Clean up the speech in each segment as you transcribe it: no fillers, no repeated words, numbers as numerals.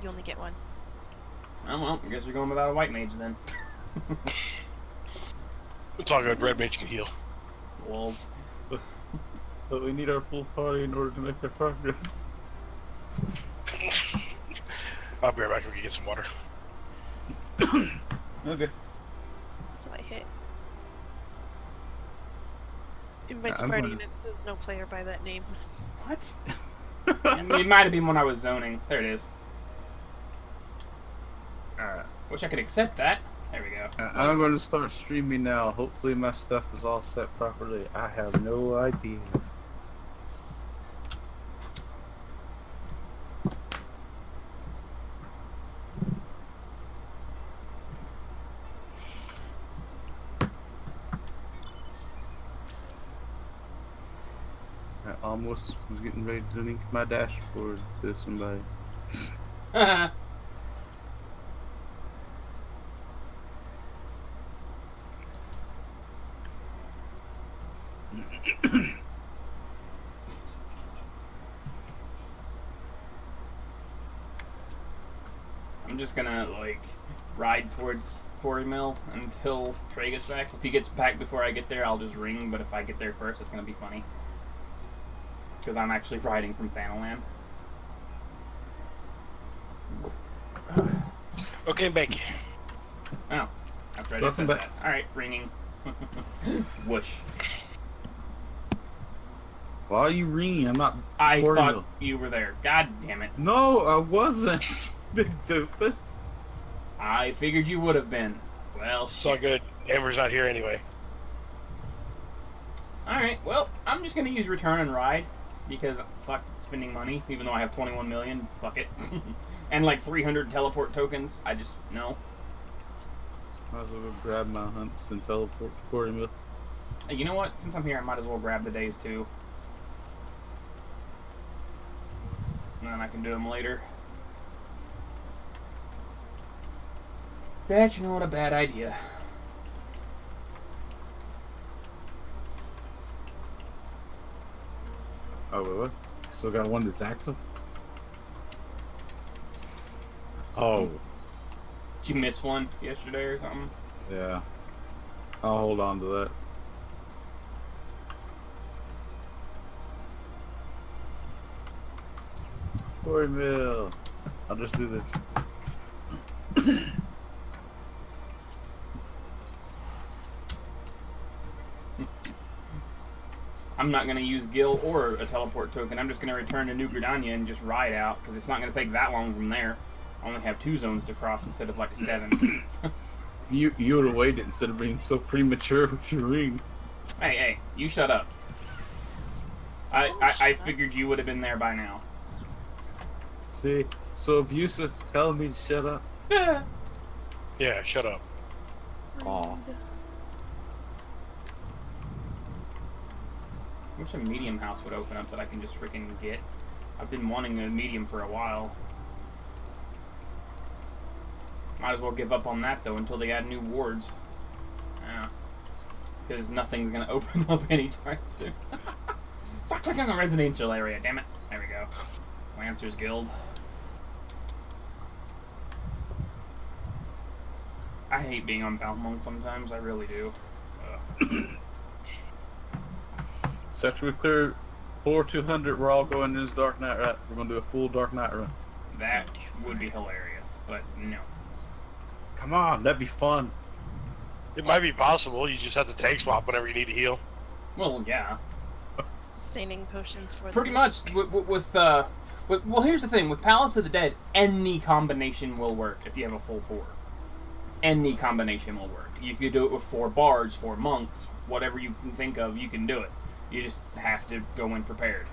You only get one. Oh, well, I guess you're going without a white mage then. It's all good. Red mage can heal. Wolves. But we need our full party in order to make our progress. I'll be right back. We can get some water. Okay. So I hit. Invite I'm party gonna- and it says no player by that name. What? It might have been when I was zoning. There it is. Alright. Wish I could accept that. There we go. I'm going to start streaming now. Hopefully my stuff is all set properly. I have no idea. I almost was getting ready to link my dashboard to somebody. I'm just gonna, like, ride towards Quarry Mill until Trey gets back. If he gets back before I get there, I'll just ring, but if I get there first, it's gonna be funny. Because I'm actually riding from Thanalan. Okay, Becky. Oh, after I just said Welcome back. that. Alright, ringing. Whoosh. Why are you ringing? I'm not. I recording thought though. you were there. God damn it. No, I wasn't. Big doofus. I figured you would have been. Well, It's all shit. good. Amber's not here anyway. Alright, well, I'm just gonna use return and ride. Because, fuck spending money, even though I have 21 million. Fuck it. And like 300 teleport tokens. I just, no. Might as well go grab my hunts and teleport to Quarry Mill. Hey, you know what? Since I'm here, I might as well grab the days too. And then I can do them later. That's not a bad idea. Oh, wait, what? Still got one that's active? Oh, Did you miss one yesterday or something? yeah. I'll hold on to that. Quarry Mill. I'll just do this. I'm not going to use Gil or a teleport token. I'm just going to return to New Gridania and just ride out, because it's not going to take that long from there. I only have 2 zones to cross instead of like 7. You would have waited instead of being so premature with your ring. Hey, you shut up. I figured you would have been there by now. See? So abusive, telling me to shut up. Yeah, shut up. Aw. I wish a medium house would open up that I can just freaking get. I've been wanting a medium for a while. Might as well give up on that though until they add new wards. Yeah. Because nothing's gonna open up anytime soon. Stop clicking on the residential area, damn it. There we go. Lancers Guild. I hate being on Balmont sometimes, I really do. Ugh. So after we clear floor 200, we're all going in this Dark Knight, right? We're going to do a full Dark Knight run. That would be hilarious, but no. Come on, that'd be fun. It might be possible. You just have to tank swap whenever you need to heal. Well, yeah. Sustaining potions for Pretty the much well, here's the thing. With Palace of the Dead, any combination will work if you have a full 4. Any combination will work. You could do it with 4 bards, 4 monks, whatever you can think of, you can do it. You just have to go in prepared.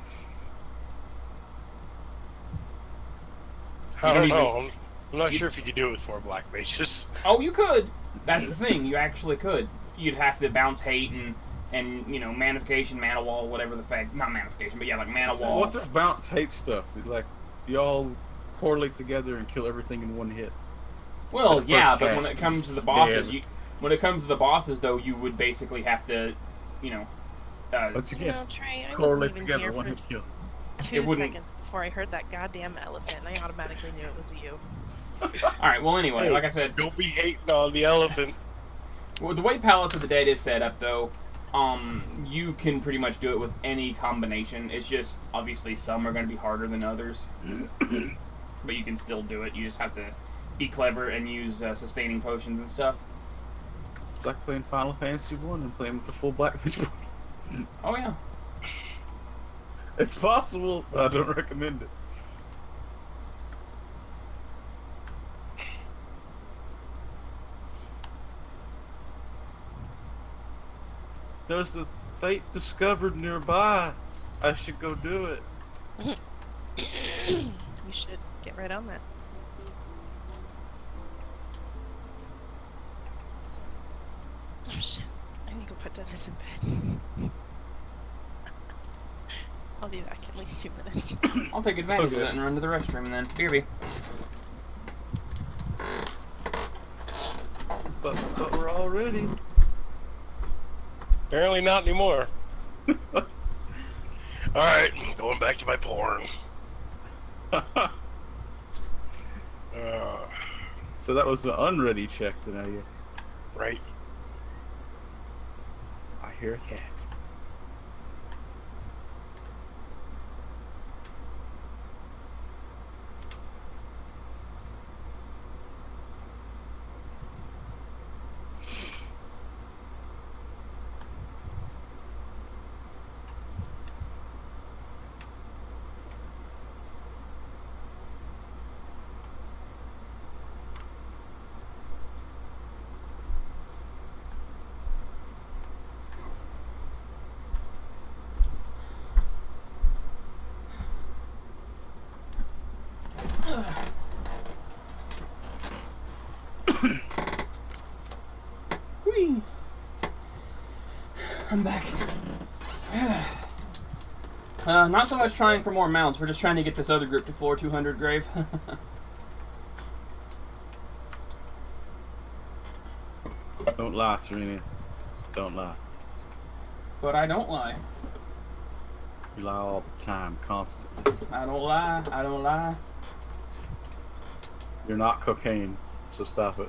I You don't don't know. I'm not sure if you could do it with 4 black mages. Oh, you could. That's the thing. You actually could. You'd have to bounce hate and you know, manification, mana wall, whatever the fact. Not manification, but yeah, like mana wall. What's this bounce hate stuff? Like, you all correlate together and kill everything in one hit. Well, the yeah, first but cast when it comes to the is bosses, dead. when it comes to the bosses, though, you would basically have to, you know, Once You again, know, Trey, I wasn't correlate even together, here one for hit kill. 2 wouldn't- seconds before I heard that goddamn elephant, and I automatically knew it was you. Alright, well, anyway, Hey. like I said, Don't be hating on the elephant. well, the way Palace of the Dead is set up, though, you can pretty much do it with any combination. It's just, obviously, some are going to be harder than others. But you can still do it. You just have to be clever and use sustaining potions and stuff. It's like playing Final Fantasy 1 and playing with the full black mage. Oh, yeah. It's possible, but I don't recommend it. There's a fate discovered nearby. I should go do it. You should get right on that. Oh shit. I need to go put Dennis in bed. I'll be back in like 2 minutes. I'll take advantage of Okay. that and run to the restroom then. BRB. But we're all ready. Apparently not anymore. Alright, going back to my porn. So that was an unready check then, I guess. Right. I hear a cat. Whee! I'm back. Not so much trying for more mounts. We're just trying to get this other group to floor 200 grave. Don't lie, Serena. Don't lie. But I don't lie. You lie all the time, constantly. I don't lie. I don't lie. You're not cocaine, so stop it.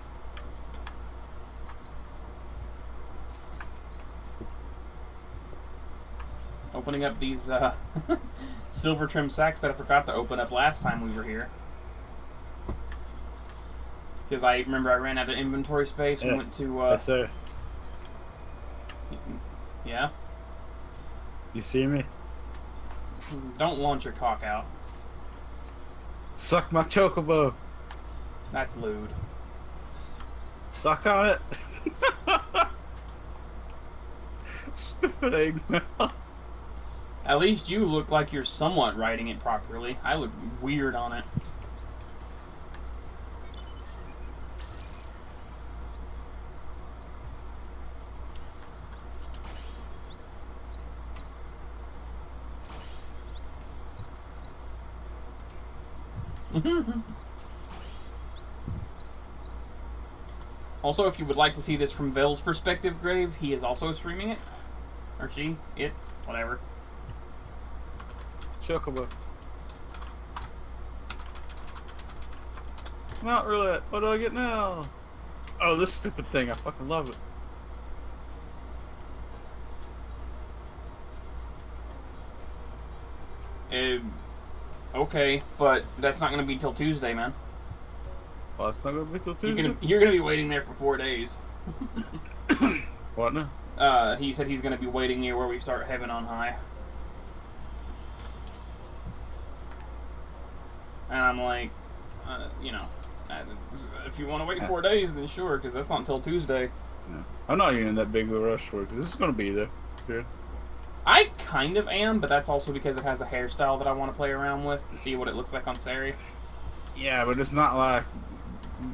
Opening up these silver trim sacks that I forgot to open up last time we were here. Because I remember I ran out of inventory space and Yeah. went to... Yes, sir. Yeah? You see me? Don't launch your cock out. Suck my chocobo. That's lewd. Suck on it. Stupid Eggman. At least you look like you're somewhat writing it properly. I look weird on it. Also, if you would like to see this from Vale's perspective, Grave, he is also streaming it. Or she, it, whatever. Chocobo. Mount roulette. What do I get now? Oh, this stupid thing. I fucking love it. Okay, but that's not going to be till Tuesday, man. Well, it's not gonna be till Tuesday. You're gonna be waiting there for 4 days. What now? He said he's gonna be waiting near where we start Heaven on High. And I'm like, you know, if you want to wait 4 days, then sure, because that's not until Tuesday. No. I'm not even in that big of a rush for it, because this is gonna be there. Here. I kind of am, but that's also because it has a hairstyle that I want to play around with to see what it looks like on Sari. Yeah, but it's not like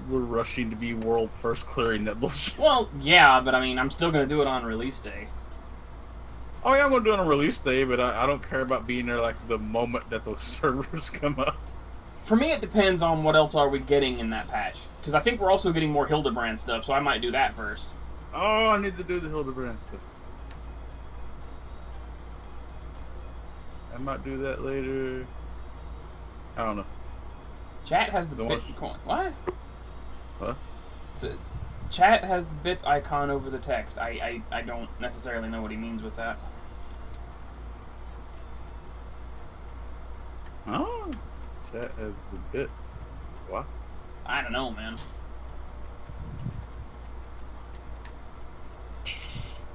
we're rushing to be world first clearing that bullshit. Well, yeah, but I mean, I'm still gonna do it on release day. Oh yeah, I'm gonna do it on release day, but I don't care about being there like the moment that those servers come up. For me, it depends on what else are we getting in that patch. Because I think we're also getting more Hildebrand stuff, so I might do that first. Oh, I need to do the Hildebrand stuff. might do that later. I don't know. Chat has the Don't want- Bitcoin. What? What? So, chat has the bits icon over the text. I don't necessarily know what he means with that. Oh, chat has a bit. What? I don't know, man.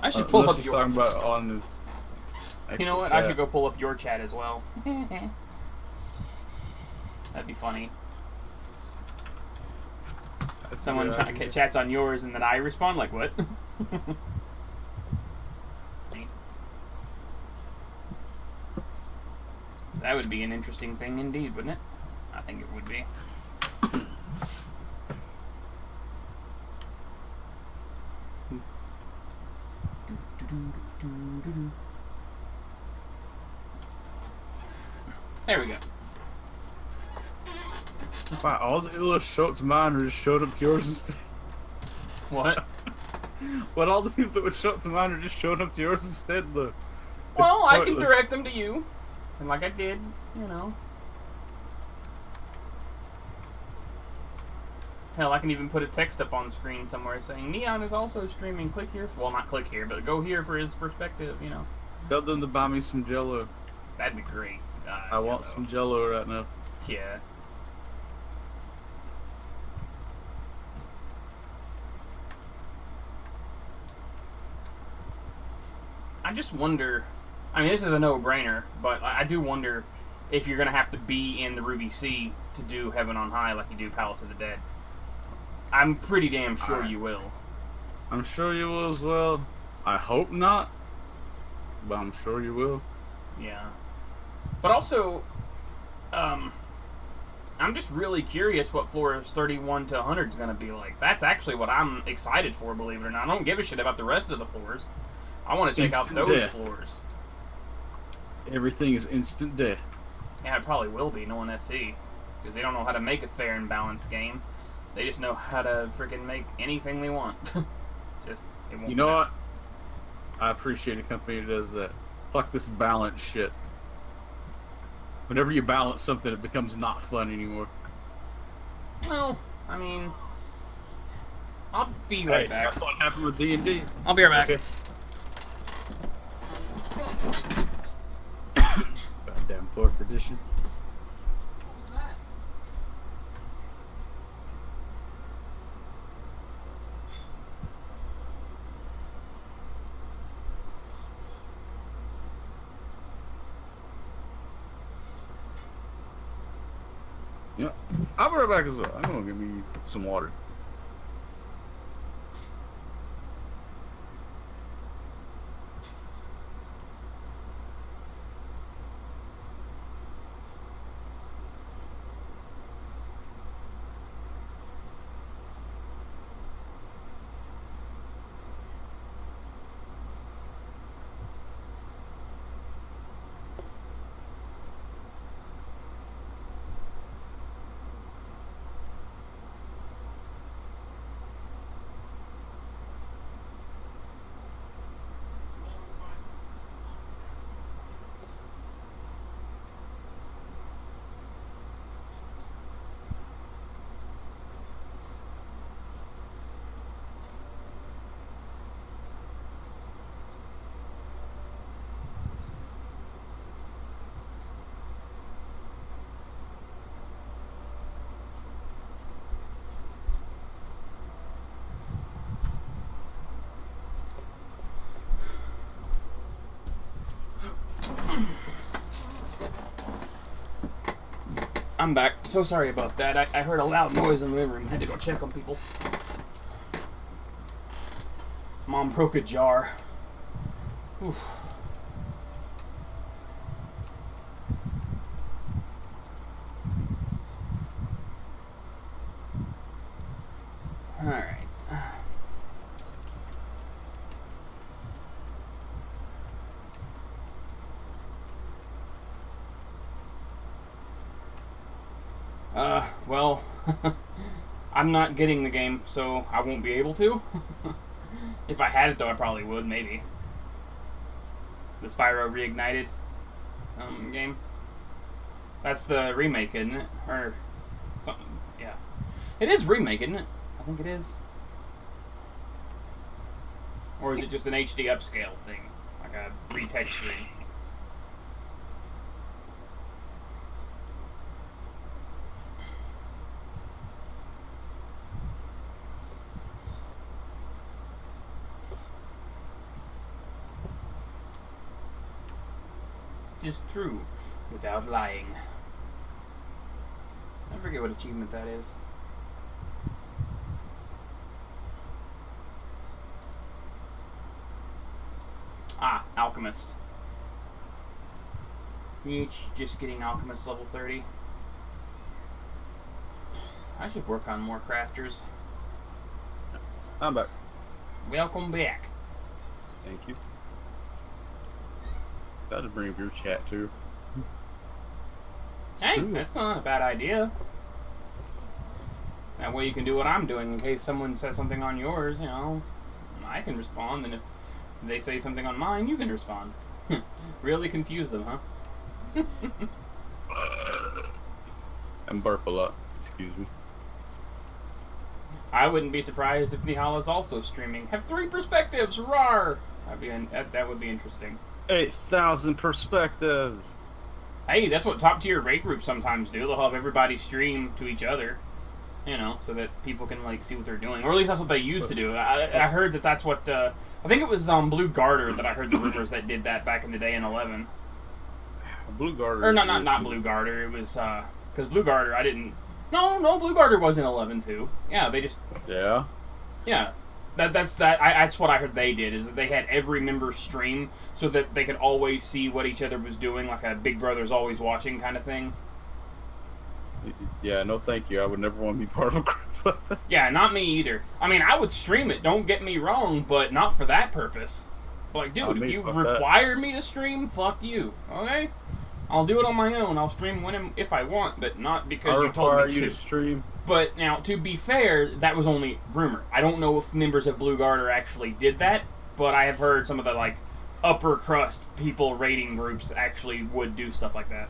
I should pull Unless up he's your. talking about on his. You know what? actual I chat. should go pull up your chat as well. That'd be funny. That's a Someone good idea. chats on yours and then I respond like, what? That would be an interesting thing indeed, wouldn't it? I think it would be. There we go. Wow, all the people that showed up to mine just showed up to yours instead. What? But all the people that would show up to mine are just showing up to yours instead, look. Well, It's I can pointless. direct them to you. And like I did, you know. Hell, I can even put a text up on screen somewhere saying, Neon is also streaming. Click here. Well, not click here, but go here for his perspective, you know. Tell them to buy me some Jello. That'd be great. I want some Jello right now. Yeah. I just wonder. I mean, this is a no-brainer, but I do wonder if you're going to have to be in the Ruby Sea to do Heaven on High like you do Palace of the Dead. I'm pretty damn sure you will. I'm sure you will as well. I hope not, but I'm sure you will. Yeah. But also, I'm just really curious what floors 31 to 100 is going to be like. That's actually what I'm excited for, believe it or not. I don't give a shit about the rest of the floors. I want to check out Instant those death. floors. Everything is instant death. Yeah, it probably will be, knowing SC. Because they don't know how to make a fair and balanced game. They just know how to freaking make anything they want. Just, it won't You know matter. what? I appreciate a company that does that. Fuck this balance shit. Whenever you balance something, it becomes not fun anymore. Well, I mean... I'll be right back. That's what happened with D&D. I'll be right back. Okay. Goddamn 4th edition. Yeah, I'll be right back as well. I'm gonna give me some water. I'm back. So sorry about that. I heard a loud noise in the living room. Had to go check on people. Mom broke a jar. Oof. Alright. Well, I'm not getting the game, so I won't be able to. If I had it, though, I probably would, maybe. The Spyro Reignited. game. That's the remake, isn't it? Or something. Yeah. It is remake, isn't it? I think it is. Or is it just an HD upscale thing? Like a retexturing? Is true without lying. I forget what achievement that is. Ah, Alchemist. Each just getting Alchemist level 30. I should work on more crafters. I'm back. Welcome back. Thank you. Got to bring up your chat too. Hey, Screw it. that's not a bad idea. That way you can do what I'm doing in case someone says something on yours, you know. I can respond, and if they say something on mine, you can respond. Really confuse them, huh? And burp a lot. Excuse me. I wouldn't be surprised if Nihala's also streaming. Have 3 perspectives, rawr! That would be interesting. 8,000 perspectives. Hey, that's what top tier raid groups sometimes do. They'll have everybody stream to each other, you know, so that people can like see what they're doing, or at least that's what they used to do. I heard that that's what I think it was Blue Garter that I heard the rumors that did that back in the day in 11. Blue Garter. Or not Blue Garter. It was because Blue Garter I didn't. No, Blue Garter was in 11 too. Yeah, they just. Yeah. Yeah. That's what I heard they did, is that they had every member stream so that they could always see what each other was doing, like a Big Brother's always watching kind of thing. Yeah, no thank you. I would never want to be part of a group like that. Yeah, not me either. I mean, I would stream it, don't get me wrong, but not for that purpose. Like, dude, if you require me to stream, fuck you, okay? I'll do it on my own. I'll stream when if I want, but not because you told me to stream. But now, to be fair, that was only rumor. I don't know if members of Blue Garter actually did that, but I have heard some of the like upper crust people raiding groups actually would do stuff like that.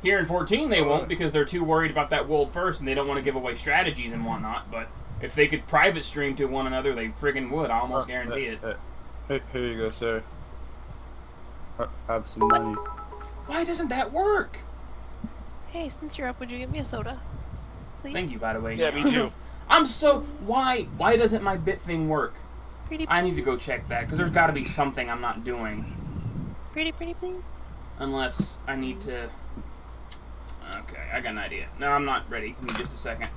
Here in 14, they won't because they're too worried about that world first, and they don't want to give away strategies and whatnot. But if they could private stream to one another, they friggin' would. I almost guarantee it. Hey, here you go, sir. Have some money. Why doesn't that work? Hey, since you're up, would you give me a soda? Please? Thank you, by the way. Yeah, me too. I'm so... Why doesn't my bit thing work? Pretty, I need to go check that, because there's got to be something I'm not doing. pretty, please. Unless I need to... Okay, I got an idea. No, I'm not ready. Give me just a second.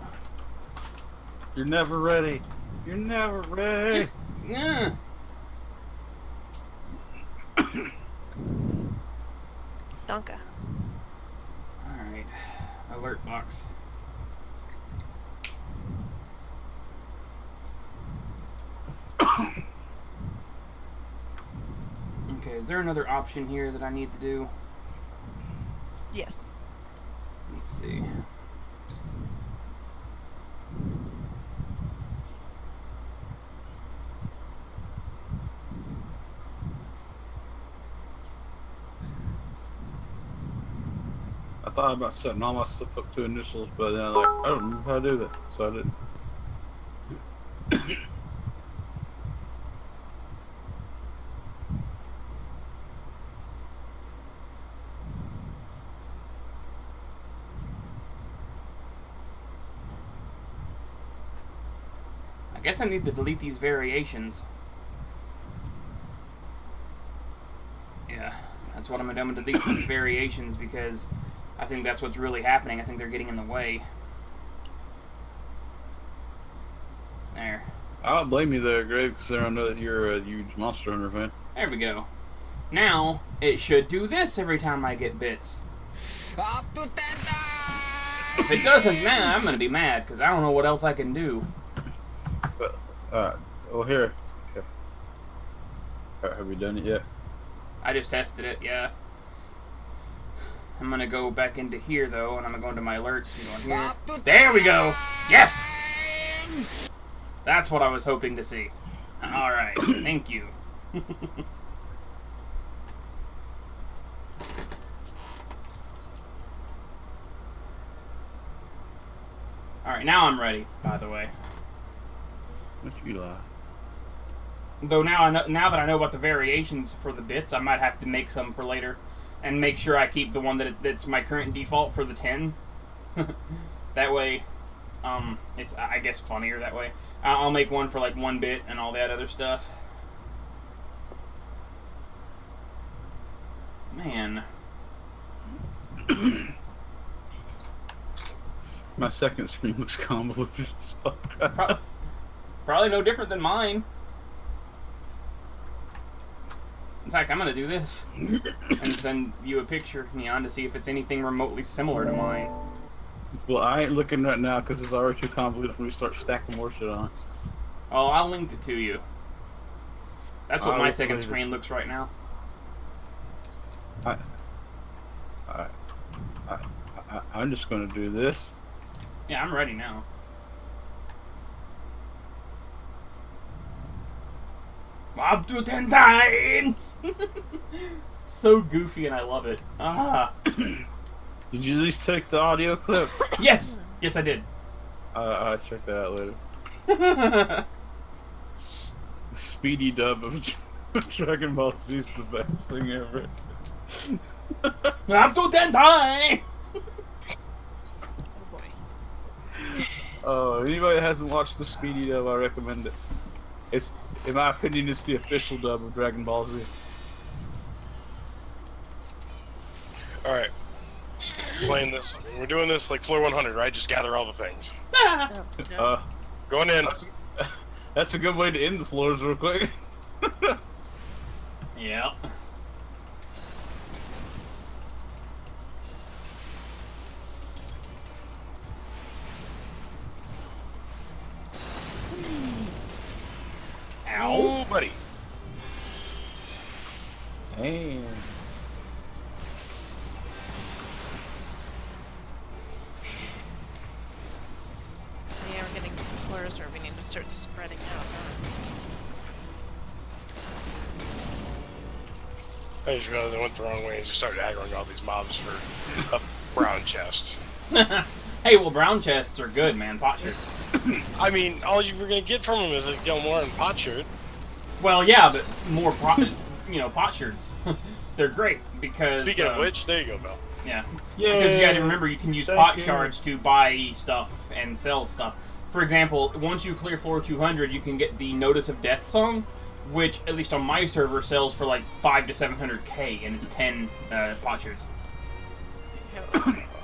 You're never ready. You're never ready. Just... Yeah. Donka. Alright. Alert box. Okay, is there another option here that I need to do? Yes. Let's see. I thought about setting all my stuff up to initials, but then I'm like, I don't know how to do that, so I didn't. I guess I need to delete these variations. Yeah, that's what I'm gonna do. I'm gonna delete these variations because I think that's what's really happening. I think they're getting in the way. There. I don't blame you there, Greg, because I know that you're a huge Monster Hunter fan. There we go. Now, it should do this every time I get bits. If it doesn't, man, I'm gonna be mad, because I don't know what else I can do. Well, here. Have we done it yet? I just tested it, yeah. I'm gonna go back into here, though, and I'm gonna go into my alerts and go in here. There we go! Yes! That's what I was hoping to see. Alright, thank you. Alright, now I'm ready, by the way. What you lie? Though now now that I know about the variations for the bits, I might have to make some for later. And make sure I keep the one that's my current default for the 10. That way, it's, I guess, funnier that way. I'll make one for like 1 bit and all that other stuff. Man. My second screen looks convoluted as fuck. Probably no different than mine. In fact, I'm gonna do this and send you a picture, Neon, to see if it's anything remotely similar to mine. Well, I ain't looking right now because it's already too convoluted when we start stacking more shit on. Oh, I linked it to you. That's what I'll my look second later. screen looks right now. I'm just gonna do this. Yeah, I'm ready now. Up to 10 times! So goofy and I love it. Ah. Did you at least take the audio clip? Yes! Yes, I did. I'll check that out later. The speedy dub of Dragon Ball Z is the best thing ever. Up to 10 times! Oh boy. Anybody that hasn't watched the speedy dub, I recommend it. It's, in my opinion, it's the official dub of Dragon Ball Z. Alright. Playing this. We're doing this like floor 100, right? Just gather all the things. Oh, no. Going in. That's a good way to end the floors real quick. Yep. Ow. Oh, buddy. Damn. Yeah, we're getting to the floors where we need to start spreading out. I just realized I went the wrong way and just started aggroing all these mobs for a brown chest. Hey, well, brown chests are good, man. Pot shirts. I mean, all you were gonna get from them is a Gilmore and pot shirt. Well, yeah, but more pot shirts. They're great because. Speaking of which, there you go, Bill. Yeah. Yeah. Because you got to remember, you can use pot shards to buy stuff and sell stuff. For example, once you clear floor 200, you can get the Notice of Death song, which, at least on my server, sells for like 5 to 700k, and it's 10 pot shards.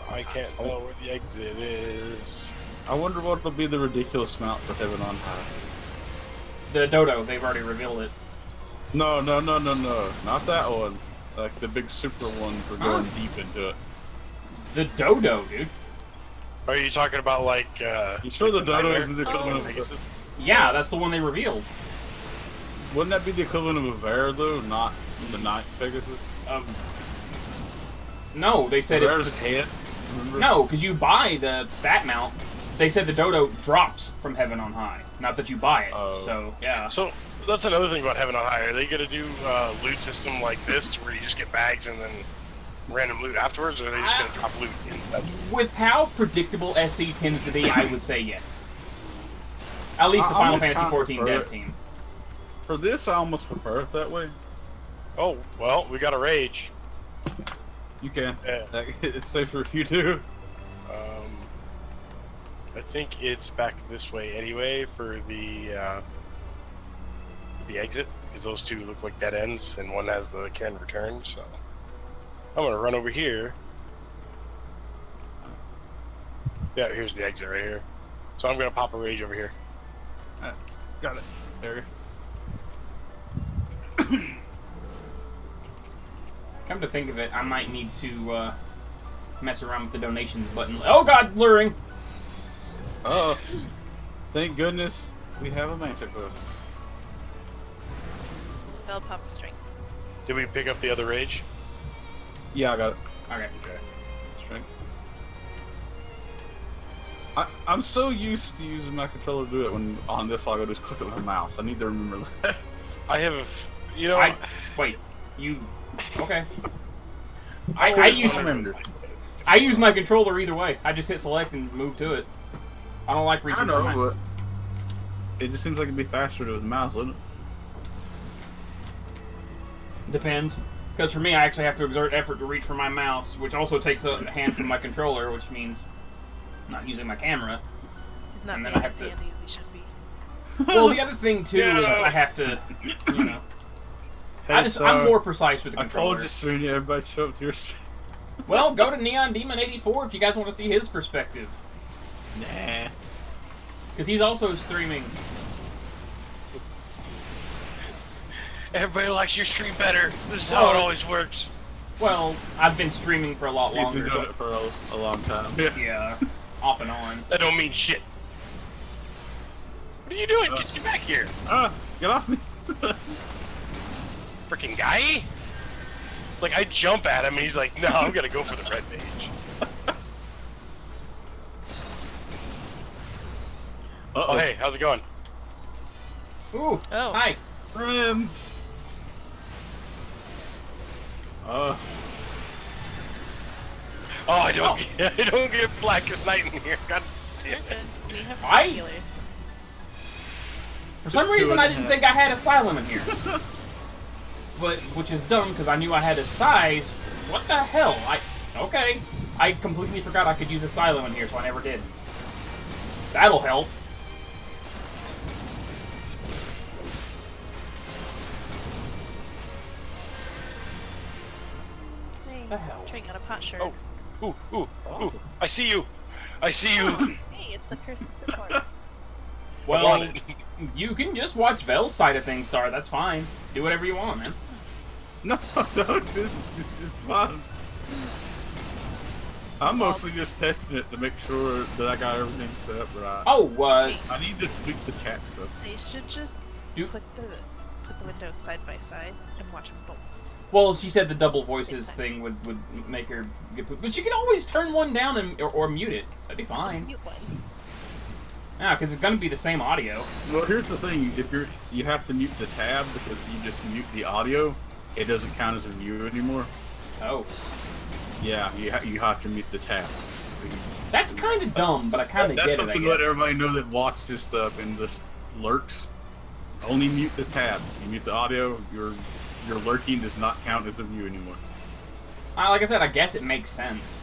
I can't tell where the exit is. I wonder what will be the ridiculous amount for Heaven on High. The dodo, they've already revealed it. No. Not that one. Like the big super one for going deep into it. The dodo, dude. Are you talking about like? You sure the dodo Nightmare? isn't the equivalent of Pegasus? Yeah, that's the one they revealed. Wouldn't that be the equivalent of a Vare though, not the Night Pegasus? No, they said Vare's it's... head. Remember? No, because you buy the bat mount. They said the dodo drops from Heaven on High. Not that you buy it. Oh. So, yeah. So that's another thing about Heaven on High. Are they gonna do loot system like this, where you just get bags and then random loot afterwards, or are they just gonna drop loot in that? With how predictable SC tends to be, I would say yes. At least the I Final almost Fantasy kinda XIV prefer dev it. team. For this, I almost prefer it that way. Oh well, we got a rage. You can. Yeah. It's safer if you do. I think it's back this way anyway for the exit, because those two look like dead ends, and one has the can return. So I'm gonna run over here. Yeah, here's the exit right here. So I'm gonna pop a rage over here. Got it. There. Come to think of it, I might need to mess around with the donations button. Oh god, luring! Oh, thank goodness we have a Manticore. Bell pop a string. Did we pick up the other rage? Yeah, I got it. Okay. Okay. Strength. I'm so used to using my controller to do it when on this I'll go just click it with a mouse. I need to remember that. I have, you know, Wait, you... Okay. I I use remember. I use my controller either way. I just hit select and move to it. I don't like I reaching know, for my... but it just seems like it'd be faster with a mouse, wouldn't it? Depends. Because for me, I actually have to exert effort to reach for my mouse, which also takes a hand from my controller, which means I'm not using my camera. He's not And then being I have as to- handy as he should be. Well, the other thing, too, Yeah. is I have to, you know... Hey, I'm more precise with the I controller. told you, Serena, everybody show up to your stream. Well, go to Neon Demon 84 if you guys want to see his perspective. Nah. Because he's also streaming. Everybody likes your stream better. This is how it always works. Well, I've been streaming for a lot He's been longer. doing So, it for a long time. yeah, off and on. That don't mean shit. What are you doing? Get back here. Get off me. Freaking guy. It's like I jump at him and he's like, no, I'm gonna go for the red page. Uh-oh. Oh, hey, how's it going? Ooh, Oh. hi. Friends. Oh, I don't, I don't get Blackest Night in here. God damn it. Good. We have I- spectators. For some reason, I didn't think I had Asylum in here. But, which is dumb, because I knew I had a size. What the hell? Okay. I completely forgot I could use Asylum in here, so I never did. That'll help. Hey, The hell? Trey got a pot shirt. Oh. Ooh, ooh, ooh. Awesome. I see you. I see you. Hey, it's the curse of support. Well, want it. you can just watch Vel's side of things, Star. That's fine. Do whatever you want, man. No, it's fine. I'm mostly just testing it to make sure that I got everything set up right. Oh, I need to tweak the chat stuff. They should just Do- put the windows side by side and watch them both. well, she said the double voices thing would make her get pooped. But she can always turn one down or mute it. That'd be Just fine. mute one. Yeah, because it's going to be the same audio. Well, here's the thing: if you have to mute the tab because you just mute the audio, it doesn't count as a view anymore. Oh. Yeah, you have to mute the tab. That's kind of dumb, but I kind of get That's it, I something to let guess. everybody know that watches stuff and just lurks. Only mute the tab. You mute the audio. Your lurking does not count as a view anymore. Like I said, I guess it makes sense.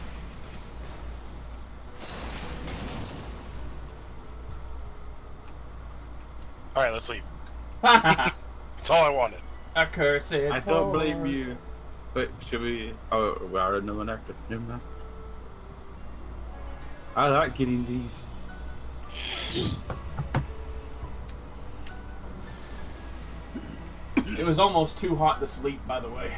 Alright, let's leave. A That's all I wanted. cursed I don't blame whore. you. Wait, should we? Oh, we already know an actor. Never mind. I like getting these. It was almost too hot to sleep, by the way.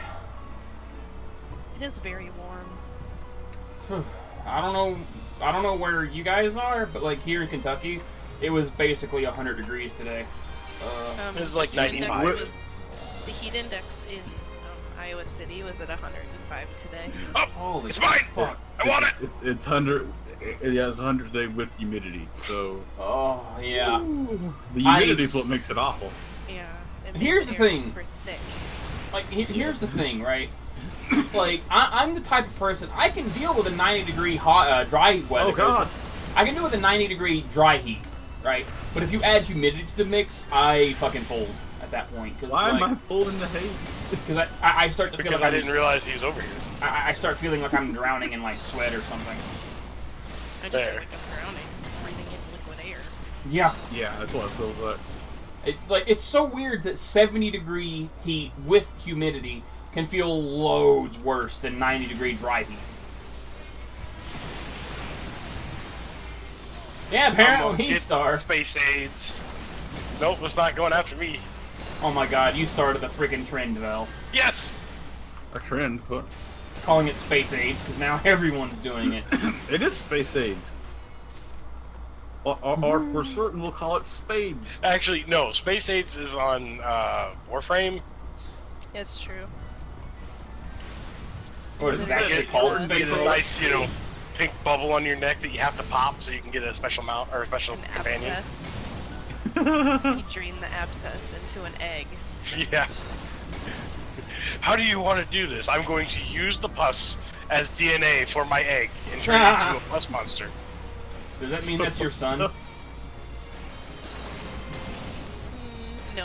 It is very warm. I don't know where you guys are, but like here in Kentucky, it was basically 100 degrees today. It was like the heat 95. index the heat index in Iowa City was at 105 today. Oh, Holy it's mine! fuck. I want it! It's 100. Yeah, it's 100 today with humidity. So Oh, yeah. the humidity is what makes it awful. Yeah. It Here's makes the air thing. Super thick. Like, here's the thing, right? Like, I'm the type of person, I can deal with a 90-degree hot, dry weather. Oh God! I can deal with a 90-degree dry heat, right? But if you add humidity to the mix, I fucking fold at that point. Cause, Why like, am I full in the hay? Because I start to feel Because like I didn't realize he was over here. I start feeling like I'm drowning in like sweat or something. I just There. feel like I'm drowning, breathing in liquid air. Yeah, Yeah, that's what it feels like. it's so weird that 70-degree heat with humidity can feel loads worse than 90-degree dry heat. Yeah, I'm gonna apparently get Star. Space AIDS. Nope, it's not going after me. Oh my god, you started the freaking trend, Vel. Yes! A trend, but Calling it Space AIDS, because now everyone's doing it. it is space AIDS. Or for certain, we'll call it spades. Actually, no. Space AIDS is on Warframe. It's true. What is it Yeah, actually It- called? It's Space a AIDS? nice, pink bubble on your neck that you have to pop so you can get a special mount or a special An companion. abscess. You drain the abscess into an egg. Yeah. How do you want to do this? I'm going to use the pus as DNA for my egg and turn it into a pus monster. Does that mean that's your son? No,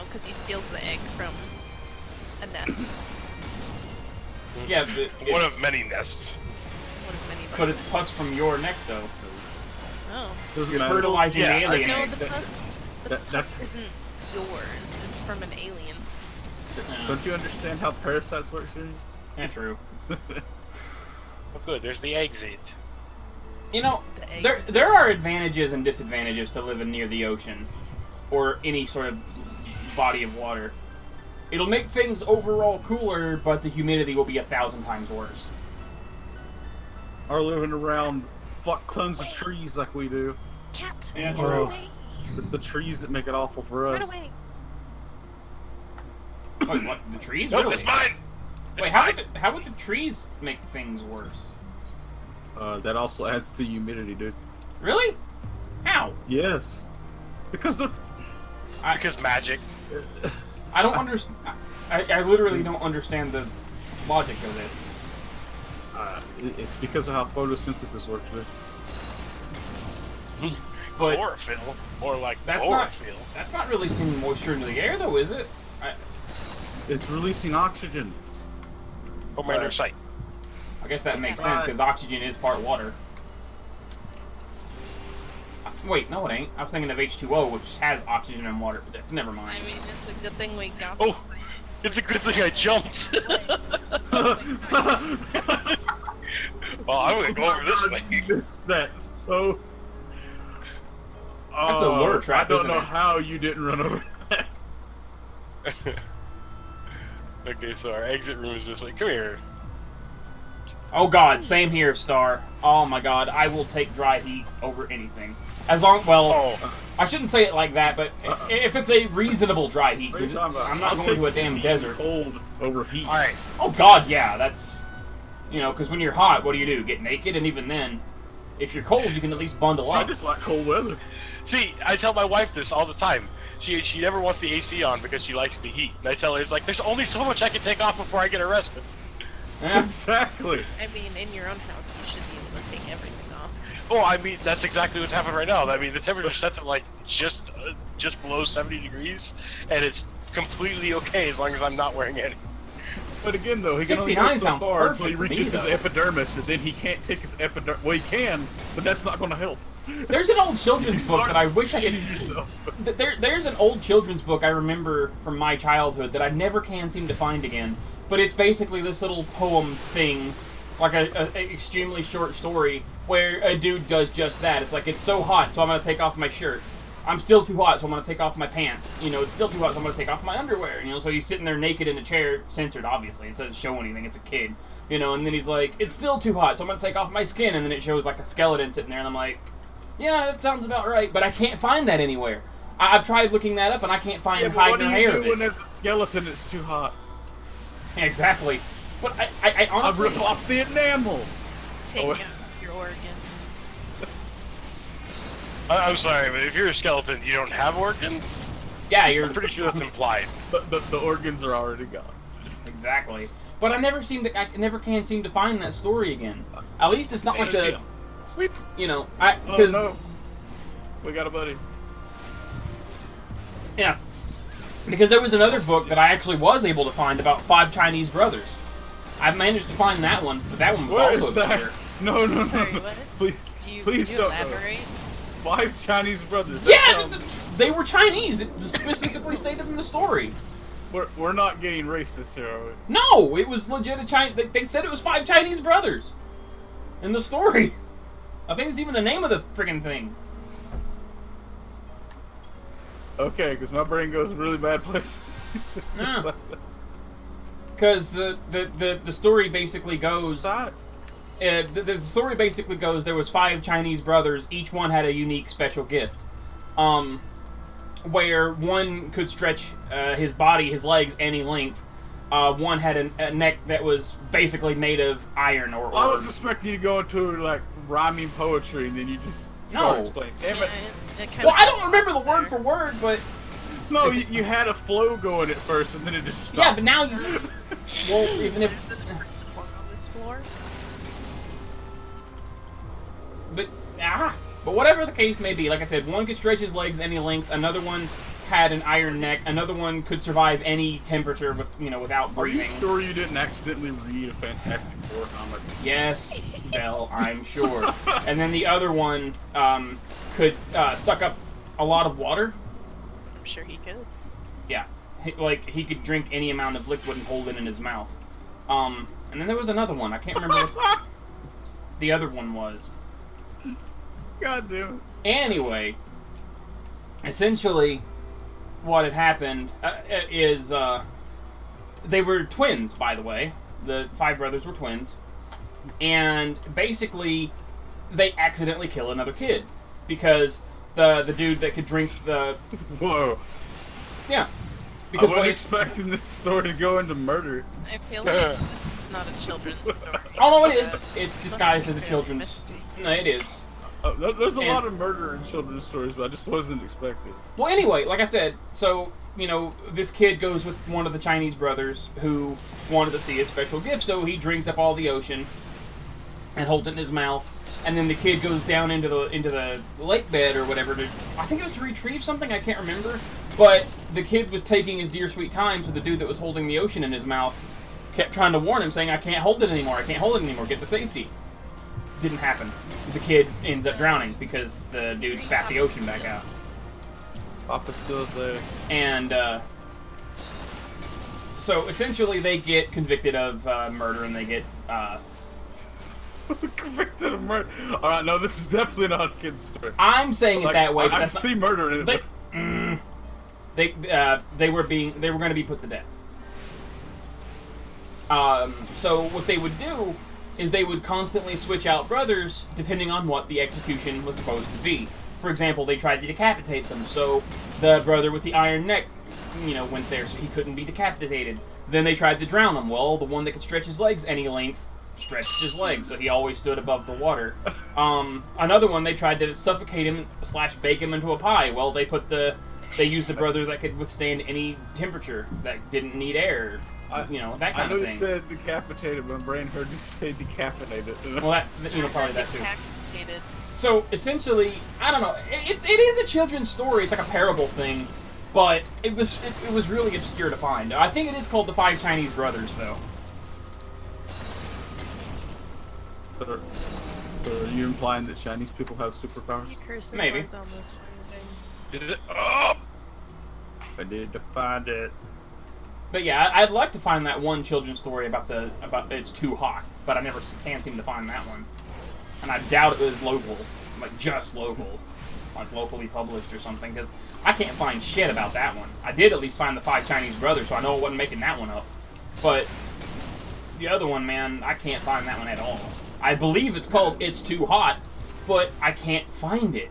because he steals the egg from a nest. Yeah, but One it's, of many nests. One of many. but it's pus from your neck, though. Oh. Doesn't You're matter. fertilizing Yeah, the I alien No, egg. the pus That's. isn't yours. It's from an alien. Don't you understand how parasites work, Siri? Yeah, true. Oh, good. There's the exit. You know, The eggs. there are advantages and disadvantages to living near the ocean, or any sort of body of water. It'll make things overall cooler, but the humidity will be 1,000 times worse. Or living around fuck tons of trees like we do. Cat, Yeah, run true. away. It's the trees that make it awful for Run us. away. Wait, what? The trees? No, Really? it's mine. It's Wait, mine. how would the trees make things worse? That also adds to humidity, dude. Really? How? Yes. Because they're. Because magic. I don't understand. I literally don't understand the logic of this. It's because of how photosynthesis works, dude. But Chlorophyll. More like that's not chlorophyll. that's not releasing moisture into the air, though, is it? It's releasing oxygen. Commander sight. I guess that makes sense because oxygen is part water. Wait, no, it ain't. I was thinking of H2O, which has oxygen and water. But that's never I mind. mean, it's a good thing we got. Oh, it's a good thing I jumped. Well, I'm gonna go over this way. That's so. That's a lure trap, I don't isn't know it? how you didn't run over that. Okay, so our exit room is this way. Come here. Oh God, same here, Star. Oh my God, I will take dry heat over anything. As long, well, Oh, I shouldn't say it like that, but if it's a reasonable dry heat, What are you 'cause talking about? I'm not I'll going to a take damn heat desert. Cold over heat. all right. Oh God, yeah, that's, you know, because when you're hot, what do? Get naked, and even then, if you're cold, you can at least bundle I up. just like cold weather. See, I tell my wife this all the time. She never wants the AC on because she likes the heat. And I tell her, it's like, there's only so much I can take off before I get arrested. Yeah. Exactly. I mean, in your own house, you should be able to take everything off. Oh, I mean, that's exactly what's happening right now. I mean, the temperature sets at like just below 70 degrees, and it's completely okay as long as I'm not wearing any. But again, though, he can only 69 go so sounds far until he perfect to me, reaches his though. epidermis, and then he can't take his epidermis. Well, he can, but that's not going to help. There's an old children's book that I wish I could. could. There's an old children's book I remember from my childhood that I never can seem to find again. But it's basically this little poem thing, like a extremely short story where a dude does just that. It's like, it's so hot, so I'm gonna take off my shirt. I'm still too hot, so I'm gonna take off my pants. You know, it's still too hot, so I'm gonna take off my underwear. You know, so he's sitting there naked in a chair, censored obviously. It doesn't show anything. It's a kid. You know, and then he's like, it's still too hot, so I'm gonna take off my skin, and then it shows like a skeleton sitting there, and I'm like, yeah, that sounds about right, but I can't find that anywhere. I've tried looking that up, and I can't find Yeah, but hide what do nor you hair do of when it. there's a skeleton that's too hot? Exactly. But I I honestly... rip off the enamel. Take Oh. out your organs. I'm sorry, but if you're a skeleton, you don't have organs? Yeah, you're... I'm pretty sure that's implied. The organs are already gone. Exactly. But I never can seem to find that story again. At least it's not like Just, a... Sweep. You know, Oh because... no, we got a buddy. Yeah. Because there was another book that I actually was able to find about 5 Chinese brothers. I managed to find that one, but that one was Where also is that? obscure. No, no, no, Sorry, no. what? Please, please Could you don't. elaborate? 5 Chinese brothers. That Yeah, sounds- they were Chinese. It was specifically stated in the story. we're not getting racist here, are we? No, it was legit a Chinese... They said it was 5 Chinese brothers. In the story. I think it's even the name of the friggin' thing. Okay, because my brain goes in really bad places. Yeah. Because the story basically goes... That. The story basically goes there was 5 Chinese brothers. Each one had a unique special gift. Where one could stretch his body, his legs, any length. One had a neck that was basically made of iron or... I was expecting you to go into like rhyming poetry, and then you just start No. explaining. Damn Yeah, it! it kind Well, of I don't remember the word for word, but... No, Is you, it- you had a flow going at first, and then it just stopped. Yeah, but now you... Well, even if... There's the first floor on this floor. But, But whatever the case may be, like I said, one could stretch his legs any length. Another one had an iron neck. Another one could survive any temperature, with, without breathing. Are you sure you didn't accidentally read a Fantastic Four comic? Yes, Bell, I'm sure. And then the other one could suck up a lot of water. I'm sure he could. Yeah, he could drink any amount of liquid and hold it in his mouth. And then there was another one. I can't remember what the other one was. God damn it. Anyway, essentially, what had happened is they were twins, by the way. The 5 brothers were twins. And basically, they accidentally kill another kid. Because the dude that could drink the... Whoa. Yeah. I Because wasn't expecting this story to go into murder. I feel like this is not a children's story. Oh, no, it is. It's disguised as a children's... No, it is. There's a lot of murder in children's stories, but I just wasn't expecting. Well, anyway, like I said, so, this kid goes with one of the Chinese brothers who wanted to see a special gift, so he drinks up all the ocean and holds it in his mouth, and then the kid goes down into the lake bed or whatever I think it was to retrieve something, I can't remember, but the kid was taking his dear sweet time, so the dude that was holding the ocean in his mouth kept trying to warn him, saying, I can't hold it anymore, get to safety. Didn't happen. The kid ends up drowning because the dude spat the ocean back out. Papa's still there. And, so essentially they get convicted of murder and they get, Convicted of murder. Alright, no, this is definitely not a kid's story. I'm saying it that way, but I that's see murder in it. they were going to be put to death. So what they would do is they would constantly switch out brothers depending on what the execution was supposed to be. For example, they tried to decapitate them, so the brother with the iron neck, went there so he couldn't be decapitated. Then they tried to drown him. Well, the one that could stretch his legs any length stretched his legs, so he always stood above the water. Another one, they tried to suffocate him / bake him into a pie. Well, they used the brother that could withstand any temperature, that didn't need air. That kind of thing. I know you said decapitated, my brain heard you say decapitated. Well, probably that too. Decapitated. So, essentially, I don't know, it is a children's story, it's like a parable thing, but it was really obscure to find. I think it is called The 5 Chinese Brothers, though. So are you implying that Chinese people have superpowers? You cursing Maybe. words on those fire things. I need to find it. But yeah, I'd like to find that one children's story about it's too hot, but I never can't seem to find that one. And I doubt it was local, like just local, like locally published or something, because I can't find shit about that one. I did at least find the 5 Chinese Brothers, so I know I wasn't making that one up. But the other one, man, I can't find that one at all. I believe it's called It's Too Hot, but I can't find it.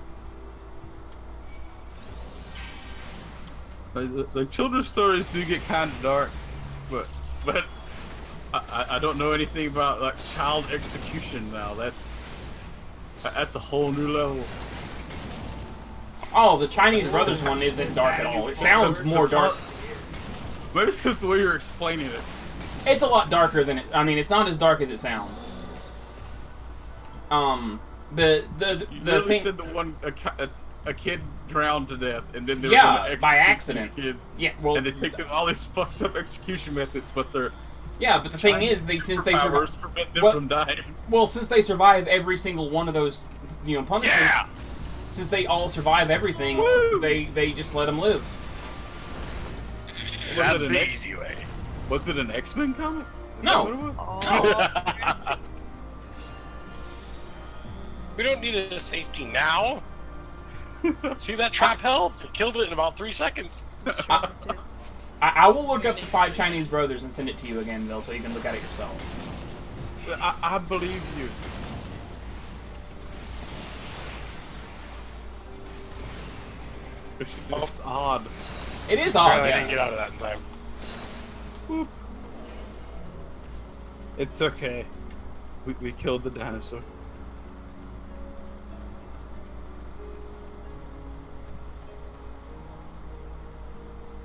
The children's stories do get kind of dark, but I don't know anything about like child execution now. That's a whole new level. Oh, the Chinese Brothers one isn't dark at all. It sounds more dark. Maybe it's because the way you're explaining it. It's a lot darker than it. I mean, it's not as dark as it sounds. The You thing. said the one a kid drowned to death, and then they Yeah, were gonna by execute accident. these kids. Yeah, well, And they take them all these fucked up execution methods, but they're yeah, but the thing is, since they survive, superpowers prevent them from dying. well, since they survive every single one of those, punishments, Yeah. since they all survive everything, Woo! they just let them live. That's an the X- easy way. Was it an X-Men comic? Is No. that what it was? Oh, We don't need a safety now. See that trap helped? It killed it in about 3 seconds. it's true, too. I will look up the 5 Chinese Brothers and send it to you again, Bill, so you can look at it yourself. I believe you. It's just odd. It is odd, Apparently I yeah. didn't get out of that in time. Whew. It's okay. We killed the dinosaur.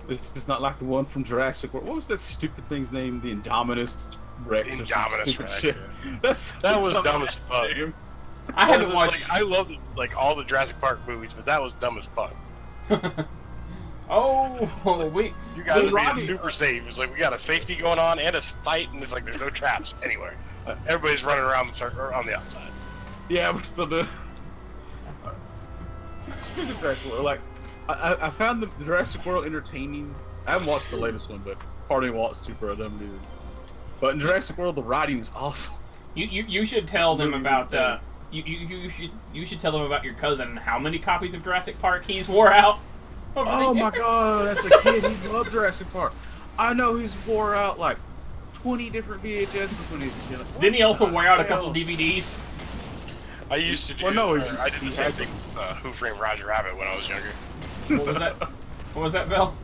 This is not like the one from Jurassic World. What was that stupid thing's name? The Indominus Rex or some Indominus stupid Rex, shit. yeah. That's That was dumb dumb as ass fuck. name. I haven't It's watched. Like, I love like all the Jurassic Park movies, but that was dumb as fuck. Oh, we. You guys are being Robbie- super safe. It's like we got a safety going on and a sight, and it's like there's no traps anywhere. Everybody's running around on the outside. Yeah, we're still doing. Speaking of Jurassic World, like, I found the Jurassic World entertaining. I haven't watched the latest one, but part of Walt's too for them, dude. But in Jurassic World, the writing is awful. You should tell them Movies about and you should tell them about your cousin and how many copies of Jurassic Park he's wore out. over the Oh my years. god, that's a kid. He loved Jurassic Park. I know he's wore out like 20 different VHSs when he was a kid. Like, Didn't he also what wear out a the couple hell? DVDs? I used to do. Well, no, I did he the same has thing. Who Framed Roger Rabbit when I was younger. What was that? What was that, Vel?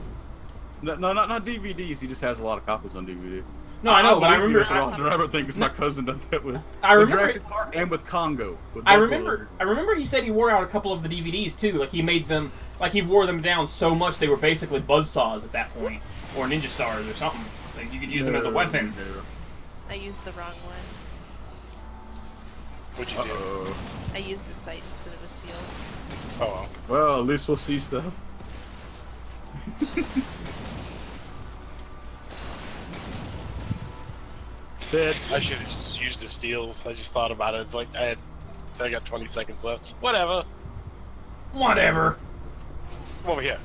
No, not DVDs. He just has a lot of copies on DVD. No, I know, but I believe you remember. with the Roger Rabbit thing because my cousin did that with. I with remember. Jurassic Park and with Congo. With I both remember. of them. I remember. He said he wore out a couple of the DVDs too. Like he made them. Like he wore them down so much they were basically buzzsaws at that point, or ninja stars or something. Like you could use them as a weapon. I used the wrong one. What'd you do? Uh-oh. I used a sight instead of a seal. Oh well. Well, at least we'll see stuff. Dead. I should have just used the steals. I just thought about it. It's like I got 20 seconds left. Whatever. Whatever. Come over here.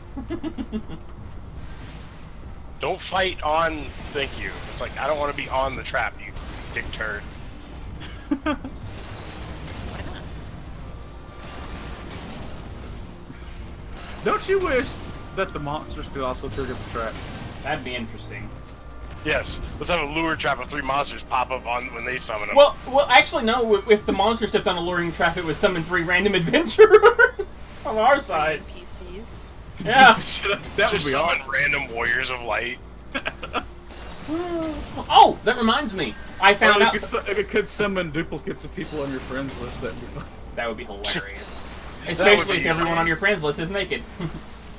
Don't fight on. Thank you. It's like I don't want to be on the trap, you dick turd. Why not? Don't you wish that the monsters could also trigger the trap? That'd be interesting. Yes. Let's have a lure trap of 3 monsters pop up on when they summon them. Well, actually, no. If the monster stepped on a luring trap, it would summon 3 random adventurers on our side. PCs. Yeah. That would just be summon awesome. random warriors of light. Oh, that reminds me. I found Or out. it could summon duplicates of people on your friends list. That'd be fun. That would be hilarious. would Especially be if everyone on nice. your friends list is naked.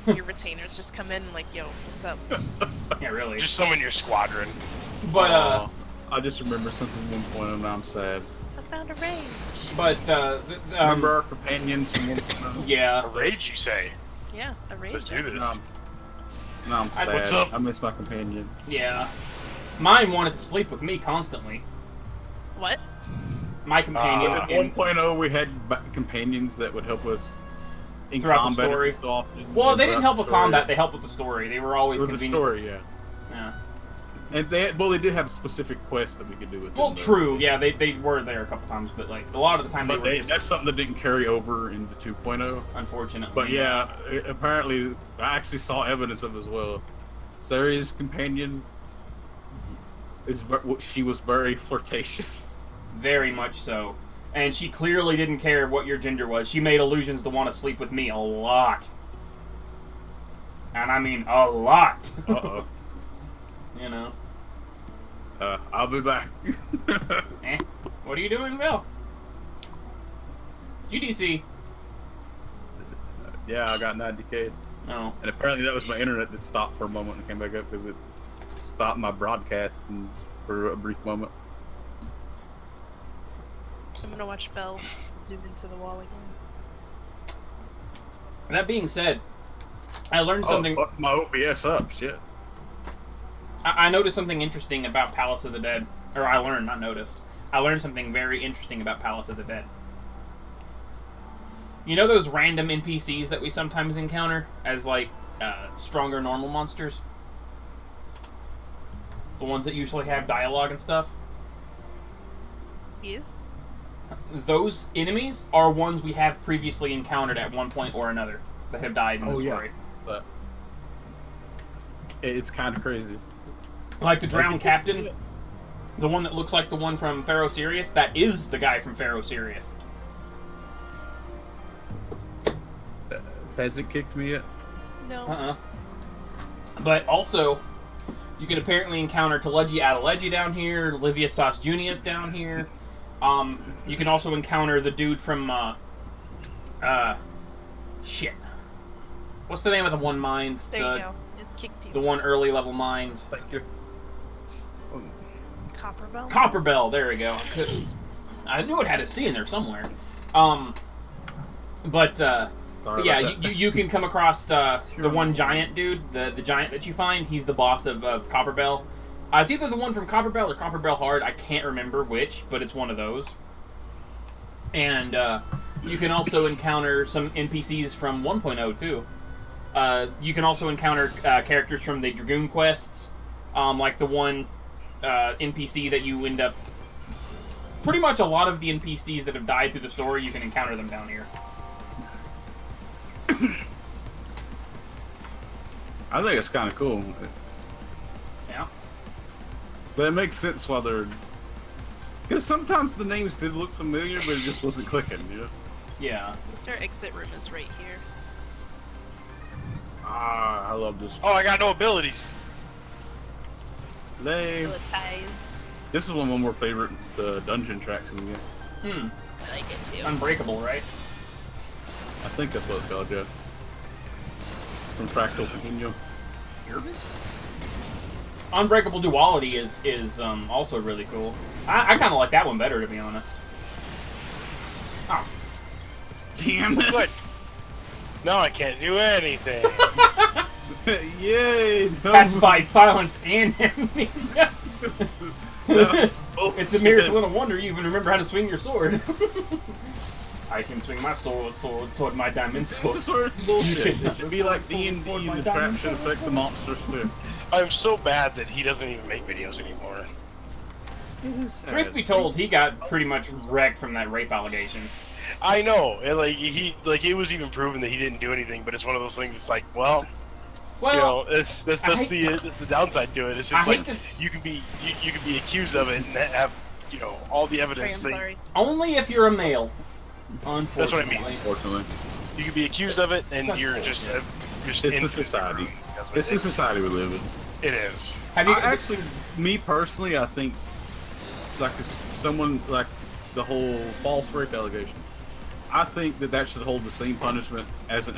Your retainers just come in and like, yo, what's up? Yeah, really. Just summon your squadron. But Aw, I just remember something at one point and I'm sad. I found a range. Remember our companions from one point? yeah. A rage, you say? Yeah, a range. Let's do this. No, I'm sad. What's up? I miss my companion. Yeah. Mine wanted to sleep with me constantly. What? My companion At in, 1.0, we had companions that would help us in Throughout the combat story. so often. well, and they didn't throughout help the with story. combat. They helped with the story. They were always With the convenient. story, yeah. Yeah. And they did have specific quests that we could do with them. Well, though. true. Yeah, they were there a couple times, but like a lot of the time But they were just, that's something that didn't carry over into 2.0. unfortunately. But yeah, apparently, I actually saw evidence of it as well. Sari's companion she was very flirtatious. Very much so. And she clearly didn't care what your gender was. She made allusions to want to sleep with me a lot. And I mean a lot. Uh-oh. You know. I'll be back. Eh? What are you doing, Bill? GDC. Yeah, I got 90K. No. And apparently that was my internet that stopped for a moment and came back up because it stopped my broadcast for a brief moment. I'm gonna watch Belle zoom into the wall again. That being said, I learned something. Oh, fuck my OBS up, shit. I noticed something interesting about Palace of the Dead. Or I learned, not noticed. I learned something very interesting about Palace of the Dead. You know those random NPCs that we sometimes encounter as, like, stronger normal monsters? The ones that usually have dialogue and stuff? Yes. Those enemies are ones we have previously encountered at one point or another that have died in the story. But it's kind of crazy. Like the drowned captain, the one that looks like the one from Pharaoh Sirius, that is the guy from Pharaoh Sirius. Has it kicked me yet? No. But also, you can apparently encounter Teleji Adeleji down here, Livia Sas Junius down here. You can also encounter the dude from, shit. What's the name of the one mines? There you go. It kicked you. The one early level mines. Thank you. Copper Belle? Copperbell, there we go. I knew it had a C in there somewhere. But Sorry yeah, about that. you can come across the one giant dude, the giant that you find. He's the boss of Copperbell. It's either the one from Copperbell or Copperbell Hard. I can't remember which, but it's one of those. And you can also encounter some NPCs from 1.0 too. You can also encounter characters from the Dragoon quests, like the one NPC that you end up... Pretty much a lot of the NPCs that have died through the story, you can encounter them down here. I think it's kind of cool. Yeah. But it makes sense why they're... Because sometimes the names did look familiar, but it just wasn't clicking, you know? Yeah. Our exit room is right here. Ah, I love this. Oh, I got no abilities. Lame. Abilities. This is one of my more favorite dungeon tracks in the game. I like it too. Unbreakable, right? I think that's what it's called, Jeff. From Fractal Continuum. Unbreakable Duality is also really cool. I kind of like that one better, to be honest. Oh. Damn it! Good. No, I can't do anything. Yay! Pacified, silenced, and amnesia. It's a mere little wonder you even remember how to swing your sword. I can swing my sword, my diamond sword. This is sort of bullshit. It should be like D&D, the trap should affect the monsters too. I'm so bad that he doesn't even make videos anymore. Truth be told, he got pretty much wrecked from that rape allegation. I know, and it was even proven that he didn't do anything. But it's one of those things. It's like, well, you know, that's the downside to it. It's just like you can be accused of it and have all the evidence. I'm sorry. Only if you're a male. Unfortunately. That's what I mean. Unfortunately, you can be accused of it, and Such you're bullshit. just it's in the society. It's the society we live in. It is. Have you Actually, me personally, I think like someone like the whole false rape allegations. I think that should hold the same punishment as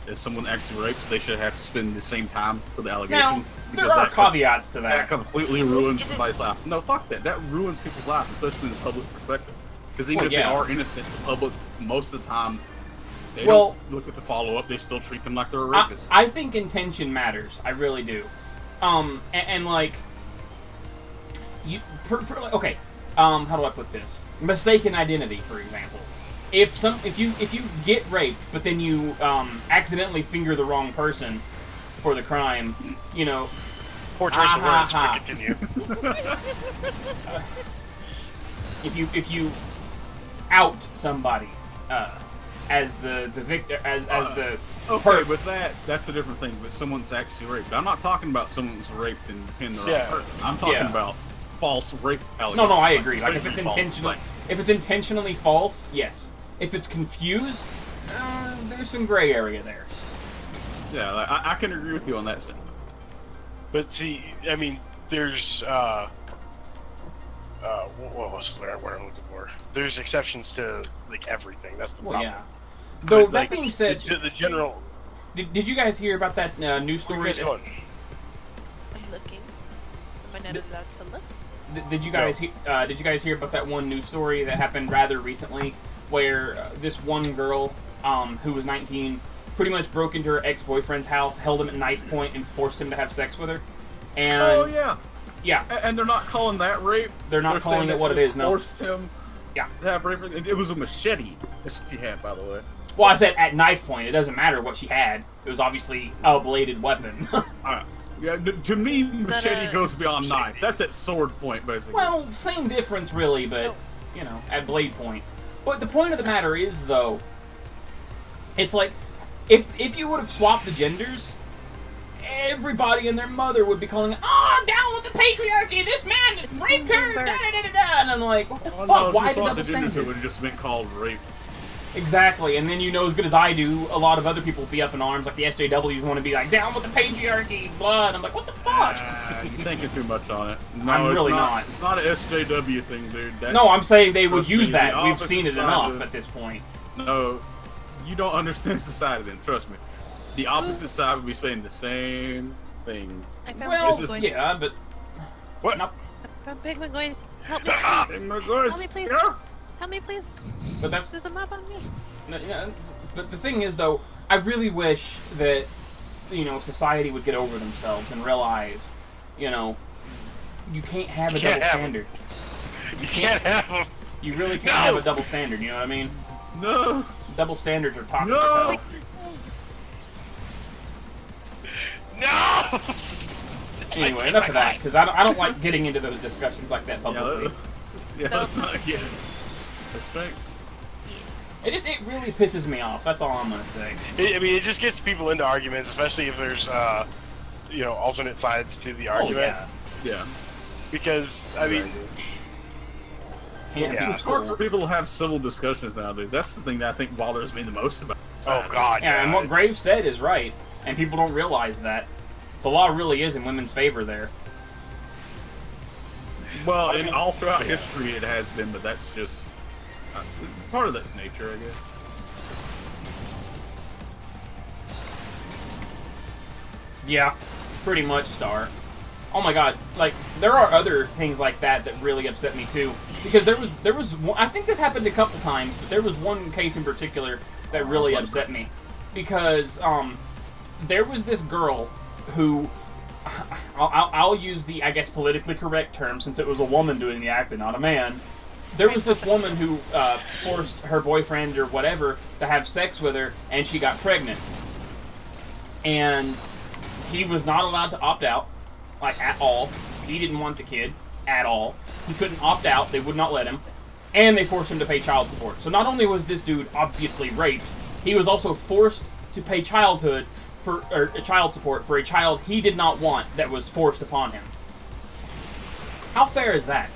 as someone actually rapes. They should have to spend the same time for the allegation. Now, there because are that caveats to That that. completely ruins somebody's life. No, fuck that. That ruins people's life, especially in the public perspective. Because even if they are innocent, the public, most of the time, they don't look at the follow-up. They still treat them like they're a rapist. I think intention matters. I really do. And like, okay. How do I put this? Mistaken identity, for example. If you get raped, but then you accidentally finger the wrong person for the crime, Poor choice of words, but continue. if you out somebody as the victor, as the okay, with that's a different thing. But someone's actually raped. I'm not talking about someone's raped and pinned the wrong person. I'm talking about false rape allegations. No, I agree. Like if it's intentional, if it's intentionally false, yes. If it's confused, there's some gray area there. Yeah, like, I can agree with you on that sentiment. But see, I mean, there's what was the word I'm looking for? There's exceptions to like everything. That's the problem. Yeah. Though But, that being said, the general. Did you guys hear about that news story? I'm looking. Am I not allowed to look? Did you guys did you guys hear about that one news story that happened rather recently, where this one girl who was 19 pretty much broke into her ex-boyfriend's house, held him at knife point, and forced him to have sex with her? And yeah, and they're not calling that rape. They're not calling it what it is. No, forced him. Yeah, to have rape. It was a machete that she had, by the way. Well, I said at knife point. It doesn't matter what she had. It was obviously a bladed weapon. Yeah, to me, machete goes beyond knife. That's at sword point, basically. Well, same difference, really, but at blade point. But the point of the matter is, though, it's like if you would have swapped the genders, everybody and their mother would be calling, down with the patriarchy! This man raped her! Da, da, da, da, da. And I'm like, what the fuck? No, why the double the genders, standard? it would have just been called rape. Exactly, and then you know as good as I do, a lot of other people will be up in arms, like the SJWs want to be like, down with the patriarchy, blood. I'm like, what the fuck? You're thinking too much on it. No, I'm really not. It's not an SJW thing, dude. No, I'm saying they would use me, that. We've seen it enough at this point. No, you don't understand society then, trust me. The opposite side would be saying the same thing. I found Well, yeah, but... What? No. I found Pigman Goys. Help me. Help Help me, please. Yeah. Help me, please. But that's... There's a mob on me. But the thing is, though, I really wish that, you know, society would get over themselves and realize, you know, you can't have a double standard. You can't have them. You really can't have a double standard, you know what I mean? No. Double standards are toxic as hell. No! Anyway, enough of that, because I don't like getting into those discussions like that publicly. Yeah, that's not good. Respect. It really pisses me off. That's all I'm gonna say. I mean, it just gets people into arguments, especially if there's, you know, alternate sides to the argument. Oh, Yeah. Because I mean, It's hard for people to have civil discussions nowadays. That's the thing that I think bothers me the most about it. Oh God. Yeah, and what Graves said is right, and people don't realize that the law really is in women's favor there. Well, in all throughout history it has been, but that's just part of that's nature, I guess. Yeah, pretty much, Star. Oh my God, like, there are other things like that that really upset me too. Because there was one, I think this happened a couple times, but there was one case in particular that really upset me. Because, there was this girl who, I'll use the, I guess, politically correct term, since it was a woman doing the act and not a man. There was this woman who forced her boyfriend or whatever to have sex with her, and she got pregnant. And he was not allowed to opt out, like, at all. He didn't want the kid, at all. He couldn't opt out, they would not let him. And they forced him to pay child support. So not only was this dude obviously raped, he was also forced to pay child support for a child he did not want that was forced upon him. How fair is that?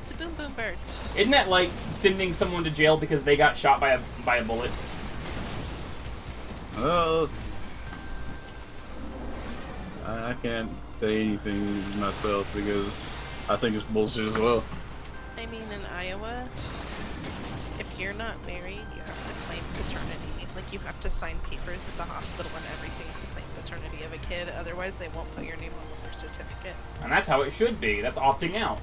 It's a boom boom bird. Isn't that like sending someone to jail because they got shot by a bullet? I can't say anything myself because I think it's bullshit as well. I mean, in Iowa, if you're not married, you have to claim paternity. Like, you have to sign papers at the hospital and everything to claim paternity of a kid. Otherwise, they won't put your name on the birth certificate. And that's how it should be. That's opting out.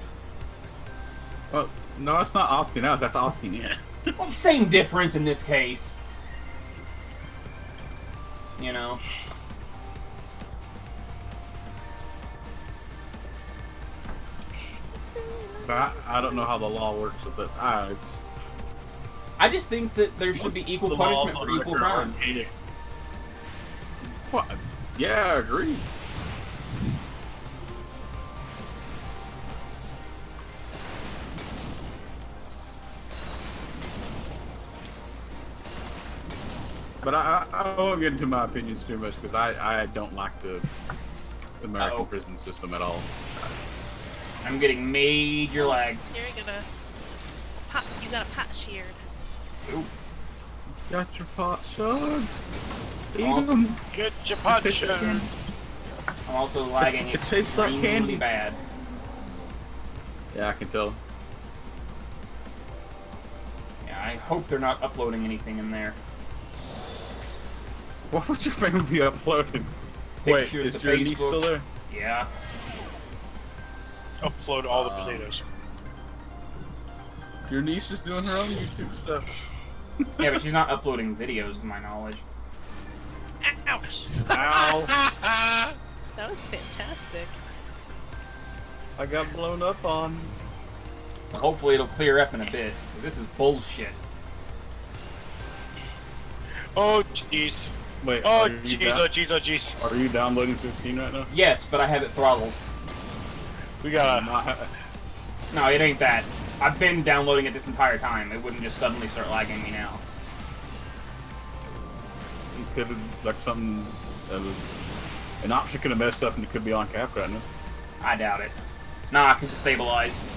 Well, no, it's not opting out. That's opting in. Well, same difference in this case. You know? But I don't know how the law works with it. I just think that there should be equal punishment for equal crime. What? Yeah, I agree. But I won't get into my opinions too much because I don't like the American prison system at all. I'm getting major lag. You're gonna pop. You got a pot sheared. Ooh. Got your pot shards. Eat Awesome. them. Get your pot shot. I'm also lagging It tastes like extremely candy. bad. Yeah, I can tell. Yeah, I hope they're not uploading anything in there. What would your family be uploading? Wait, Pictures is to your niece Facebook. still there? Yeah. Upload all the potatoes. Your niece is doing her own YouTube stuff. Yeah, but she's not uploading videos to my knowledge. Ouch! Ow! That was fantastic. I got blown up on. Hopefully it'll clear up in a bit. This is bullshit. Oh jeez. Wait. Oh jeez. Oh jeez. Oh jeez. Are you downloading 15 right now? Yes, but I have it throttled. We gotta. No, it ain't that. I've been downloading it this entire time. It wouldn't just suddenly start lagging me now. You could have, like, something. An option could have messed up and it could be on cap right now. I doubt it. Nah, because it's stabilized.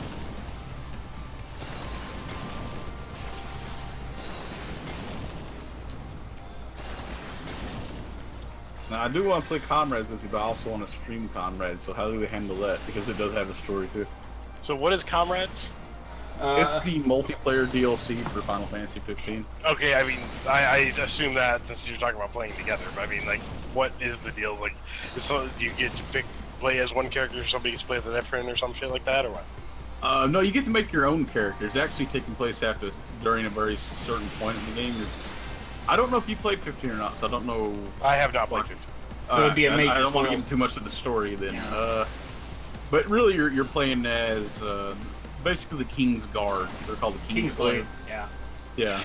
Now, I do want to play Comrades with you, but I also want to stream Comrades, so how do we handle that? Because it does have a story, too. So what is Comrades? It's the multiplayer DLC for Final Fantasy 15. Okay, I mean, I assume that since you're talking about playing together, but I mean, like, what is the deal? Like, do you get to play as one character, or somebody gets to play as a different, or some shit like that, or what? No, you get to make your own characters. Actually, taking place during a very certain point in the game. I don't know if you played 15 or not, so I don't know. I have not played 15. So it'd be a major I don't want to spoil. give too much of the story then. Yeah. But really, you're playing as basically the King's Guard. They're called the King's Glaive. Yeah. Yeah.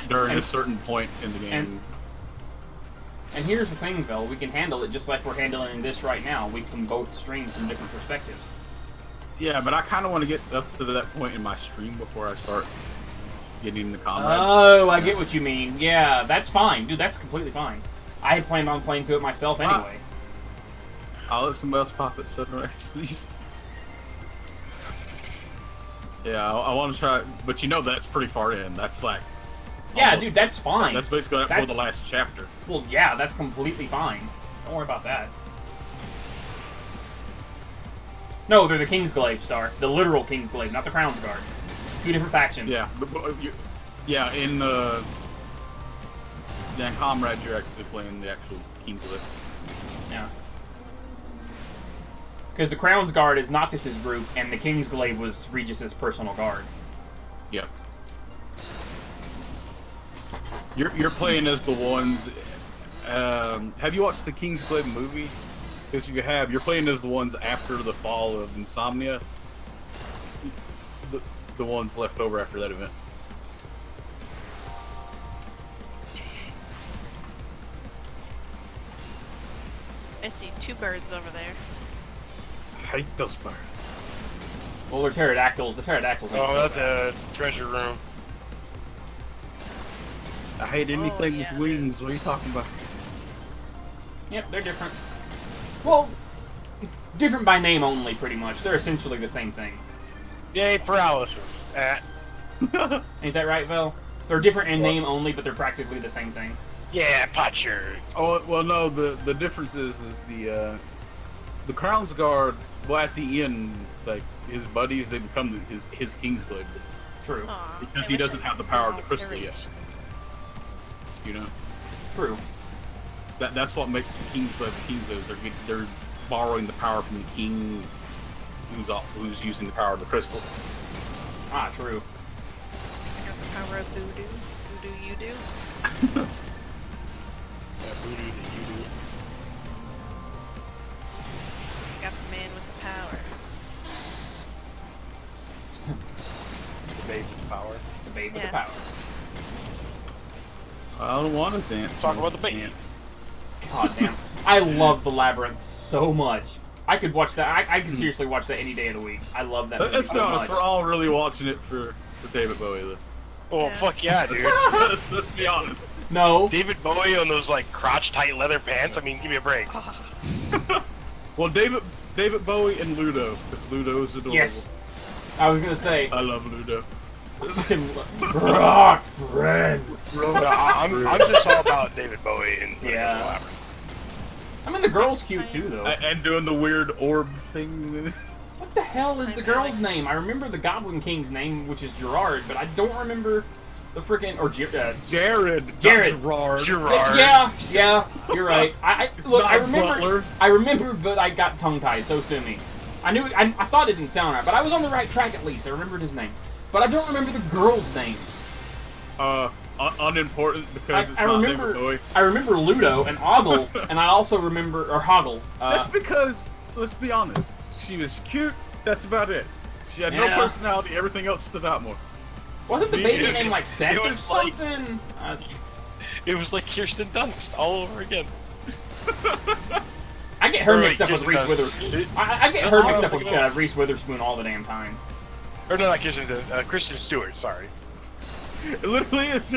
During a certain point in the game. And here's the thing, Phil. We can handle it just like we're handling this right now. We can both stream from different perspectives. Yeah, but I kind of want to get up to that point in my stream before I start getting into comrades. Oh, I get what you mean. Yeah, that's fine. Dude, that's completely fine. I had planned on playing through it myself anyway. I'll let somebody else pop it so next least. Yeah, I want to try, but you know that's pretty far in. That's like... Yeah, dude, that's fine. That's basically for the last chapter. Well, yeah, that's completely fine. Don't worry about that. No, they're the King's Glaive, Star. The literal King's Glaive, not the Crown's Guard. Two different factions. Yeah, in Comrade, you're actually playing the actual King's Glaive. Yeah. Because the Crown's Guard is Noctis's group, and the King's Glaive was Regis's personal guard. Yep. You're playing as the ones... have you watched the King's Glaive movie? Because you have. You're playing as the ones after the fall of Insomnia. The ones left over after that event. I see 2 birds over there. I hate those birds. Well, they're pterodactyls. The pterodactyls. Oh, that's a treasure room. I hate anything yeah. with wings. What are you talking about? Yep, they're different. Well, different by name only, pretty much. They're essentially the same thing. Yay, paralysis. Ain't that right, Vel? They're different in name only, but they're practically the same thing. Yeah, potsherd. Oh well, no. The difference is the Crown's Guard. Well, at the end, like his buddies, they become his King's Glaive. True. Aw, Because I he wish doesn't I have the could power see of the crystal Terry. yet. You know. True. That's what makes the King's Glaive the King's Glaive. They're borrowing the power from the king, who's using the power of the crystal. Ah, true. I got the power of voodoo. Voodoo you do. That voodoo that you do. I got the man with the power. The babe with the power. The babe with Yeah. the power. I don't want to dance. Let's talk about the babe. God damn. I love the Labyrinth so much. I could watch that. I could seriously watch that any day of the week. I love that movie Let's be so honest, much. we're all really watching it for David Bowie, though. Oh, Yeah. fuck yeah, dude. let's be honest. No. David Bowie on those, like, crotch-tight leather pants? I mean, give me a break. Well, David Bowie and Ludo, because Ludo is adorable. Yes. I was gonna say. I love Ludo. Fucking rock friend. I'm just all about David Bowie and Yeah. Labyrinth. I mean, the girl's cute too, though. And doing the weird orb thing. What the hell is the girl's name? I remember the Goblin King's name, which is Gerard, but I don't remember the freaking Jared. Jared. Gerard. Gerard. Yeah, you're right. Look, not I remember. Butler. I remember, but I got tongue-tied. So sue me. I knew. I thought it didn't sound right, but I was on the right track at least. I remembered his name, but I don't remember the girl's name. Unimportant because it's I not remember. David Bowie. I remember Ludo and Ogle, and I also remember Hoggle. That's because, let's be honest, she was cute. That's about it. She had no Yeah. personality. Everything else stood out more. Wasn't the baby named like Seth it or was like- something? It was like Kirsten Dunst all over again. I get her Or, mixed like, up with Reese Kirsten Witherspoon. Dunst. I get No, her I mixed was up with thinking else. Reese Witherspoon all the damn time. Or no, not Kirsten Dunst, Kristen Stewart, sorry. It literally is.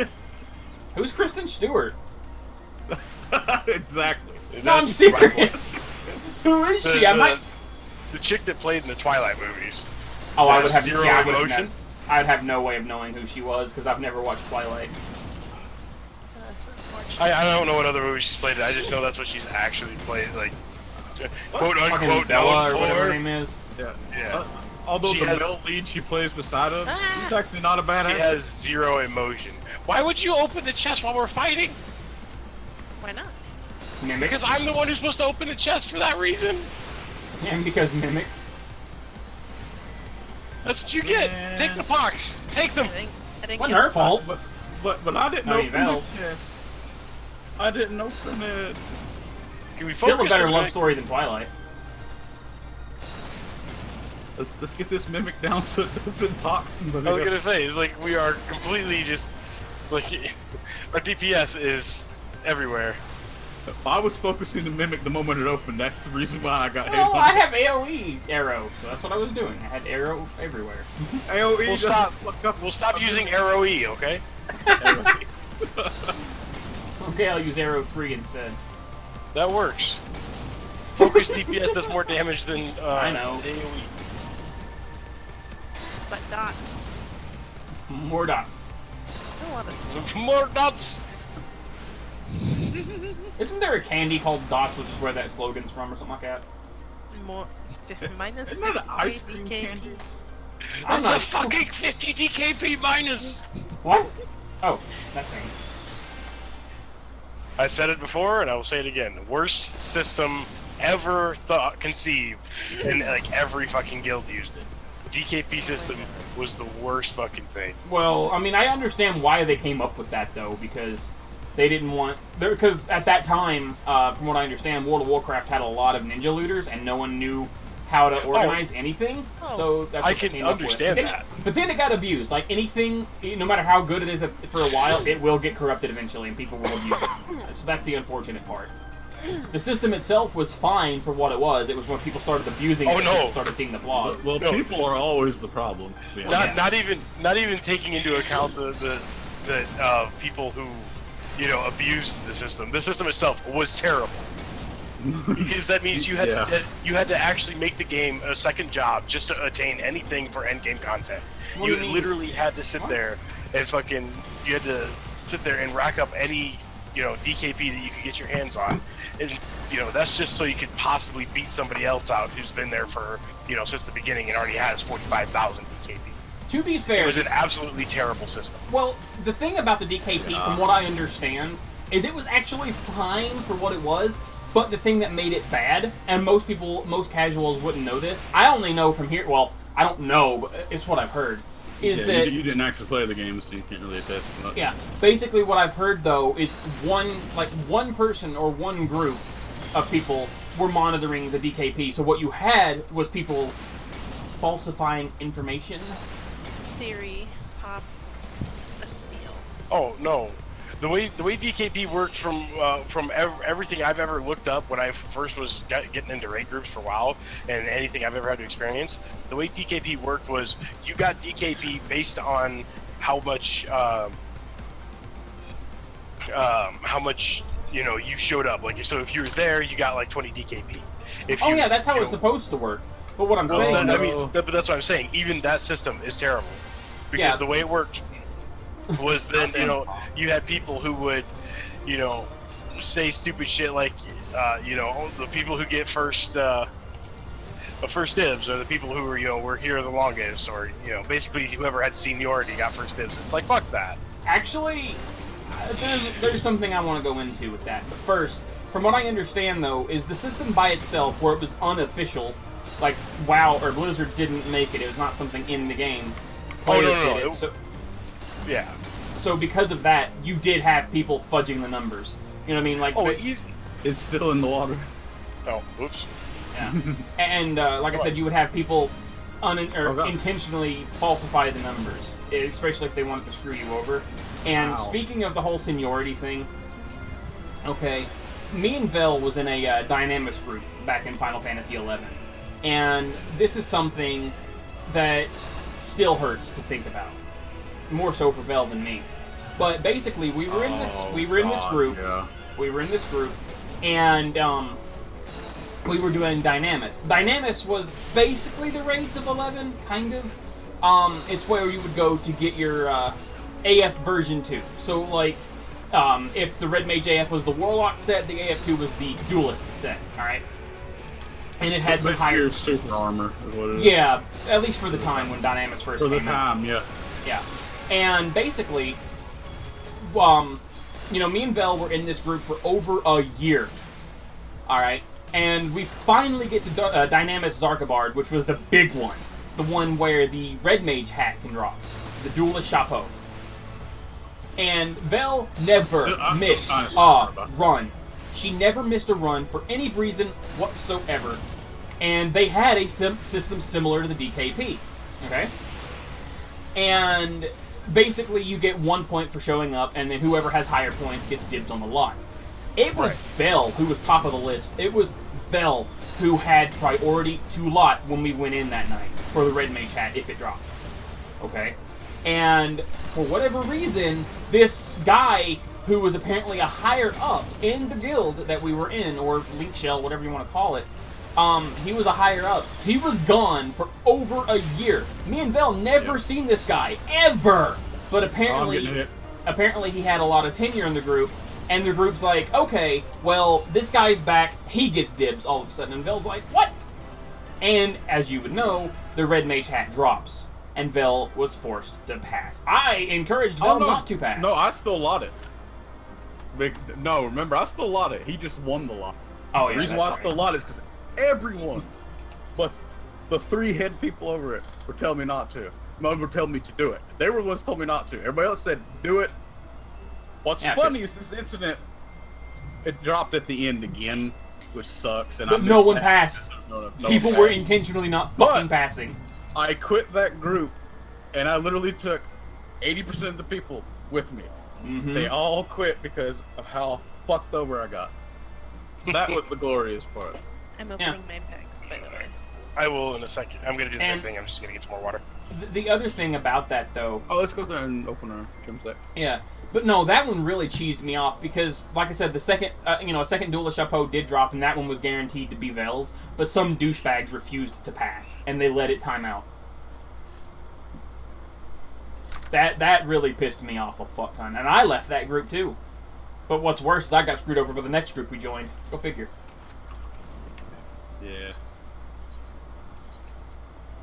Who's Kristen Stewart? Exactly. No, I'm That's the right one. serious. Who is she? I might. The chick that played in the Twilight movies. Oh, I would have Zero yeah, I would have emotion? I'd have no way of knowing who she was because I've never watched Twilight. That's unfortunate. I don't know what other movie she's played in. I just know that's what she's actually played, like, quote Fucking unquote Bella or known whatever her for. name is. Yeah. Yeah. Although She the has- male lead she plays beside him, Ah. he's actually not a bad She actor. has zero emotion. Why would you open the chest while we're fighting? Why not? Mimic. Because I'm the one who's supposed to open the chest for that reason. And because Mimic. That's what you get. Take the pox. Take them. I didn't Wasn't her fault. But I didn't open the chest. I didn't open it. Can we Still a focus better on love it? story than Twilight. Let's get this mimic down so it doesn't box somebody. I was gonna say, it's like we are completely just like our DPS is everywhere. I was focusing the mimic the moment it opened. That's the reason why I got hit. Well, I have AoE arrow, so that's what I was doing. I had arrow everywhere. AoE. We'll stop using arrow E, okay? Okay, I'll use arrow 3 instead. That works. Focus DPS does more damage than I know. AoE. But dots. More dots. I want to. More dots. Isn't there a candy called Dots, which is where that slogan's from, or something like that? More. Minus Isn't that an 50 ice cream DKP. candy? I'm That's a not- fucking 50 DKP minus. What? Oh, that thing. I said it before, and I will say it again. Worst system ever conceived, and like every fucking guild used it. DKP system was the worst fucking thing. Well, I mean, I understand why they came up with that, though, because they didn't want... Because at that time, from what I understand, World of Warcraft had a lot of ninja looters, and no one knew how to organize anything, so that's what I they can came up with. understand that. But then it got abused. Like, anything, no matter how good it is for a while, it will get corrupted eventually, and people will abuse it. So that's the unfortunate part. The system itself was fine for what it was. It was when people started abusing it that people started seeing the flaws. Well, people are always the problem, to be honest. Not even taking into account the people who, you know, abused the system. The system itself was terrible. Because that means you had to actually make the game a second job just to attain anything for end game content. What You do you mean? literally had to sit there and fucking sit there and rack up any, you know, DKP that you could get your hands on. And, you know, that's just so you could possibly beat somebody else out who's been there for, you know, since the beginning and already has 45,000 DKP. To be fair... It was an absolutely terrible system. Well, the thing about the DKP, from what I understand, is it was actually fine for what it was, but the thing that made it bad, and most casuals wouldn't know this, I only know from here, well, I don't know, but it's what I've heard, is that... You didn't actually play the game, so you can't really attest to that. Yeah, basically what I've heard, though, is one person or one group of people were monitoring the DKP, so what you had was people falsifying information. Siri, pop a steal. Oh no, the way DKP worked from everything I've ever looked up when I first was getting into raid groups for WoW and anything I've ever had to experience, the way DKP worked was you got DKP based on how much you know you showed up. Like, so if you were there, you got like 20 DKP. Yeah, that's how it's supposed to work. But what I'm saying, but that's what I'm saying. Even that system is terrible because the way it worked was then, you know, you had people who would, you know, say stupid shit like, you know, the people who get first dibs are the people who were, you know, were here the longest, or, you know, basically whoever had seniority got first dibs. It's like, fuck that. Actually, there's something I want to go into with that. But first, from what I understand, though, is the system by itself, where it was unofficial, like WoW or Blizzard didn't make it. It was not something in the game. Players did it. So, yeah. So because of that, you did have people fudging the numbers. You know what I mean? Like, it's still in the water. Oh, oops. Yeah. And like I said, you would have people intentionally falsify the numbers, especially if they wanted to screw you over. And speaking of the whole seniority thing, okay, me and Vel was in a Dynamis group back in Final Fantasy XI. And this is something that still hurts to think about. More so for Vel than me. But basically, we were in this group, and we were doing Dynamis. Dynamis was basically the raids of 11, kind of. It's where you would go to get your AF version 2. So, like, if the Red Mage AF was the Warlock set, the AF2 was the Duelist set, alright? And it had some higher... super armor, is what it is. Yeah, at least for the time when Dynamis first came out. For the time, yeah. Yeah. And basically, you know, me and Vel were in this group for over a year. Alright? And we finally get to Dynamis Zarkabard, which was the big one. the one where the red mage hat can drop, the duelist chapeau. And Vel never missed a run. She never missed a run for any reason whatsoever. And they had a system similar to the DKP. Okay? And basically you get 1 point for showing up, and then whoever has higher points gets dibs on the lot. It was Vel who was top of the list. It was Vel who had priority to lot when we went in that night for the red mage hat if it dropped. Okay? And for whatever reason, this guy who was apparently a higher up in the guild that we were in, or link shell, whatever you want to call it, he was a higher up. He was gone for over a year. Me and Vel never seen this guy, ever! But apparently he had a lot of tenure in the group, and the group's like, okay, well, this guy's back, he gets dibs all of a sudden. And Vel's like, what? And, as you would know, the red mage hat drops. And Vel was forced to pass. I encouraged Vel not to pass. No, I still lot it. No, remember, I still lot it. He just won the lot. Oh, yeah, the reason why I still lot it is because everyone, but the 3 head people over it, were telling me not to. None were telling me to do it. They were the ones who told me not to. Everybody else said, do it. What's funny is this incident, it dropped at the end again, which sucks. And but no one passed. No People were intentionally not fucking passing. I quit that group, and I literally took 80% of the people with me. Mm-hmm. They all quit because of how fucked over I got. That was the glorious part. I'm opening my bags, by the way. I will in a second. I'm gonna do the same thing. I'm just gonna get some more water. The other thing about that, though... Oh, let's go there and open our gym set. Yeah. But no, that one really cheesed me off because, like I said, the second, a second duelist chapeau did drop, and that one was guaranteed to be Vel's. But some douchebags refused to pass, and they let it time out. That really pissed me off a fuck ton, and I left that group too. But what's worse is I got screwed over by the next group we joined. Go figure. Yeah.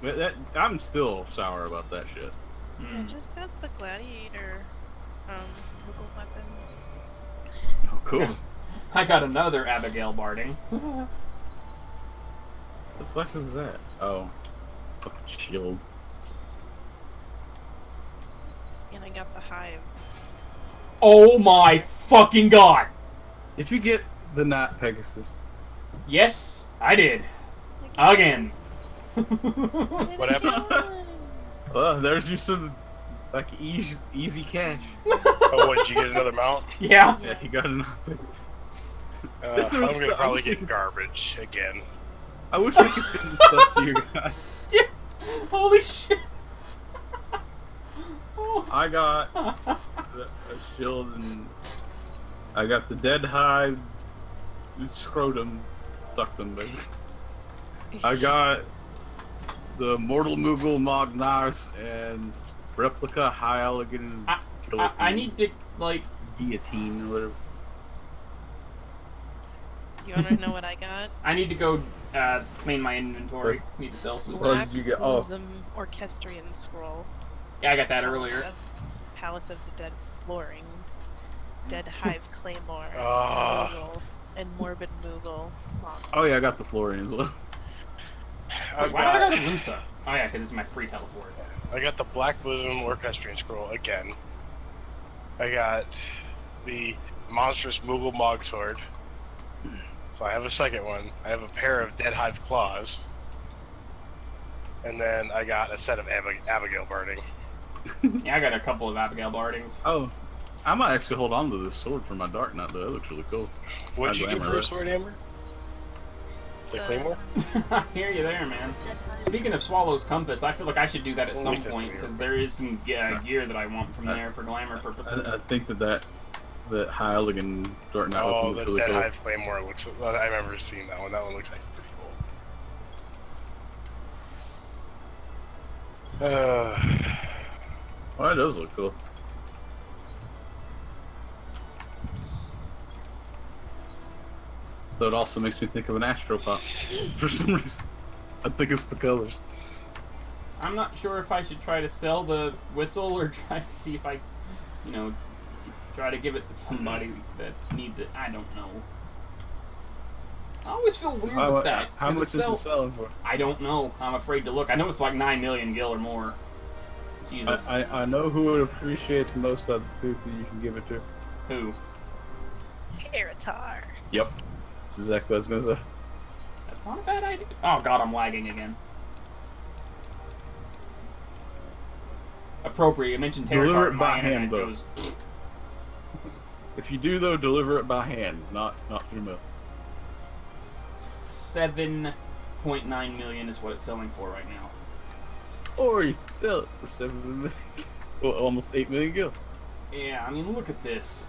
But I'm still sour about that shit. I just got the gladiator Google weapon. Oh, cool. I got another Abigail barding. The fuck is that? Oh. Fucking shield. And I got the hive. Oh my fucking god! Did you get the Knight Pegasus? Yes, I did. Again. What happened? Well, there's just some like easy cash. Oh, what, did you get another mount? Yeah. Yeah, he got another. I'm gonna probably get garbage again. I wish I could send this stuff to you guys. Yeah. Holy shit. I got a shield and I got the dead hive scrotum sucked them basically. I got the mortal Moogle Mognar and replica high elegant I need to like guillotine or whatever. You wanna know what I got? I need to go clean my inventory. Need to sell some. What did you get? Oh. Orchestrion scroll. Yeah, I got that earlier. Palace of the Dead flooring. Dead Hive Claymore. Oh. And Morbid Moogle. Oh yeah, I got the Florian as well. Why do I got a Limsa? Oh yeah, because it's my free teleport. I got the Black Bosom Orchestrion Scroll again. I got the monstrous Moogle Mog Sword. So I have a second one. I have a pair of Dead Hive Claws. And then I got a set of Abigail Barding. Yeah, I got a couple of Abigail Bardings. Oh, I might actually hold on to this sword for my Dark Knight though. That looks really cool. What'd you get for a sword, Amber? The Claymore? I hear you there, man. Speaking of Swallow's Compass, I feel like I should do that at some point, because there is some gear that I want from there for glamour purposes. I think that high elegant Dark Knight weapon looks really Dead cool. Hive Claymore looks. I remember seeing that one. That one looks like pretty cool. Oh, that does look cool. So it also makes me think of an Astropop for some reason. I think it's the colors. I'm not sure if I should try to sell the whistle or try to see if I, try to give it to somebody that needs it. I don't know. I always feel weird with that. How much is it selling for? I don't know. I'm afraid to look. I know it's like 9 million gil or more. Jesus. I know who would appreciate the most out of the people you can give it to. Who? Karatar. Yep. That's exactly what I was gonna say. That's not a bad idea. Oh god, I'm lagging again. Appropriate. You mentioned Deliver Territar. it by My internet hand, though. goes. If you do though, deliver it by hand, not through mail. 7.9 million is what it's selling for right now. Or you can sell it for 7 million. Well, almost 8 million gil. Yeah, I mean, look at this.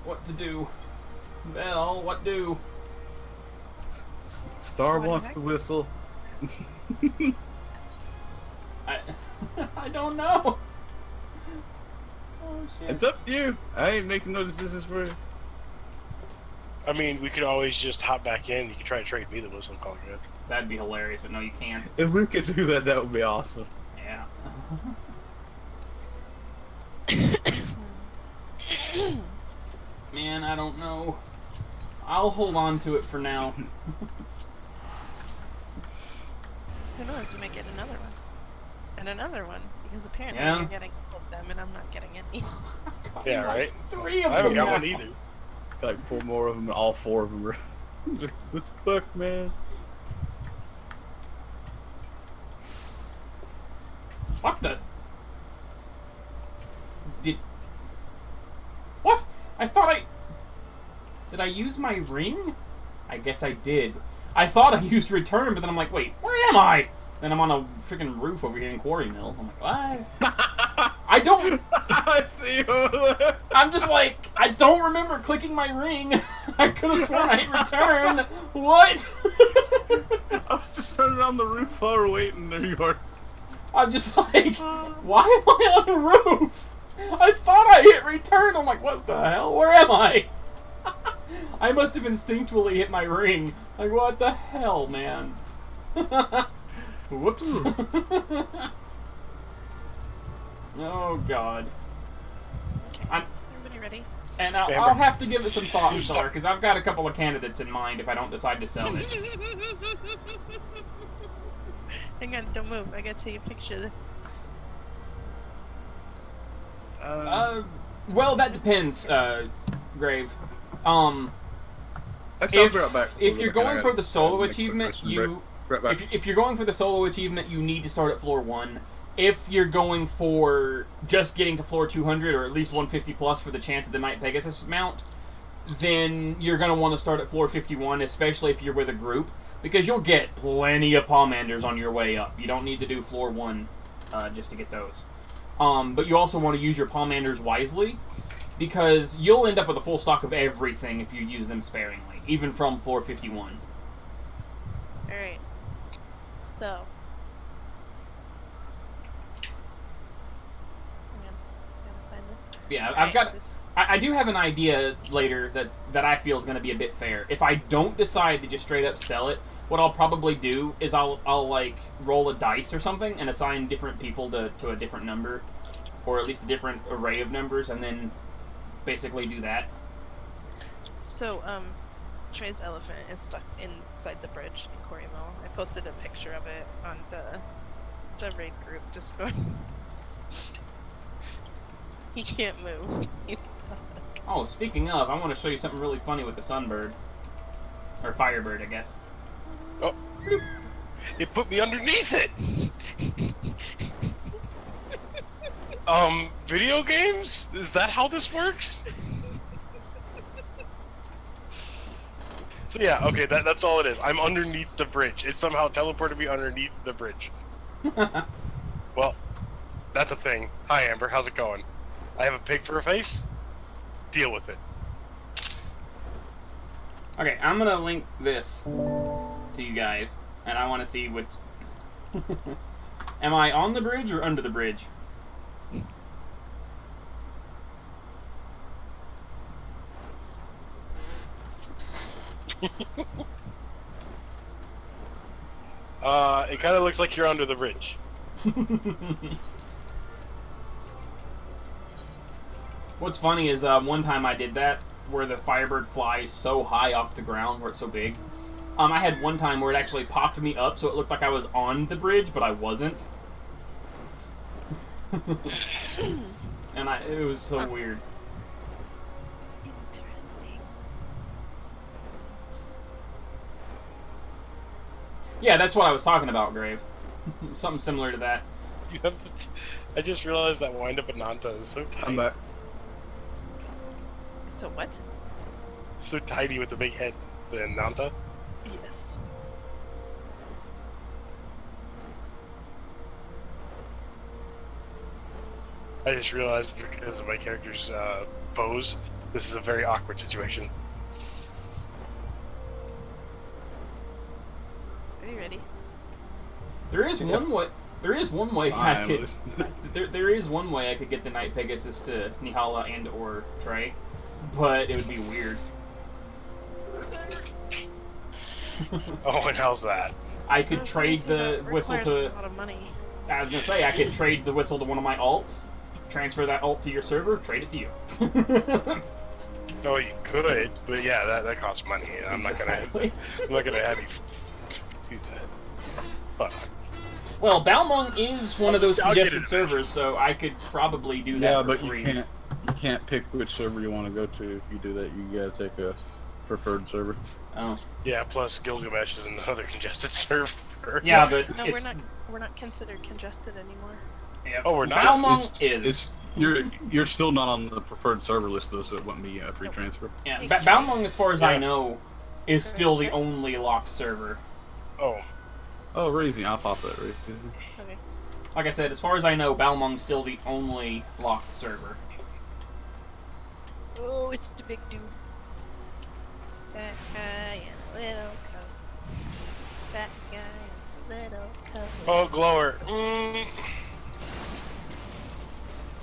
What to do? Bell, what do? Star What wants heck? to whistle. I don't know. Oh shit. It's up to you. I ain't making no decisions for you. I mean, we could always just hop back in. You could try to trade me the whistle and call it good. That'd be hilarious, but no, you can't. If we could do that, that would be awesome. Yeah. Man, I don't know. I'll hold on to it for now. Who knows? We might get another one. And another one. Because apparently Yeah. you're getting all of them and I'm not getting any. Yeah, right? 3 of I haven't them got one now. either. Like 4 more of them, and all 4 of them are. What the fuck, man? What the? What? I thought Did I use my ring? I guess I did. I thought I used return, but then I'm like, wait, where am I? Then I'm on a freaking roof over here in Quarry Mill. I'm like, what? I don't... I see you over there. I'm just like, I don't remember clicking my ring. I could have sworn I hit return. What? I was just running on the roof while we're waiting. There you are. I'm just like, why am I on the roof? I thought I hit return. I'm like, what the hell? Where am I? I must have instinctually hit my ring. Like, what the hell, man? Whoops. Oh, God. Okay. Everybody ready? And I'll have to give it some thought, Star, because I've got a couple of candidates in mind if I don't decide to sell it. Hang on, don't move. I gotta take a picture of this. Well, that depends, Grave. If you're going for the solo achievement, if you're going for the solo achievement, you need to start at floor 1. If you're going for just getting to floor 200 or at least 150 plus for the chance of the Night Pegasus mount, then you're going to want to start at floor 51, especially if you're with a group, because you'll get plenty of Palmanders on your way up. You don't need to do floor 1 just to get those. But you also want to use your Palmanders wisely, because you'll end up with a full stock of everything if you use them sparingly, even from floor 51. Alright. So. Hang on. Gotta find this. Yeah, Alright, I've got... this- I do have an idea later that I feel is going to be a bit fair. If I don't decide to just straight up sell it, what I'll probably do is I'll like roll a dice or something and assign different people to a different number, or at least a different array of numbers, and then basically do that. So, Trey's elephant is stuck inside the bridge in Quarry Mill. I posted a picture of it on the raid group, just going... He can't move. He's stuck. Oh, speaking of, I want to show you something really funny with the Sunbird. Or Firebird, I guess. Oh. It put me underneath it! Video games? Is that how this works? So yeah, okay, that's all it is. I'm underneath the bridge. It somehow teleported me underneath the bridge. Well, that's a thing. Hi Amber, how's it going? I have a pig for a face? Deal with it. Okay, I'm gonna link this to you guys, and I want to see which... Am I on the bridge or under the bridge? It kind of looks like you're under the bridge. What's funny is one time I did that, where the Firebird flies so high off the ground, where it's so big. I had one time where it actually popped me up, so it looked like I was on the bridge, but I wasn't. And it was so weird. Interesting. Yeah, that's what I was talking about, Grave. Something similar to that. I just realized that wind-up Ananta is so tiny. I'm back. So what? So tiny with the big head. The Ananta. Yes. I just realized because of my character's pose, this is a very awkward situation. Are you ready? There is one way. There is one way I could. Listening. There is one way I could get the Night Pegasus to Nihala and or Trey, but it would be weird. Oh, and how's that? I could trade the whistle to. A lot of money. I was gonna say I could trade the whistle to one of my alts, transfer that alt to your server, trade it to you. Oh, you could, but yeah, that costs money. I'm not gonna have you do that. Fuck. Well, Balmung is one of those suggested servers, so I could probably do that for free. You can't pick which server you want to go to. If you do that, you gotta take a preferred server. Oh. Yeah, plus Gilgamesh is another congested server. Yeah, but No, we're not considered congested anymore. Yeah. Oh, we're not? Balmung is. You're still not on the preferred server list though, so it wouldn't be a free transfer. Yeah, Balmung, as far as I know, is still the only locked server. Oh, Raising, I'll pop that, Raising. Okay. Like I said, as far as I know, Balmung's still the only locked server. Oh, it's the big dude. That guy in a little coat. That guy in a little coat. Oh, Glower.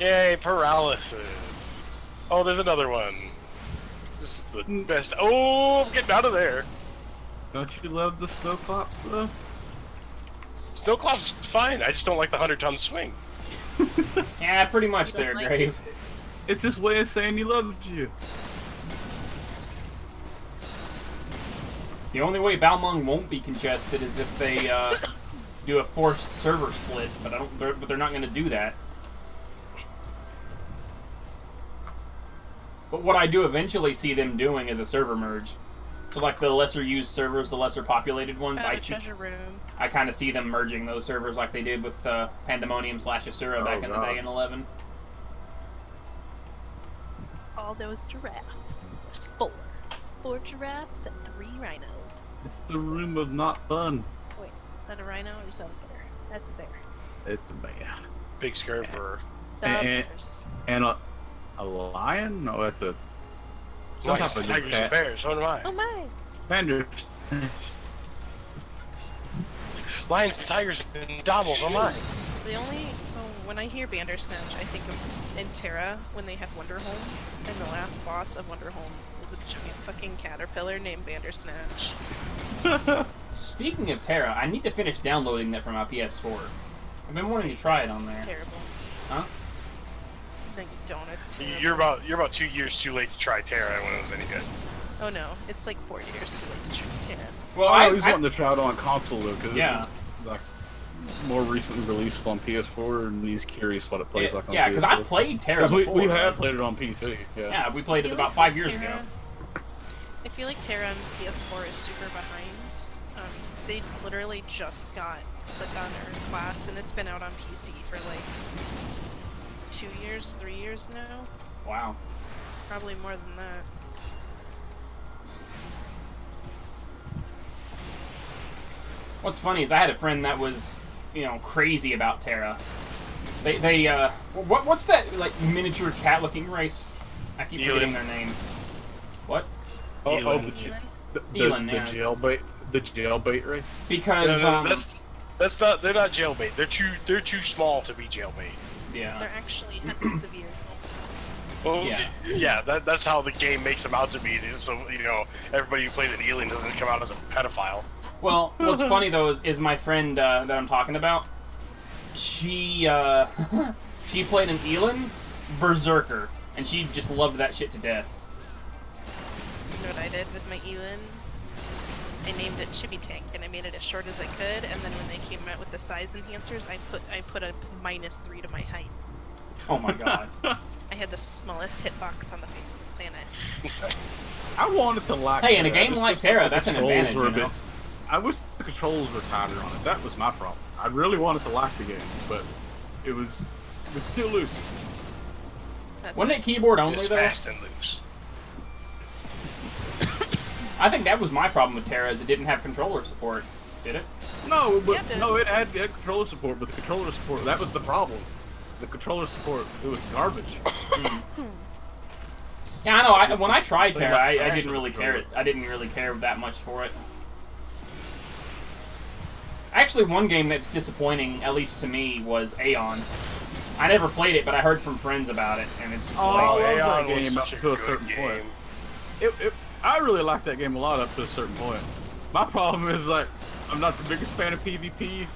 Yay, paralysis. Oh, there's another one. This is the best. Oh, I'm getting out of there. Don't you love the snowclops though? Snowclop's fine. I just don't like the 100-ton swing. Yeah, pretty much You don't there, like Grave. It's his way of saying he loves you. The only way Balmung won't be congested is if they do a forced server split, but they're not going to do that. But what I do eventually see them doing is a server merge. So like the lesser used servers, the lesser populated ones, Found a treasure room. I kind of see them merging those servers like they did with Pandemonium / Asura back in the day in 11. All those giraffes. There's 4. 4 giraffes and 3 rhinos. It's the room of not fun. Wait, is that a rhino or is that a bear? That's a bear. It's a bear. Big scary bird. The And- bears. And a lion? No, that's a... some Lions, type of tigers, cat. and bears. So do I. Oh my! Banders. Lions, and tigers, and doubles. Oh my. So when I hear Bandersnatch, I think of in Terra when they have Wonderhome, and the last boss of Wonderhome was a giant fucking caterpillar named Bandersnatch. Speaking of Terra, I need to finish downloading that from my PS4. I've been wanting to try it on there. It's terrible. Huh? No, you don't. It's terrible. You're about 2 years too late to try Terra when it was any good. Oh no, it's like 4 years too late to try Terra. Well, I always wanted to try it on console though, because like more recently released on PS4, and he's curious what it plays like on PS4. Yeah, because I've played Terra before. We have played it on PC. Yeah, we played it about 5 years ago. I feel like Terra on PS4 is super behind. They literally just got the Gunner class, and it's been out on PC for like 2 years, 3 years now. Wow. Probably more than that. What's funny is I had a friend that was, crazy about Terra. What's that like miniature cat-looking race? I keep forgetting their name. What? The jailbait race. Because that's not. They're not jailbait. They're too small to be jailbait. Yeah. They're actually hundreds of years old. Well, yeah. That's how the game makes them out to be. So everybody who plays an alien doesn't come out as a pedophile. Well, what's funny though is my friend that I'm talking about. She she played an Elin Berserker, and she just loved that shit to death. what I did with my Elin? I named it Chibi Tank, and I made it as short as I could. And then when they came out with the size enhancers, I put a -3 to my height. Oh my god. I had the smallest hitbox on the face of the planet. I wanted to like. Hey, in a game like Terra, that's an advantage, you know? I wish the controls were tighter on it. That was my problem. I really wanted to like the game, but it was too loose. Wasn't it keyboard only, it's though? fast and loose. I think that was my problem with Terra, is it didn't have controller support. Did it? No, but it had controller support, but the controller support, that was the problem. The controller support, it was garbage. Yeah, I know. When I tried Terra, I didn't really care. I didn't really care that much for it. Actually, one game that's disappointing, at least to me, was Aeon. I never played it, but I heard from friends about it, and it's just Aeon game up to a certain point. I really liked that game a lot up to a certain point. My problem is, like, I'm not the biggest fan of PvP,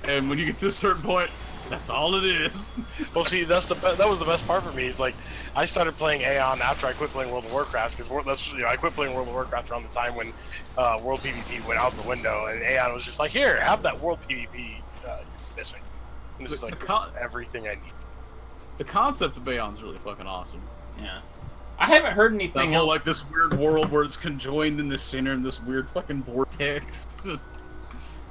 and when you get to a certain point, that's all it is. Well, see, that was the best part for me. Is like, I started playing Aeon after I quit playing World of Warcraft, because I quit playing World of Warcraft around the time when World PvP went out the window, and Aeon was just like, here, have that World PvP missing. And this is like, this is everything I need. The concept of Aeon's really fucking awesome. Yeah. I haven't heard anything else. Like this weird world where it's conjoined in the center in this weird fucking vortex.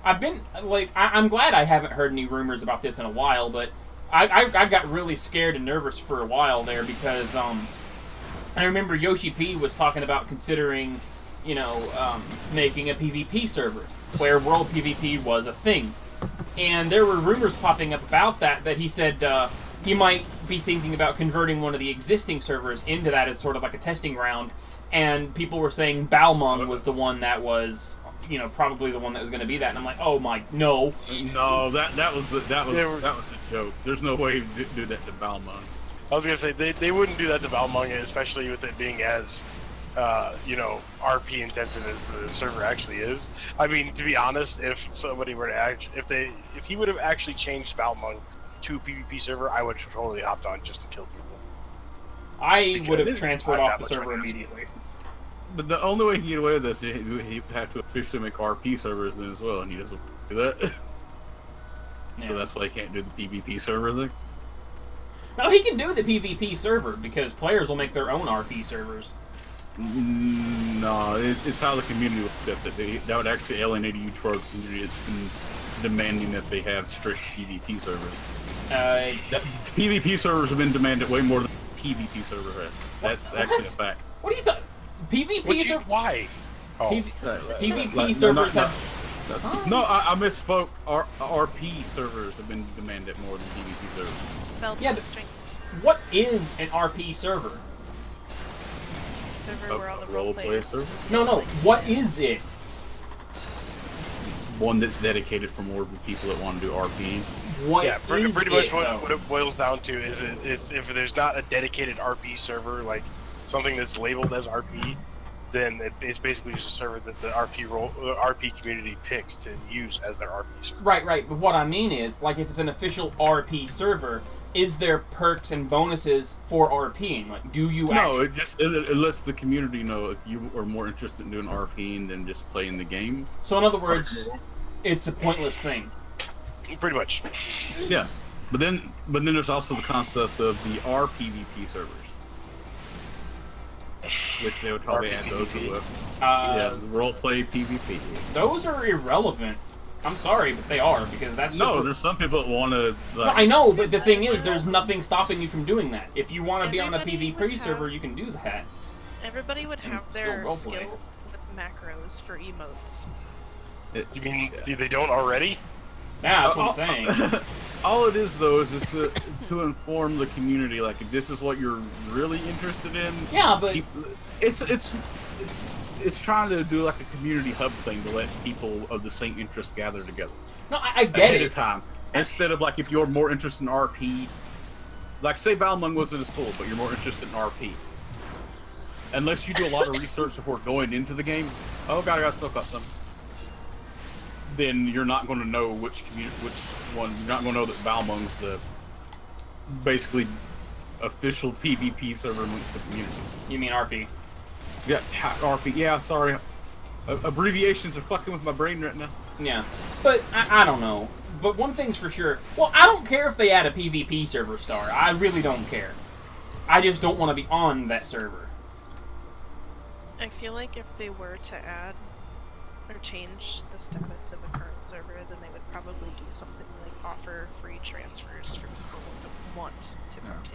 I've been, like, I'm glad I haven't heard any rumors about this in a while, but I got really scared and nervous for a while there because, I remember Yoshi P was talking about considering, you know, making a PvP server where World PvP was a thing. And there were rumors popping up about that he said, he might be thinking about converting one of the existing servers into that as sort of like a testing ground, and people were saying Balmung was the one that was, you know, probably the one that was going to be that, and I'm like, oh my, no. No, that was a joke. There's no way you do that to Balmung. I was gonna say they wouldn't do that to Balmung, especially with it being as, you know, RP intensive as the server actually is. I mean, to be honest, if somebody were to if he would have actually changed Balmung to PvP server, I would have totally hopped on just to kill people. I would have transferred off the server immediately. But the only way he can get away with this, he had to officially make RP servers then as well, and he doesn't do that. Yeah. So that's why he can't do the PvP server thing. No, he can do the PvP server because players will make their own RP servers. No, it's how the community will accept it. That would actually alienate a huge part of the community. It's been demanding that they have strict PvP servers. PvP servers have been demanded way more than PvP server has. That's actually a fact. What are you talking? PvP servers? Why? Oh. PvP servers have. No, I misspoke. RP servers have been demanded more than PvP servers. Yeah, but what is an RP server? Server where all the role players. Server? No. What is it? One that's dedicated for more people that want to do RP. Pretty much what it boils down to is it's if there's not a dedicated RP server, like something that's labeled as RP, then it's basically just a server that the RP community picks to use as their RP server. Right. But what I mean is, like, if it's an official RP server, is there perks and bonuses for RPing? Like, do you actually... No, it lets the community know if you are more interested in doing RPing than just playing the game. So in other words, it's a pointless thing. Pretty much. Yeah. But then there's also the concept of the RPVP servers. Which they would probably add those to it. Yeah, the roleplay PvP. Those are irrelevant. I'm sorry, but they are, because that's just... No, there's some people that want to... Like... No, I know, but the thing is, there's nothing stopping you from doing that. If you want to be on a PvP server, you can do that. Everybody would have their skills with macros for emotes. You mean they don't already? Yeah, that's what I'm saying. All it is, though, is to inform the community, like, if this is what you're really interested in. Yeah, but... It's trying to do like a community hub thing to let people of the same interest gather together. No, I get it. At a time. Instead of like if you're more interested in RP, like say Balmung wasn't as cool, but you're more interested in RP. Unless you do a lot of research before going into the game, oh god, I gotta smoke up something. Then you're not going to know which one. You're not going to know that Balmung's the basically official PvP server amongst the community. You mean RP? Yeah, RP. Yeah, sorry. Abbreviations are fucking with my brain right now. Yeah, but I don't know. But one thing's for sure. Well, I don't care if they add a PvP server star. I really don't care. I just don't want to be on that server. I feel like if they were to add or change the status of a current server, then they would probably do something like offer free transfers for people that want to partake.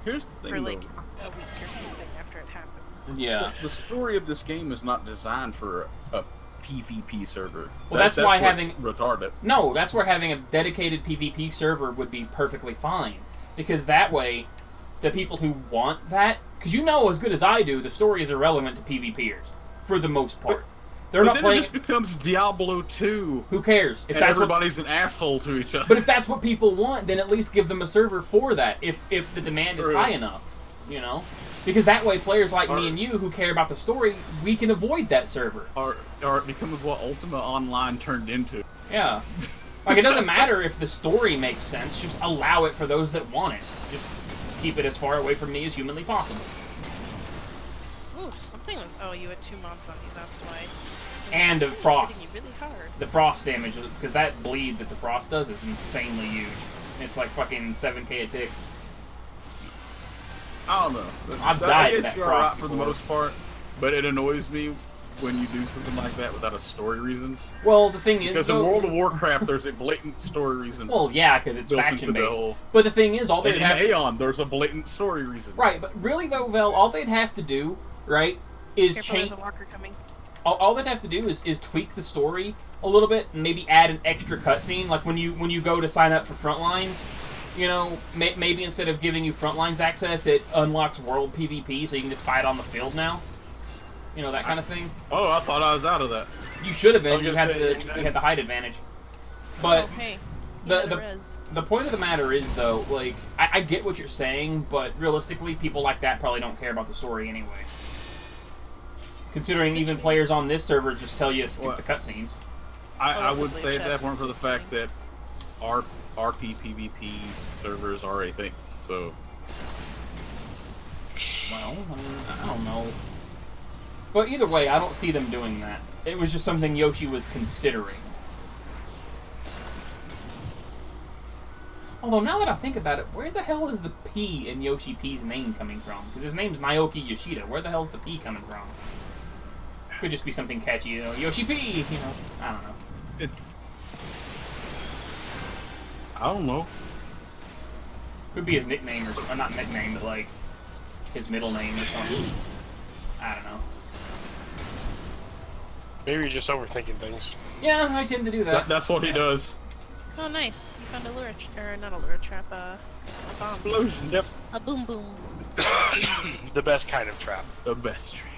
Here's the thing, for like though. a week or something after it happens. Yeah. The story of this game is not designed for a PvP server. Well, that's why having retarded. No, that's where having a dedicated PvP server would be perfectly fine, because that way, the people who want that, because you know as good as I do, the story is irrelevant to PvPers for the most part. They're not playing. It just becomes Diablo 2. Who cares? If that's everybody's an asshole to each other. But if that's what people want, then at least give them a server for that. If the demand is high enough, you know, because that way players like me and you who care about the story, we can avoid that server. Or it becomes what Ultima Online turned into. Yeah, like it doesn't matter if the story makes sense. Just allow it for those that want it. Just keep it as far away from me as humanly possible. Ooh, something was. Oh, you had 2 mobs on you. That's why. And frost. Really hard. The frost damage, because that bleed that the frost does is insanely huge. It's like fucking 7k a tick. I don't know. I've died to that frost for the most part, but it annoys me when you do something like that without a story reason. Well, the thing is, because in World of Warcraft, there's a blatant story reason. Well, yeah, because it's faction based. But the thing is, all they have in Aeon, there's a blatant story reason. Right, but really though, Vel, all they'd have to do, right, is Careful, change. There's a walker coming. All they'd have to do is tweak the story a little bit, and maybe add an extra cutscene, like when you go to sign up for Frontlines. You know, maybe instead of giving you Frontlines access, it unlocks World PvP, so you can just fight on the field now. You know, that kind of thing. Oh, I thought I was out of that. You should have been. You had the height advantage. But oh, hey. The point of the matter is, though, like, I get what you're saying, but realistically, people like that probably don't care about the story anyway. Considering even players on this server just tell you to skip the cutscenes. I would say if that weren't for the fact that RP PvP servers are a thing, so... Well, I don't know. But either way, I don't see them doing that. It was just something Yoshi was considering. Although, now that I think about it, where the hell is the P in Yoshi P's name coming from? Because his name's Naoki Yoshida. Where the hell's the P coming from? Could just be something catchy, you know, Yoshi P, you know, I don't know. It's... I don't know. Could be his nickname, or not nickname, but like, his middle name or something. I don't know. Maybe you're just overthinking things. Yeah, I tend to do that. That's what he does. Oh, nice. You found a lure, or not a lure trap, a bomb. Explosions. Yep. A boom boom. The best kind of trap. The best traps.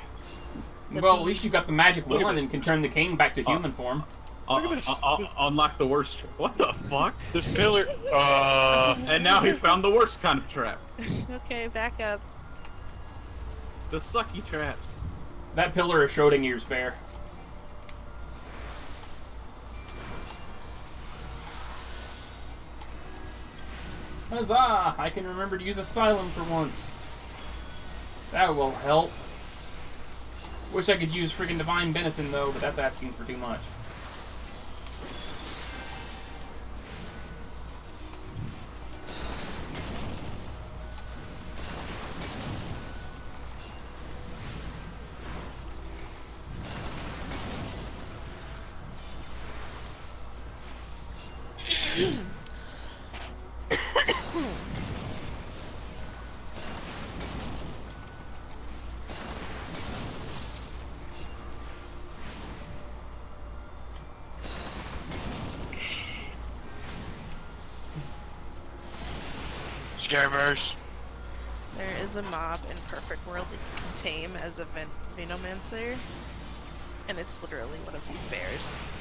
Well, at least you got the magic wand and can turn the king back to human form. Look at this. Unlock the worst trap. What the fuck? This pillar. And now he found the worst kind of trap. Okay, back up. The sucky traps. That pillar is Schrodinger's bear. Huzzah! I can remember to use Asylum for once. That will help. Wish I could use freaking Divine Benison, though, but that's asking for too much. Scareverse. There is a mob in Perfect World that you can tame as a Venomancer, and it's literally one of these bears.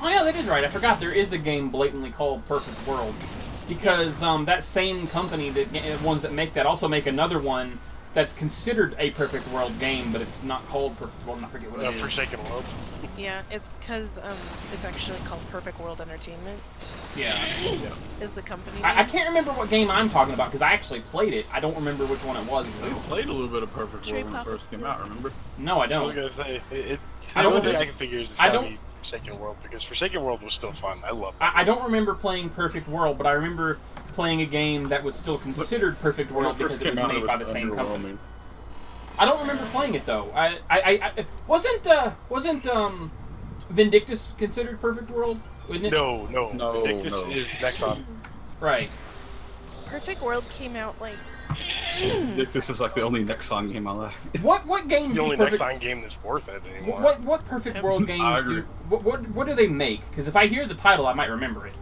Oh yeah, that is right. I forgot there is a game blatantly called Perfect World. Because that same company, the ones that make that, also make another one that's considered a Perfect World game, but it's not called Perfect World. I forget what it is. Forsaken World. Yeah, it's because it's actually called Perfect World Entertainment. Yeah. Is the company? I can't remember what game I'm talking about because I actually played it. I don't remember which one it was. We played a little bit of Perfect World when it first came out. Remember? No, I I don't. was gonna say I don't the only thing think- I can figure is it's gotta be Forsaken World, because Forsaken World was still fun. I love it. I don't remember playing Perfect World, but I remember playing a game that was still considered Perfect World because it was made by the same company. I don't remember playing it though. I wasn't Vindictus considered Perfect World? Wasn't it? No. Vindictus is Nexon. Right. Perfect World came out like. This is like the only Nexon game I like. What games? It's the only Perfect... Nexon game that's worth it anymore. What Perfect World games do? What do they make? Because if I hear the title, I might remember it.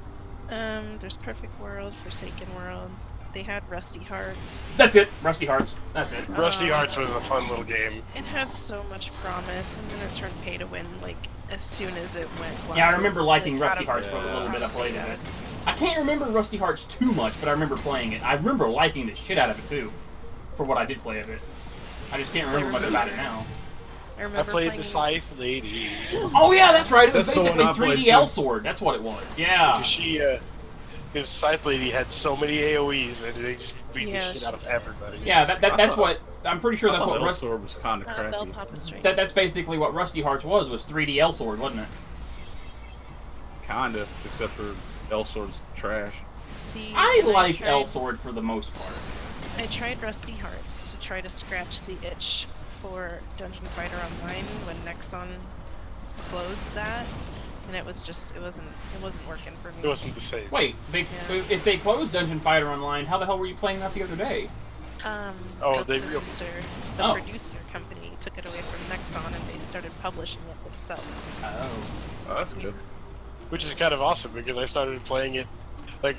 There's Perfect World, Forsaken World. They had Rusty Hearts. That's it. Rusty Hearts. That's it. Rusty Hearts was a fun little game. It had so much promise, and then it turned pay to win like as soon as it went live. Yeah, I remember liking Like, Rusty Hearts for a little bit I played yeah. it. I can't remember Rusty Hearts too much, but I remember playing it. I remember liking the shit out of it too, for what I did play of it. I just can't remember much about it now. I played the Scythe Lady. Oh yeah, that's right. It was That's the basically one I played 3D too. L Sword. That's what it was. Yeah. Because Scythe Lady had so many AoEs, and they just beat the shit out of everybody. Yeah, that's what I'm pretty sure that's what Rusty Sword was kind of Bell crappy. Papa String. that's basically what Rusty Hearts was 3D L Sword, wasn't it? Kind of, except for L Sword's trash. See, I and like tried- L Sword for the most part. I tried Rusty Hearts to try to scratch the itch for Dungeon Fighter Online when Nexon closed that, and it wasn't working for me. It wasn't the same. Wait, if they closed Dungeon Fighter Online, how the hell were you playing that the other day? Oh, the they producer company took it away from Nexon and they started publishing it themselves. Oh. Oh, that's good. Which is kind of awesome, because I started playing it, like,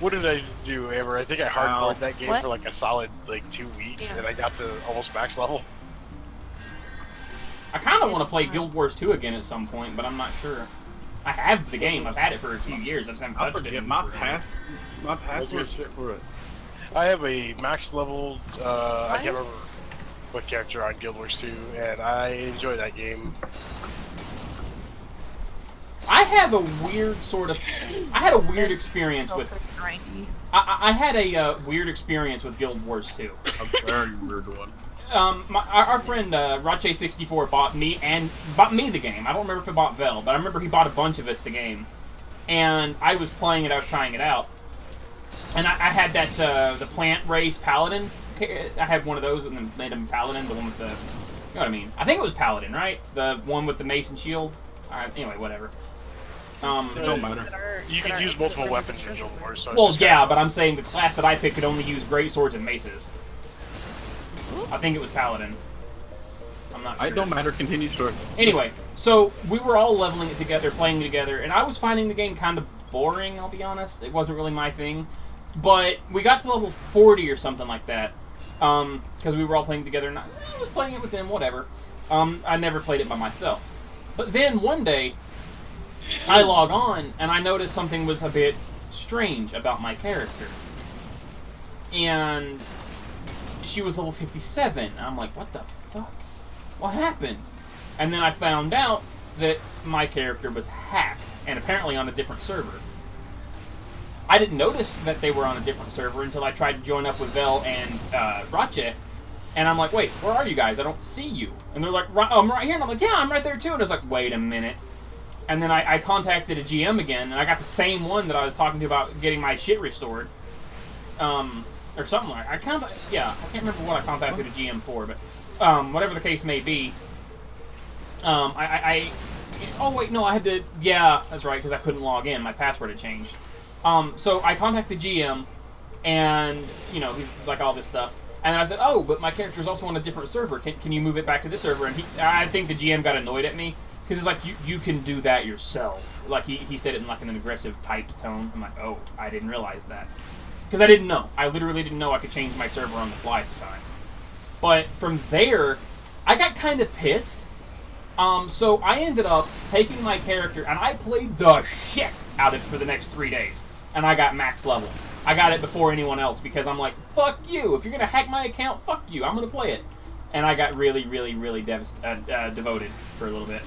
what did I do, Amber? I think I hardcored that game for like a solid, 2 weeks, and I got to almost max level. I kind of want to play Guild Wars 2 again at some point, but I'm not sure. I have the game. I've had it for a few years. I just haven't I touched forget it. my password shit for it. I have a max level, I can't remember what character on Guild Wars 2, and I enjoy that game. I have a weird sort of. I had a weird experience with. I had a weird experience with Guild Wars 2. A very weird one. Our friend Rache64 bought me the game. I don't remember if he bought Vel, but I remember he bought a bunch of us the game, and I was playing it. I was trying it out, and I had that the plant race paladin. I had one of those and made him paladin. The one with the, you know what I mean? I think it was paladin, right? The one with the mace and shield. Anyway, whatever. It don't matter. You can use multiple weapons in Guild Wars. So well, yeah, but I'm saying the class that I picked could only use great swords and maces. I think it was paladin. I'm not sure. It don't matter. Continue story. Anyway, so we were all leveling it together, playing together, and I was finding the game kind of boring, I'll be honest. It wasn't really my thing. But we got to level 40 or something like that, because we were all playing together, and I was playing it with them, whatever. I never played it by myself. But then one day, I log on, and I noticed something was a bit strange about my character. And she was level 57. I'm like, what the fuck? What happened? And then I found out that my character was hacked, and apparently on a different server. I didn't notice that they were on a different server until I tried to join up with Vel and Rache, and I'm like, wait, where are you guys? I don't see you. And they're like, I'm right here, and I'm like, yeah, I'm right there too. And I was like, wait a minute. And then I contacted a GM again, and I got the same one that I was talking to about getting my shit restored. Or something like that. I can't remember what I contacted a GM for, but whatever the case may be, oh wait, no, I had to, yeah, that's right, because I couldn't log in. My password had changed. So I contacted the GM, and, you know, he's like all this stuff. And I said, oh, but my character's also on a different server. Can you move it back to this server? And I think the GM got annoyed at me. Because it's like, you can do that yourself. Like, he said it in like an aggressive typed tone. I'm like, oh, I didn't realize that. Because I didn't know. I literally didn't know I could change my server on the fly at the time. But from there, I got kind of pissed. So I ended up taking my character, and I played the shit out of it for the next 3 days. And I got max level. I got it before anyone else because I'm like, fuck you. If you're gonna hack my account, fuck you. I'm gonna play it. And I got really, really, really devoted for a little bit.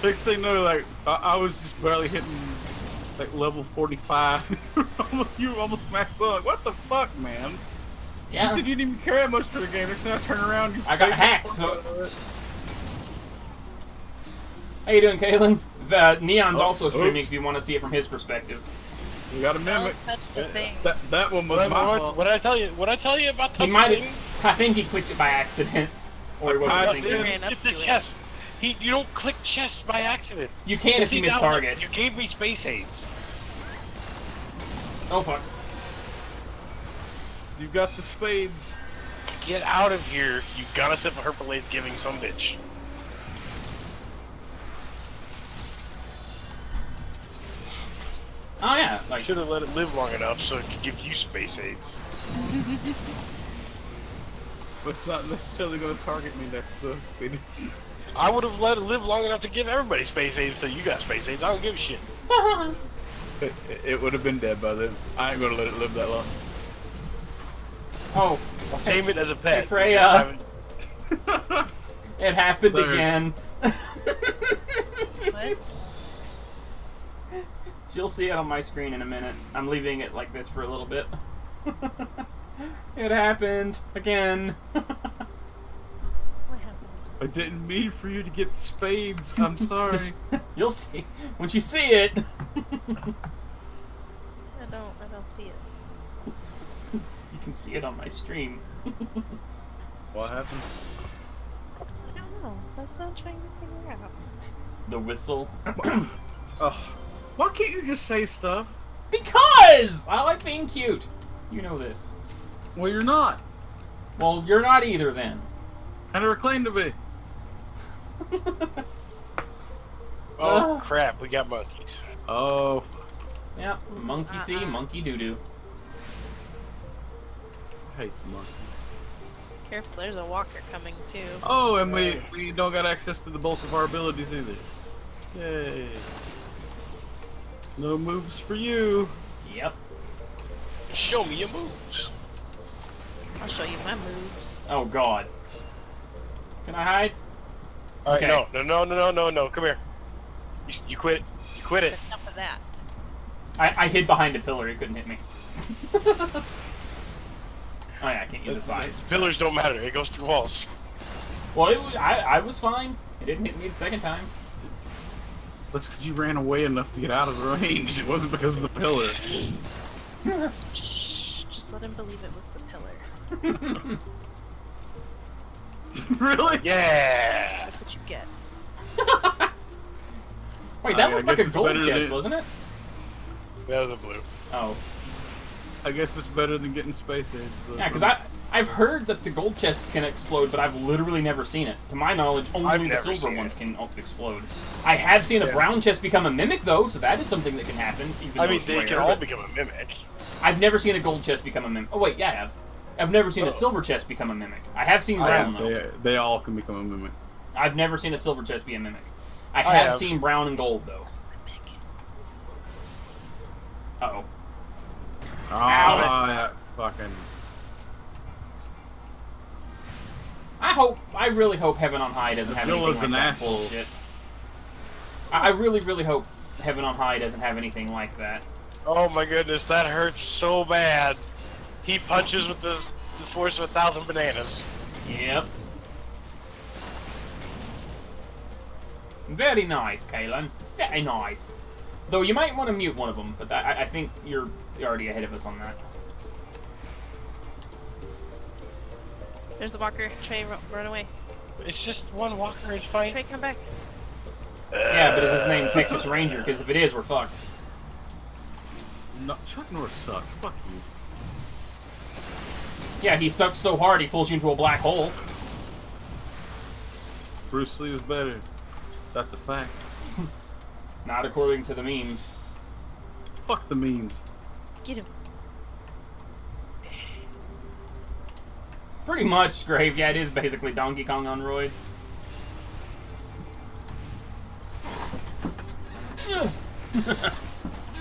Next thing you know, like I was just barely hitting like level 45. You almost maxed out. Like, what the fuck, man? Yeah. You said you didn't even care that much for the game. Next time I turn around, I got hacked. So... How you doing, Kaylin? Neon's also streaming if you want to see it from his perspective. We got a mimic. Touch the thing. That one was my fault. What did I tell you? What did I tell you about touching things? I think he clicked it by accident. Or he wasn't thinking. It's a chest. You don't click chest by accident. You can if you miss target. You gave me space aids. Oh fuck. You got the spades. Get out of here, you goddess of Herpalade's giving some bitch. Oh yeah, like Should have let it live long enough so it could give you space aids. But it's not necessarily going to target me next though. I would have let it live long enough to give everybody space aids until you got space aids. I don't give a shit. It would have been dead by then. I ain't going to let it live that long. Oh. I'll tame it as a pet. Hey, Freya. It happened again. What? You'll see it on my screen in a minute. I'm leaving it like this for a little bit. It happened again. What happened? I didn't mean for you to get spades. I'm sorry. You'll see once you see it. I don't see it. You can see it on my stream. What happened? I don't know. That's what I'm trying to figure out. The whistle. Oh, why can't you just say stuff? Because I like being cute. You know this. Well, you're not. Well, you're not either then. I never claimed to be. Oh crap, we got monkeys. Oh. Yeah, monkey see, monkey doo-doo. I hate the monkeys. Careful, there's a walker coming too. Oh, and we don't got access to the bulk of our abilities either. Yay. No moves for you. Yep. Show me your moves. I'll show you my moves. Oh god. Can I hide? Alright, Okay. no, come here. You quit it. You quit it. Enough of that. I hid behind a pillar, it couldn't hit me. Oh yeah, I can't use the size. Pillars don't matter, it goes through walls. Well, I was fine. It didn't hit me the second time. That's because you ran away enough to get out of the range. It wasn't because of the pillar. Shh, just let him believe it was the pillar. Really? Yeah! That's what you get. Wait, that looked like a it's gold better chest, than- wasn't it? That was a blue. Oh. I guess it's better than getting space aids. So. Yeah, because I've heard that the gold chests can explode, but I've literally never seen it. To my knowledge, I've only the never silver seen ones it. can explode. I have seen a brown chest become a mimic, though, so that is something that can happen. Even I though mean, it's they rare, can all but become a mimic. I've never seen a gold chest become a mimic. Oh, wait, yeah, I have. I've never seen a silver chest become a mimic. I have seen brown, though. They all can become a mimic. I've never seen a silver chest be a mimic. I have seen brown and gold, though. Uh-oh. Oh, yeah, fucking. I really hope Heaven on High doesn't have anything like that bullshit. I really, really hope Heaven on High doesn't have anything like that. Oh my goodness, that hurts so bad. He punches with the force of 1,000 bananas. Yep. Very nice, Kaylin. Very nice. Though you might want to mute one of them, but I think you're already ahead of us on that. There's the walker. Trey, run away. It's just one walker, it's fine. Trey, come back. Yeah, but is his name Texas Ranger? Because if it is, we're fucked. No, Chuck Norris sucks. Fuck you. Yeah, he sucks so hard he pulls you into a black hole. Bruce Lee was better. That's a fact. Not according to the memes. Fuck the memes. Get him. Pretty much, Grave. Yeah, it is basically Donkey Kong on roids.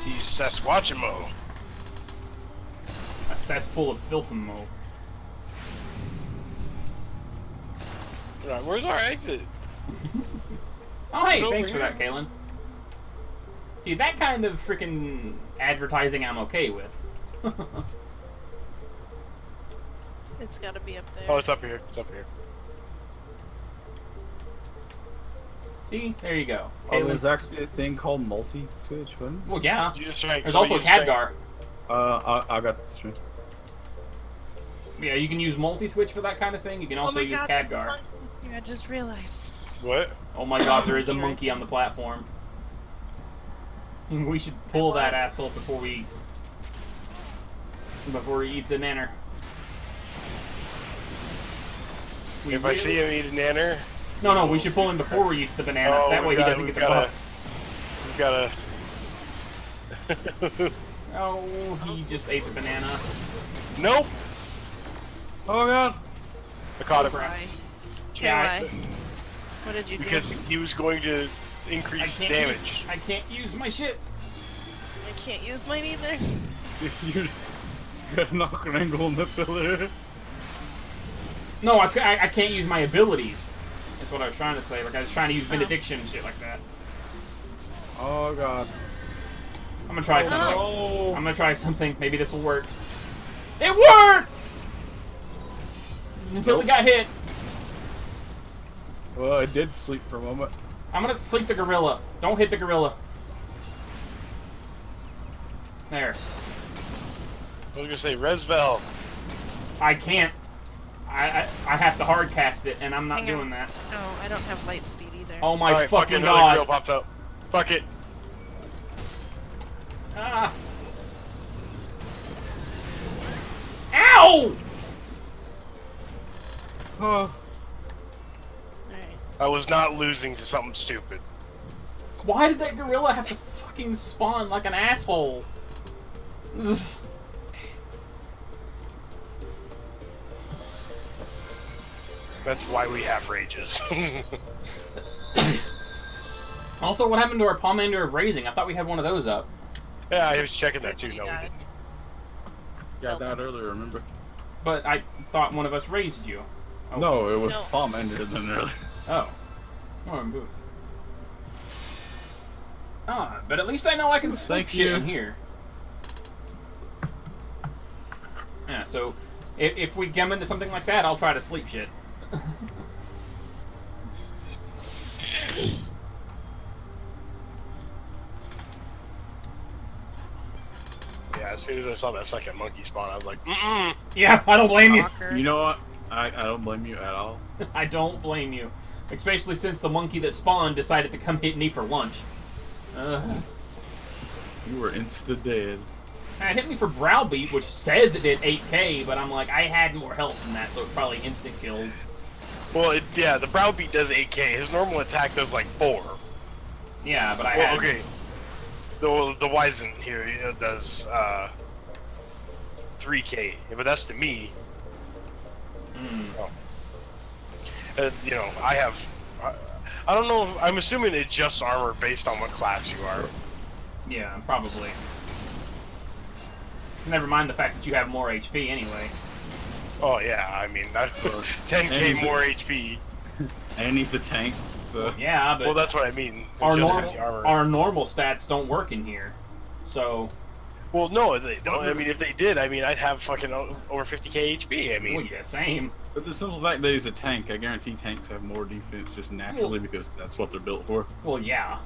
You Sasquatchimo. A cesspool of filth and mo. Right, where's our exit? Oh, hey, Over thanks for here. that, Kalen. See, that kind of freaking advertising I'm okay with. It's gotta be up there. Oh, it's up here. It's up here. See? There you go. Oh, Kalen. there's actually a thing called multi-twitch, wasn't Well, yeah. You just right. There's so also you just right. Khadgar. I got the stream. Yeah, you can use multi-twitch for that kind of thing. You can also use Khadgar. I just realized. What? Oh my god, there is a monkey on the platform. We should pull that asshole before he eats a nanner. If I see him eat a nanner... No, we should pull him before he eats the banana. Oh, that way he doesn't get the buff. We gotta... Oh, he just ate the banana. Nope! Oh god! I caught him. Why? Yeah, KY. What did you do? Because he was going to increase damage. I can't use my shit. I can't use mine either. You got a knock an angle on the pillar. No, I can't use my abilities. That's what I was trying to say. Like, I was trying to use Benediction and shit like that. Oh god. I'm gonna try something. Oh. I'm gonna try something. Maybe this will work. It worked! Until we got hit. Well, I did sleep for a moment. I'm gonna sleep the gorilla. Don't hit the gorilla. There. I was gonna say, Resvel. I can't. I have to hard cast it, and I'm not Hang on. doing that. Oh, I don't have light speed either. Oh my Alright, fuck it, fucking another god! grill popped up. Fuck it. Ah. Ow! Oh. Alright. I was not losing to something stupid. Why did that gorilla have to fucking spawn like an asshole? That's why we have rages. Also, what happened to our Pomander of Raising? I thought we had one of those up. Yeah, I was checking that too. No, we didn't. Yeah, I died earlier, remember? But I thought one of us raised you. Oh. No, it was No. Palm ended than earlier. Oh. Oh, I'm good. Ah, but at least I know I can sleep Thank shit you. in here. Yeah, so if we come into something like that, I'll try to sleep shit. Yeah, as soon as I saw that second monkey spawn, I was like, mm-mm. Yeah, I don't blame you. Stalker. You know what? I don't blame you at all. I don't blame you. Especially since the monkey that spawned decided to come hit me for lunch. You were insta-dead. It hit me for Browbeat, which says it did 8k, but I'm like, I had more health than that, so it probably instant killed. Well, yeah, the Browbeat does 8k. His normal attack does like 4. Yeah, but I Well, had... okay. The Wizen here does 3k, but that's to me. Oh. You know, I have. I don't know. I'm assuming it adjusts armor based on what class you are. Yeah, probably. Never mind the fact that you have more HP anyway. Oh yeah, I mean that 10k more HP. And he's a tank, so... Yeah, but Well, that's what I mean. our adjusting normal the armor. our normal stats don't work in here. So, Well, no, they don't. I mean, if they did, I mean, I'd have fucking over 50k HP. I mean, well, yeah, same. But the simple fact that he's a tank, I guarantee tanks have more defense just naturally because that's what they're built for. Well, yeah.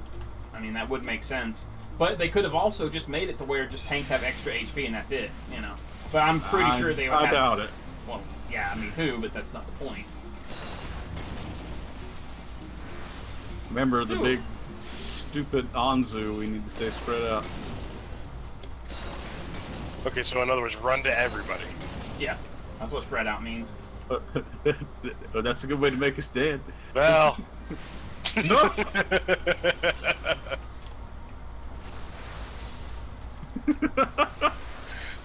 I mean, that would make sense. But they could have also just made it to where just tanks have extra HP and that's it, you know. But I'm pretty sure they would I have... doubt it. Well, yeah, me too, but that's not the point. Remember the big, stupid Anzu, we need to stay spread out. okay, so in other words, run to everybody. Yeah, that's what spread out means. But that's a good way to make us dead. Well, No!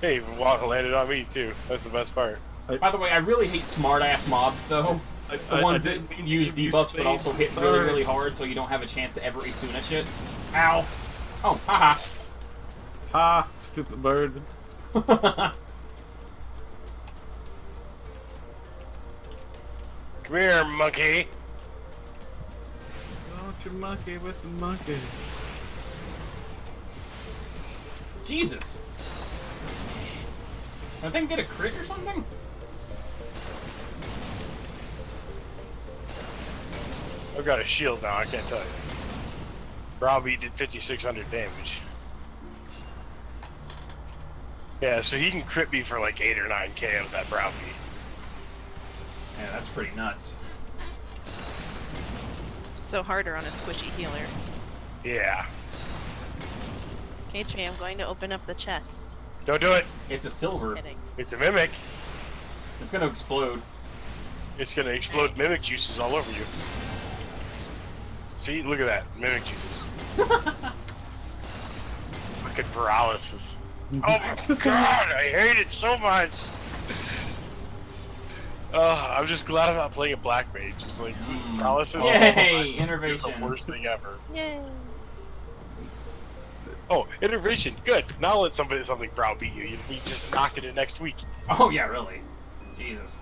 hey, Walker landed on me too. That's the best part. By the way, I really hate smart-ass mobs, though. The ones that use debuffs but also hit really, really hard so you don't have a chance to ever Isuna shit. Ow. Oh, haha. Ha! Stupid bird. Come here, monkey. Don't you monkey with the monkey. Jesus. I think get a crit or something? I've got a shield now, I can't tell you. Robbie did 5,600 damage. Yeah, so he can crit me for like 8 or 9k with that Browbeat. Yeah, that's pretty nuts. So harder on a squishy healer. Yeah. Okay, Trey, I'm going to open up the chest. Don't do it. It's a silver. Kidding. It's a mimic. It's gonna explode. It's gonna explode mimic juices all over you. See, look at that. Mimic juices. Fucking paralysis. Oh my god, I hate it so much! I'm just glad I'm not playing a black mage. It's like, paralysis Yay, is innervation. the worst thing ever. Yay! Oh, innervation, good. Now let something browbeat you. You just knocking it next week. Oh yeah, really? Jesus.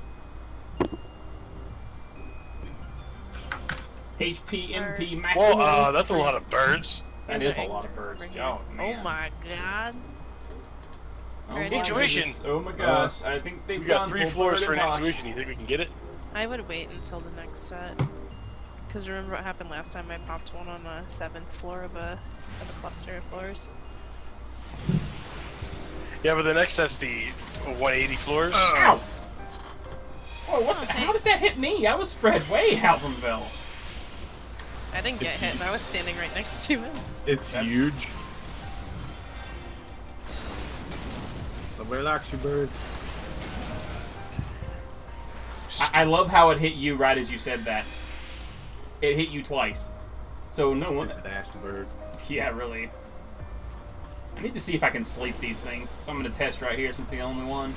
HP, MP, maximum. Well, that's a lot of birds. That is a lot of birds. Oh, man. Oh my god. Oh, my Intuition. goodness. Oh my gosh. I think they've We got gone 3 full floors for an Tosh. intuition. You think we can get it? I would wait until the next set. Because remember what happened last time? I popped one on the 7th floor of a cluster of floors. Yeah, but the next set's the 180 floors. Ow! Oh, what the, how did that hit me? I was spread way out from Vel. I didn't get hit, and I was standing right next to him. It's huge. Nobody likes you, bird. I love how it hit you right as you said that. It hit you twice. So no one. Stupid bird. Yeah, really. I need to see if I can sleep these things. So I'm going to test right here since the only one.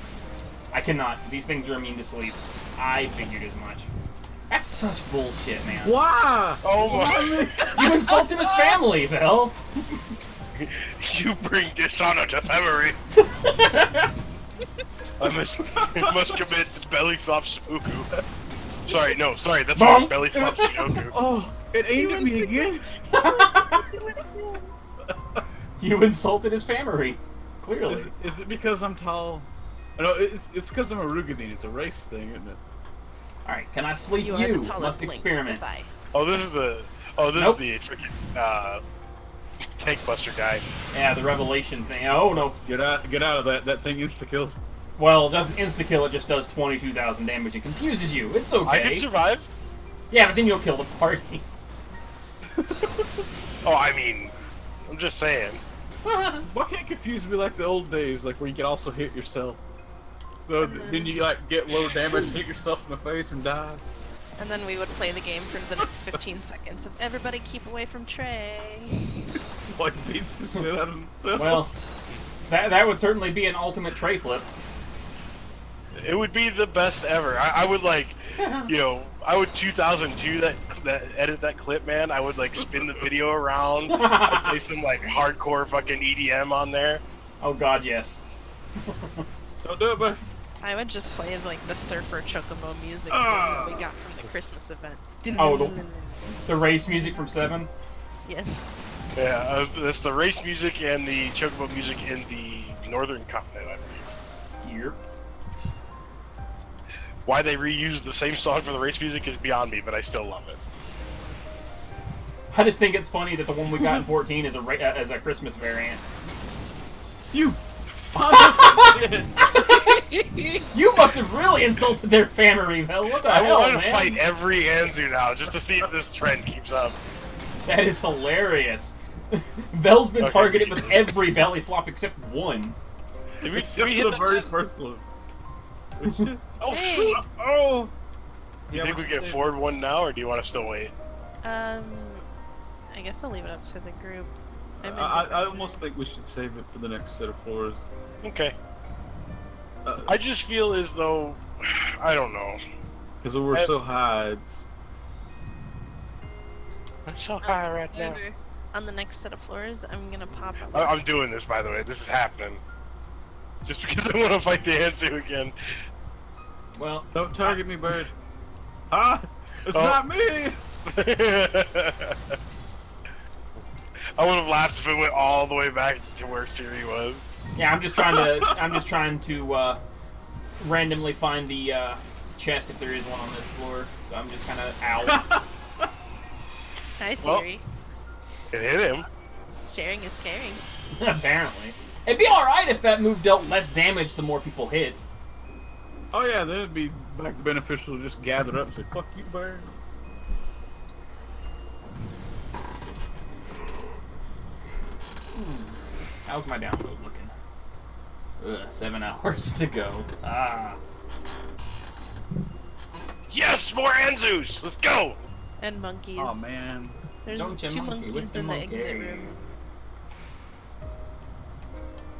I cannot. These things are immune to sleep. I figured as much. That's such bullshit, man. Why? Oh my! You insulted his family, Vel. You bring dishonor to memory. I must commit to belly flop seppuku. Sorry, no, sorry, that's right, belly flop Sudoku. Oh, it aimed at me again. You insulted his family. Clearly. Is it because I'm tall? No, it's because I'm a Rugadine. It's a race thing, isn't it? Alright, can I sleep You you? are the tallest Must link. experiment. Goodbye. Oh, this is the Nope. freaking tank buster guy. Yeah, the revelation thing. Oh no. Get out of that. That thing insta kills. Well, it doesn't insta-kill, it just does 22,000 damage. It confuses you. It's okay. I can survive. Yeah, but then you'll kill the party. Oh, I mean, I'm just saying. Why can't it confuse me like the old days, like where you can also hit yourself? So then you like get low damage, hit yourself in the face, and die. And then we would play the game for the next 15 seconds of everybody keep away from Trey. Like beats the shit out of himself. Well, that would certainly be an ultimate tray flip. It would be the best ever. I would like, I would 2002 that edit that clip, man. I would like spin the video around, I'd play some like hardcore fucking EDM on there. Oh god, yes. Don't do it, man. I would just play like the Surfer Chocobo music that we got from the Christmas event. Oh, the race music from 7? Yes. Yeah, that's the race music and the chocobo music in the Northern Continent, I believe. Yep. Why they reused the same song for the race music is beyond me, but I still love it. I just think it's funny that the one we got in 14 is a Christmas variant. You son of a bitch. You must have really insulted their family, Vel. What the I hell, want man? to fight every Anzu now, just to see if this trend keeps up. That is hilarious. Vel's been targeted with every belly flop except one. Did we Except hit for the that very chest? first one. Oh, Hey. sweet! Oh! You think we get forward one now, or do you want to still wait? I guess I'll leave it up to the group. I almost think we should save it for the next set of floors. Okay. I just feel as though, I don't know. Because we're so high, it's... I'm so high right now. On the next set of floors, I'm gonna pop up. I'm doing this, by the way. This is happening. Just because I want to fight the Anzu again. Well, don't target me, bird. Ah, it's not me. I would have laughed if it went all the way back to where Siri was. Yeah, I'm just trying to randomly find the chest if there is one on this floor. So I'm just kind of out. Hi, Siri. It hit him. Sharing is caring. Apparently. It'd be alright if that move dealt less damage the more people hit. Oh yeah, then it'd be like beneficial to just gather up and say, fuck you, bird. How's my download looking? Ugh, 7 hours to go. Ah. Yes, more Anzus! Let's go! And monkeys. Oh man. There's Don't you 2 monkey with monkeys the in the monkey. exit room.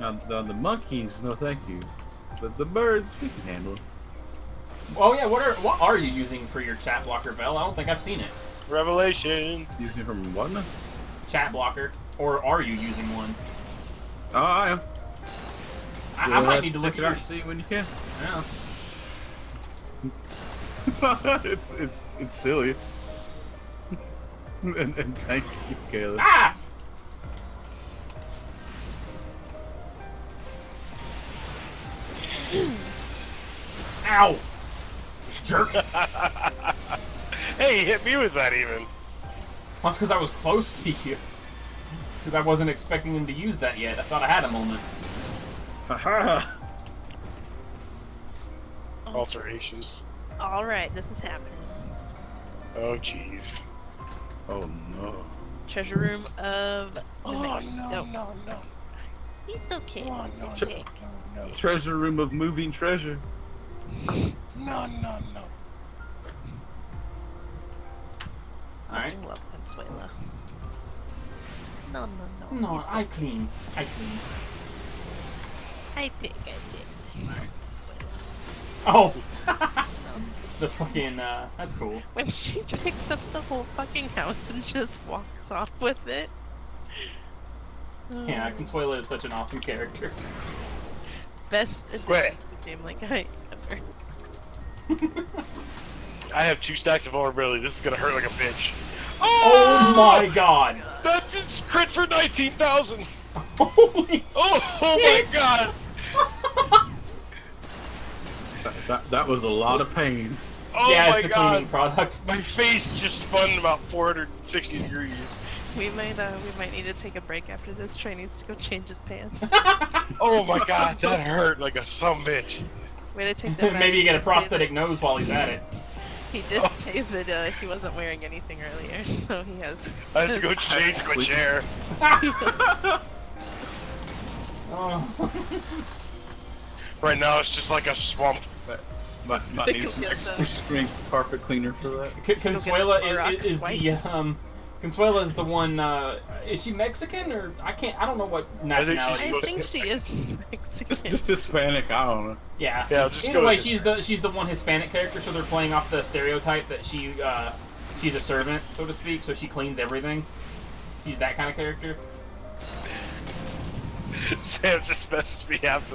Now the monkeys, no thank you. But the birds, we can handle. Oh yeah, what are you using for your chat blocker, Vel? I don't think I've seen it. Revelation. Using it from what now? Chat blocker. Or are you using one? Oh, I am. I might need to look at it out your... and see when you can. Yeah. it's silly. and thank you, Caleb. Ah! Ow! Jerk! Hey, he hit me with that even. Well, that's because I was close to you. Because I wasn't expecting him to use that yet. I thought I had a moment. Haha! Alterations. Alright, this is happening. Oh, jeez. Oh no. Treasure room of the next. no. He's okay. Oh, no, Okay. no. Treasure room of moving treasure. No. Alright. I love Consuela. No. No, I clean. I clean. I think. Alright. Oh! The fucking, that's cool. When she picks up the whole fucking house and just walks off with it. Yeah, Consuela is such an awesome character. Best addition Wait. to the game like I ever. I have 2 stacks of vulnerability. This is gonna hurt like a bitch. Oh my god! That's crit for 19,000! Holy Oh my god! That was a lot of pain. Oh yeah, my it's a god! cleaning product. My face just spun about 460 degrees. We might need to take a break after this. Trey needs to go change his pants. Oh my god, that hurt like a sumbitch. Way to take that back. Maybe you get a prosthetic nose while he's at it. He did say that he wasn't wearing anything earlier, so he has. I have to go change my chair. Oh. Right now it's just like a swamp. Might need some extra strength carpet cleaner for that. Consuela Clorox is wipes. the Consuela is the one. Is she Mexican or I don't know what nationality. I think she is Mexican. Just Hispanic. I don't know. Yeah. Yeah, just Either go way, with she's the one Hispanic character, so they're playing off the stereotype that she's a servant, so to speak. So she cleans everything. She's that kind of character. Sam just messaged me after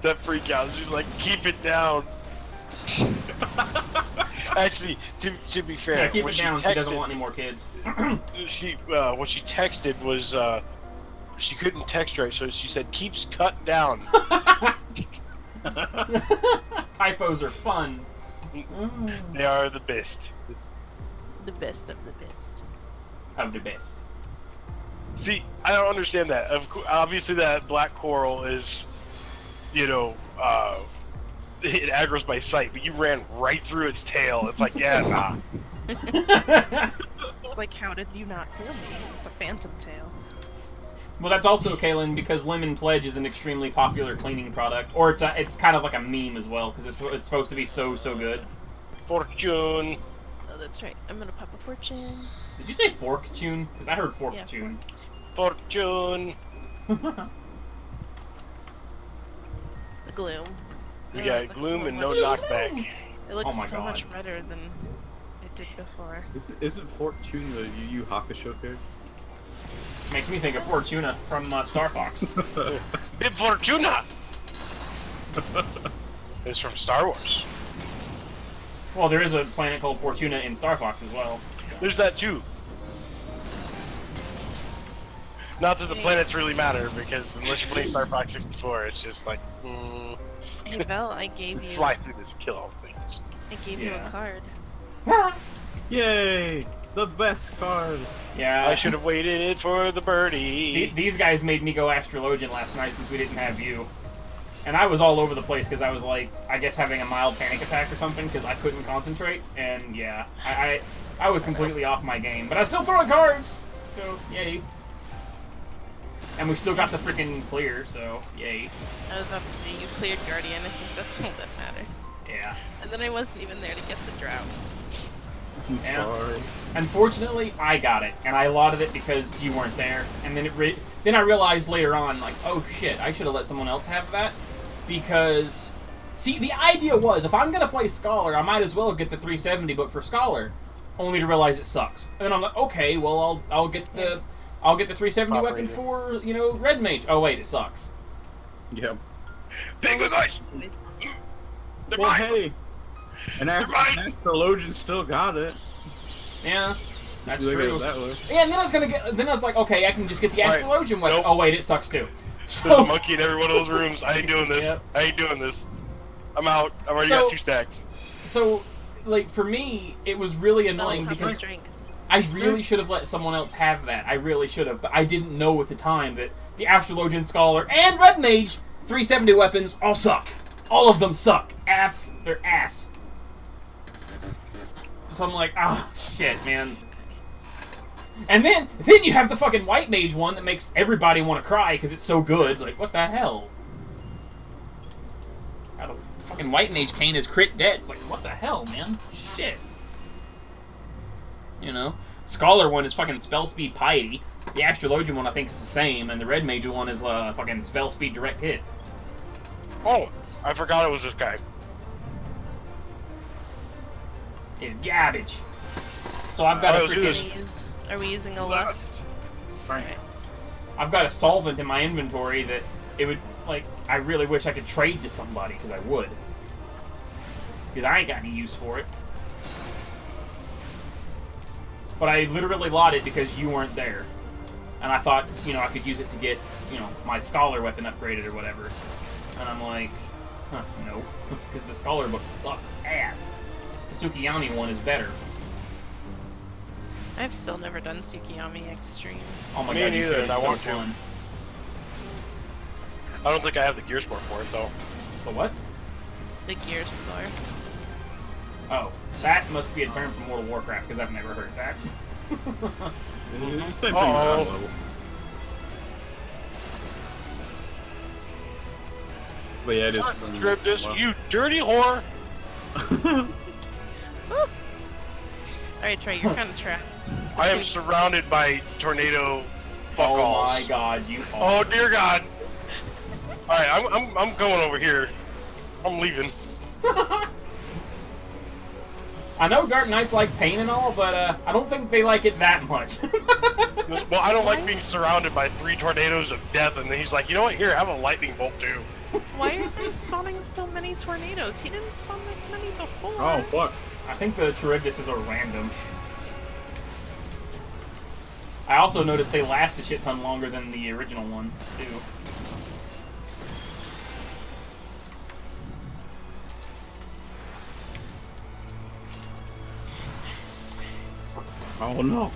that freak out. She's like, keep it down. Actually, to be fair, Yeah, keep when it down. she She doesn't texted, want any more kids. what she texted was she couldn't text right, so she said keeps cut down. Typos are fun. They are the best. The best of the best. Of the best. See, I don't understand that. Obviously, that black coral is, it aggroes by sight, but you ran right through its tail. It's like, yeah, nah. Like, how did you not kill me? It's a phantom tail. Well, that's also, Kaylin, because Lemon Pledge is an extremely popular cleaning product. Or it's kind of like a meme as well, because it's supposed to be so good. Fortune. Oh, that's right. I'm gonna pop a fortune. Did you say fortune? Because I heard fortune. Yeah, Fortune. The gloom. We Oh, got it looks gloom so and no much- knockback. It looks Oh my so God. much redder than it did before. Isn't Fortune the Yu Yu Hakusho character? Makes me think of Fortuna from Star Fox. Bib Fortuna! It's from Star Wars. Well, there is a planet called Fortuna in Star Fox as well. So. There's that too. Not that the planets really matter, because unless you're playing Star Fox 64, it's just like, Hey, Vel, I gave you. Fly through this and kill all the things. I gave you a card. Yay! The best card! Yeah. I should have waited for the birdie. These guys made me go Astrologian last night since we didn't have you. And I was all over the place because I was like, I guess having a mild panic attack or something because I couldn't concentrate. And yeah, I was completely off my game. But I was still throwing cards! So, yay. And we still got the freaking clear, so yay. I was about to say, you cleared Guardian. I think that's all that matters. Yeah. And then I wasn't even there to get the drought. Yeah. Unfortunately, I got it, and I allotted it because you weren't there. And then then I realized later on, like, oh shit, I should have let someone else have that. Because, see, the idea was, if I'm gonna play Scholar, I might as well get the 370 book for Scholar, only to realize it sucks. And then I'm like, okay, well, I'll get the 370 weapon for, you know, Red Mage. Oh wait, it sucks. Yep. Big guys! Well, hey, an Astrologian still got it. Yeah, that's true. That way. Yeah, and then I was like, okay, I can just get the Astrologian weapon. Nope. Oh wait, it sucks too. So, There's a monkey in every one of those rooms. I ain't doing this. Yep. I ain't doing this. I'm out. I've already got 2 stacks. So, like, for me, it was really annoying because I really should have let someone else have that. I really should have, but I didn't know at the time that the Astrologian Scholar and Red Mage 370 weapons all suck. All of them suck. They're ass. So I'm like, shit, man. And then you have the fucking White Mage one that makes everybody want to cry because it's so good. Like, what the hell? The fucking White Mage Pain is crit dead. It's like, what the hell, man? Shit. You know? Scholar one is fucking spell speed piety. The Astrologian one I think is the same, and the Red Mage one is fucking spell speed direct hit. Oh, I forgot it was this guy. It's garbage. So I've got a freaking... Are we using a lust? Right. I've got a solvent in my inventory that it would, like, I really wish I could trade to somebody, because I would. Because I ain't got any use for it. But I literally lotted it because you weren't there. And I thought, you know, I could use it to get, you know, my Scholar weapon upgraded or whatever. And I'm like, no. Because the Scholar book sucks ass. The Tsukiyami one is better. I've still never done Tsukiyami Extreme. Oh my Me god, you neither, should. and I It's so want to. fun. I don't think I have the gear sport for it, though. The what? The gear score. Oh, that must be a term from World of Warcraft, because I've never heard that. It's the same thing at our level. But yeah, it is. Grip this, you dirty whore! Sorry, Trey, you're kind of trapped. I am surrounded by tornado fuck-alls. Oh my god, you Oh dear god! Alright, I'm going over here. I'm leaving. I know Dark Knights like pain and all, but I don't think they like it that much. Well, I don't like being surrounded by 3 tornadoes of death, and then he's like, you know what, here, have a lightning bolt too. Why are they spawning so many tornadoes? He didn't spawn this many before. Oh, fuck. I think the Charybdis are random. I also noticed they last a shit ton longer than the original one, too. Oh no.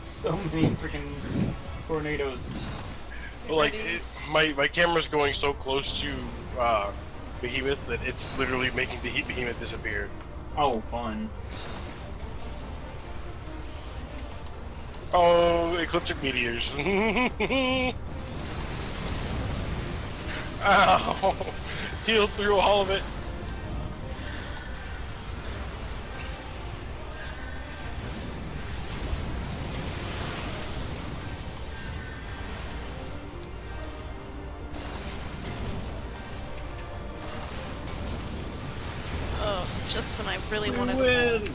So many freaking tornadoes. Well, like, my camera's going so close to Behemoth that it's literally making the Behemoth disappear. Oh, fun. Oh, ecliptic meteors. Ow! Healed through all of it. Just when I really wanted to Win! win.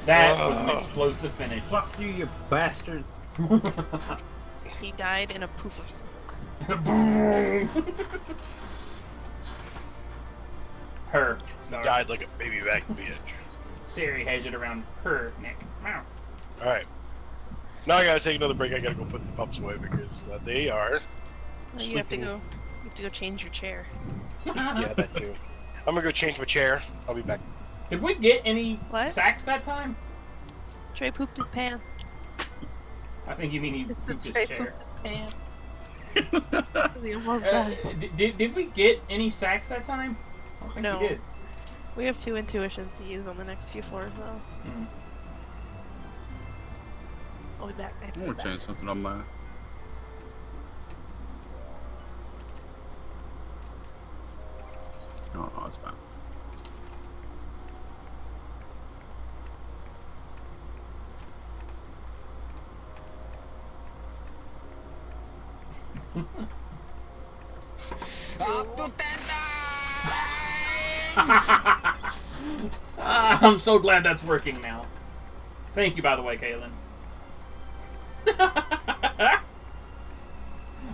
That was an explosive finish. Fuck you, you bastard! He died in a poof of smoke. Her. He died like a baby back bitch. Siri has it around her neck. Meow. Alright. Now I gotta take another break. I gotta go put the pups away because they are Well, you have to go change your chair. Yeah, that too. I'm gonna go change my chair. I'll be back. Did we get any What? sacks that time? Trey pooped his pants. I think you mean he pooped his Trey chair. pooped his pants. He almost died. Did we get any sacks that time? I don't think No. we did. We have 2 intuitions to use on the next few floors, though. Mm. I'll be back. I have to I'm go gonna back. change something on mine. No, it's fine. I'm so glad that's working now. Thank you, by the way, Kaylin.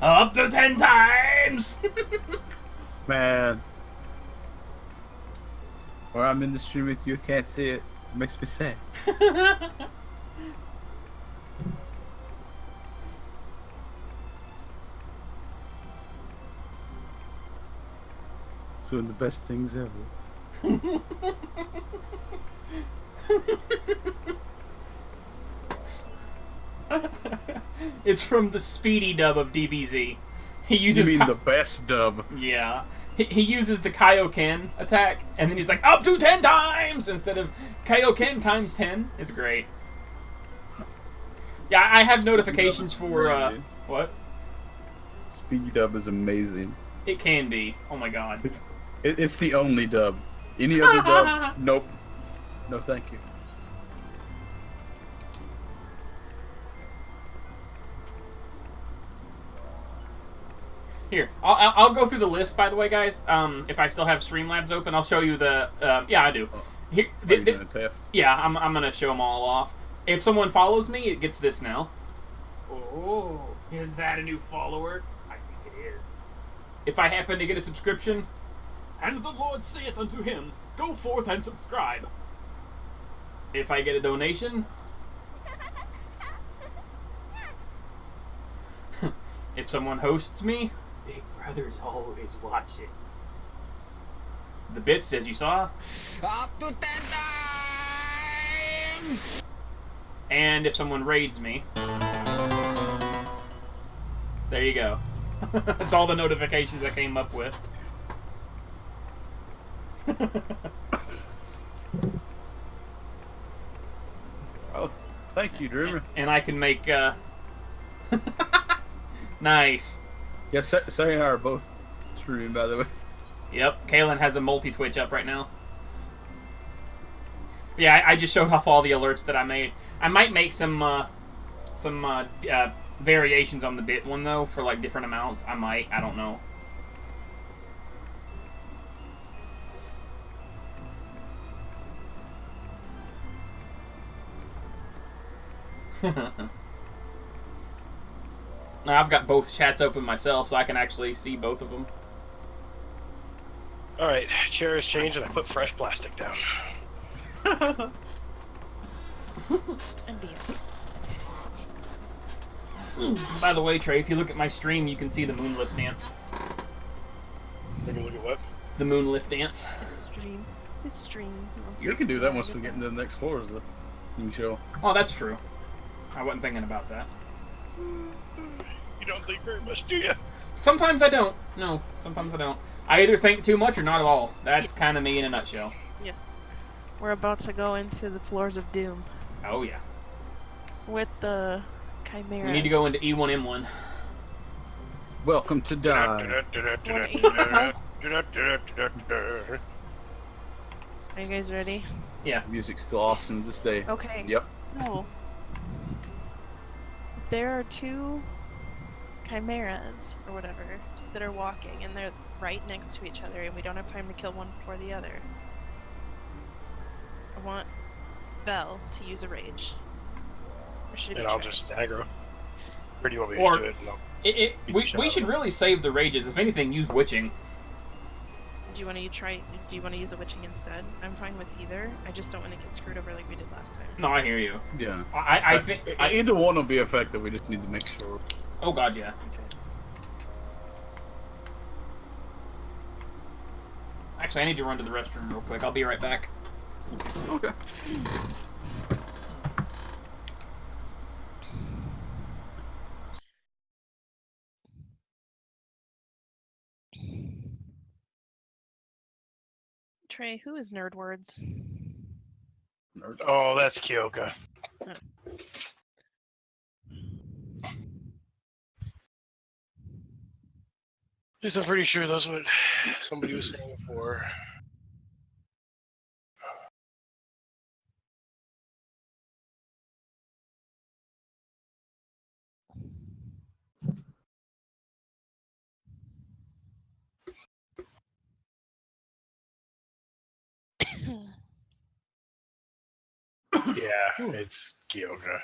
Up to 10 times! Man. Or I'm in the stream with you, can't see it. It makes me sad. It's one of the best things ever. It's from the Speedy dub of DBZ. He You uses mean the best dub? yeah. He uses the Kaioken attack, and then he's like, up to 10 times! Instead of Kaioken times 10. It's great. Yeah, I have notifications for, what? Speedy dub is amazing. It can be. Oh my god. It's the only dub. Any other dub? Nope. No, thank you. Here, I'll go through the list, by the way, guys. If I still have Streamlabs open, I'll show you the... yeah, I do. Here, Are you gonna test? yeah, I'm going to show them all off. If someone follows me, it gets this now. Oh, is that a new follower? I think it is. If I happen to get a subscription, and the Lord saith unto him, go forth and subscribe. If I get a donation... if someone hosts me... Big Brother's always watching. The bits, as you saw. Up to 10 times! And if someone raids me. There you go. That's all the notifications I came up with. Oh, thank you, Dreamer. And I can make, Nice. Yeah, Sarah and I are both streaming, by the way. Yep, Kaylin has a multi-Twitch up right now. Yeah, I just showed off all the alerts that I made. I might make some variations on the bit one, though, for, like, different amounts. I might. I don't know. I've got both chats open myself, so I can actually see both of them. Alright, chair has changed and I put fresh plastic down. And beer. By the way, Trey, if you look at my stream, you can see the moonlift dance. Take a look at what? The moonlift dance. This stream. We can do that once we get into the next floor as a new show. Oh, that's true. I wasn't thinking about that. You don't think very much, do you? Sometimes I don't. No, sometimes I don't. I either think too much or not at all. That's kind of me in a nutshell. Yeah. We're about to go into the floors of doom Oh, yeah. with the chimera. We need to go into E1M1. Welcome to Die. Are you guys ready? Yeah. Music's still awesome to this day. Okay. Yep. So, there are 2 chimeras, or whatever, that are walking, and they're right next to each other, and we don't have time to kill one before the other. I want Belle to use a rage. Or should it be And I'll Trey? just aggro. Or do you want me Or- to do it? No. We should really save the rages. If anything, use witching. Do you want to try? Do you want to use a witching instead? I'm fine with either. I just don't want to get screwed over like we did last time. No, I hear you. Yeah. I think either one will be effective. We just need to make sure. Oh god, yeah. Okay. Actually, I need to run to the restroom real quick. I'll be right back. Okay. Trey, who is Nerd Words? Oh, that's Kyoka. Yes, I'm pretty sure that's what somebody was saying before. Yeah, it's Kyoka.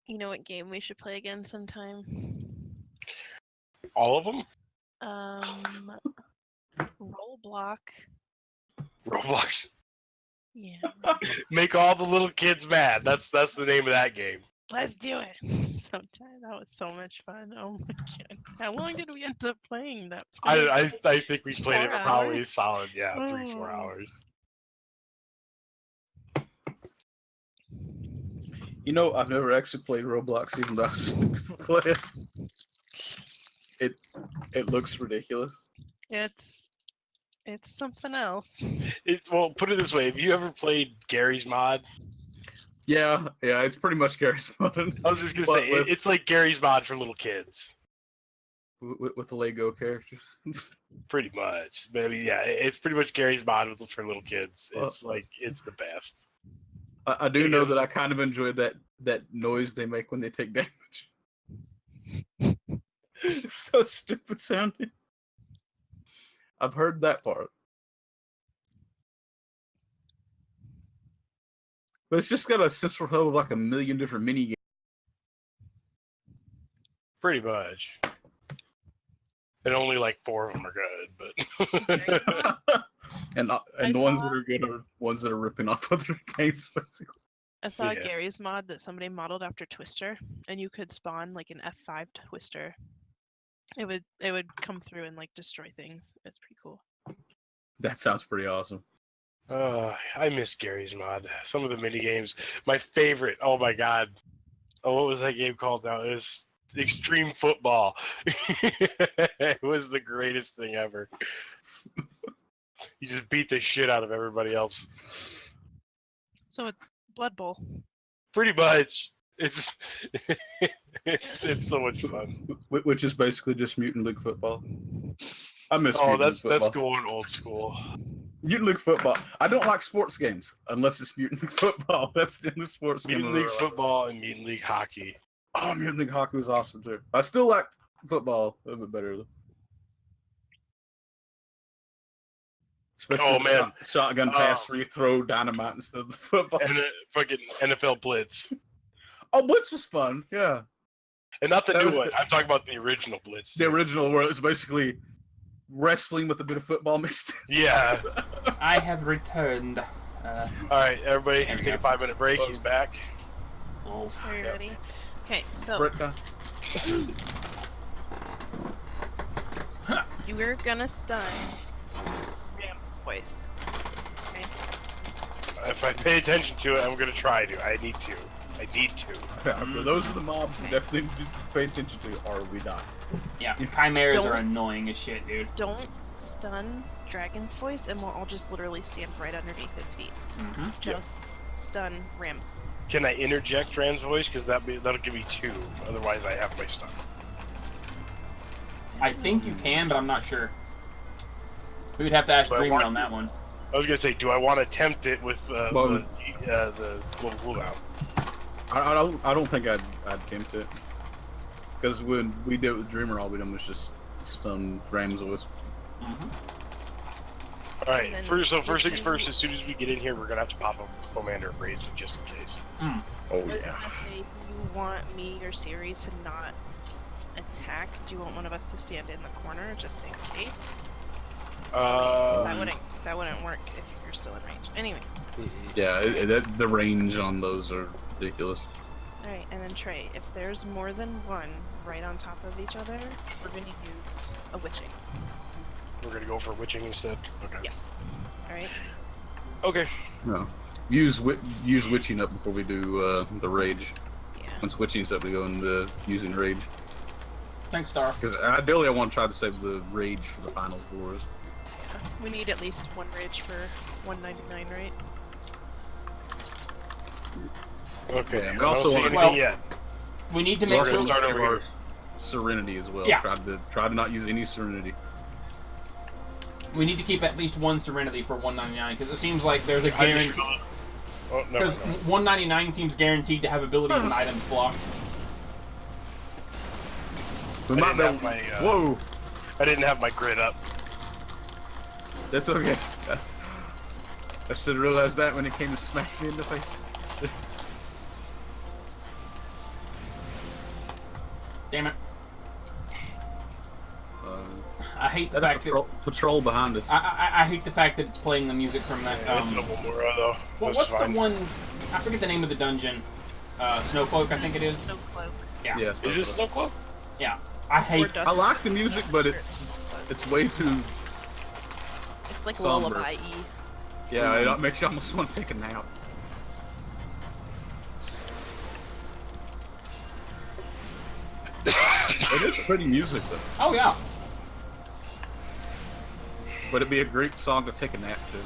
You know what game we should play again sometime? All of them? Rollblock. Roblox. Yeah. Make all the little kids mad. That's the name of that game. Let's do it. Sometime. That was so much fun. Oh my god. How long did we end up playing that? I think we played it 4 probably hours? solid, 3-4 Oh. hours. You know, I've never actually played Roblox, even though I've seen people play it. It looks ridiculous. It's something else. Well, put it this way: have you ever played Gary's Mod? Yeah, it's pretty much Gary's Mod. I was just gonna say it's like Gary's Mod for little kids. With the Lego characters. Pretty much, but I mean, yeah, it's pretty much Gary's Mod for little kids. Well, It's like it's the best. I do know that I kind of enjoy that noise they make when they take damage. It's so stupid sounding. I've heard that part. But it's just got a central hub of like a million different mini games. Pretty much. And only like 4 of them are good, but and the ones that are good are ones that are ripping off other games, basically. I saw Yeah. Gary's mod that somebody modeled after Twister, and you could spawn like an F5 Twister. It would come through and like destroy things. It's pretty cool. That sounds pretty awesome. I miss Gary's Mod. Some of the mini games. My favorite. Oh my god. Oh, what was that game called now? It was Extreme Football. It was the greatest thing ever. You just beat the shit out of everybody else. So it's Blood Bowl. Pretty much. It's so much fun. Which is basically just Mutant League Football. I miss Oh, Mutant League that's Football. going old school. Mutant League Football. I don't like sports games unless it's Mutant League Football. That's the only sports game. Mutant League Football and Mutant League Hockey. Oh, Mutant League Hockey was awesome too. I still like football a little bit better though. Especially man. Shotgun pass where you throw dynamite instead of the football. And fucking NFL Blitz. Oh, Blitz was fun. Yeah. And not the That new was one. the- I'm talking about the original Blitz. The original where it was basically wrestling with a bit of football mixed in. Yeah. I have returned. All right, everybody, There we take a go. 5-minute break. He's back. Oh, Are you ready? Okay, so Britta. you were gonna stun Ram's voice. Okay. If I pay attention to it, I'm gonna try to. I need to. Those are the mobs we definitely need to pay attention to, or we die. yeah. Chimeras are Don't- annoying as shit, dude. Don't stun Dragon's voice, and we'll all just literally stand right underneath his feet. Mm-hmm. Just stun Rams. Can I interject Rand's voice? Because that'll give me 2. Otherwise, I have my stuff. I think you can, but I'm not sure. We would have to ask But I Dreamer want on that one. I was gonna say, do I want to attempt it with the little cooldown? I don't think I'd attempt it. Because when we did it with Dreamer, all we done was just stun Rams with. All right. First things first. As soon as we get in here, we're gonna have to pop a commander bracelet just in case. Mm. Oh I was yeah. gonna say, do you want me or Siri to not attack? Do you want one of us to stand in the corner just in case? That wouldn't work if you're still in range. Anyway. Yeah, the range on those are ridiculous. Alright, and then Trey, if there's more than one right on top of each other, we're gonna use a witching. We're gonna go for witching instead. Okay. Yes. Alright. Okay. No. Use witching up before we do the rage. Yeah. Once witching's up, we go into using rage. Thanks, Star. Because ideally, I want to try to save the rage for the final fours. Yeah. We need at least one rage for 199, right? Okay. Yeah, I we don't also see want anything yet. We need to So make we're sure. gonna start over our here. Serenity as well. Yeah. Try to not use any serenity. We need to keep at least one Serenity for 199 because it seems like there's a guarantee. Oh no. Because 199 seems guaranteed to have abilities and items blocked. We I might didn't be have able- my, Whoa! I didn't have my grid up. That's okay. I should have realized that when it came to smack me in the face. Damn it! Uh, I hate the That's fact a patrol behind us. that I hate the fact that it's playing the music from that. It's no more though. What's the one? I forget the name of the dungeon. Snowcloak, I think it is. No cloak. Yeah. Yes. Is it Snowcloak? Yeah. I hate. I like the music, but it's way too. It's like somber. lullaby-y. Yeah, it makes you almost want to take a nap. It is pretty music though, Oh yeah. but it'd be a great song to take a nap to.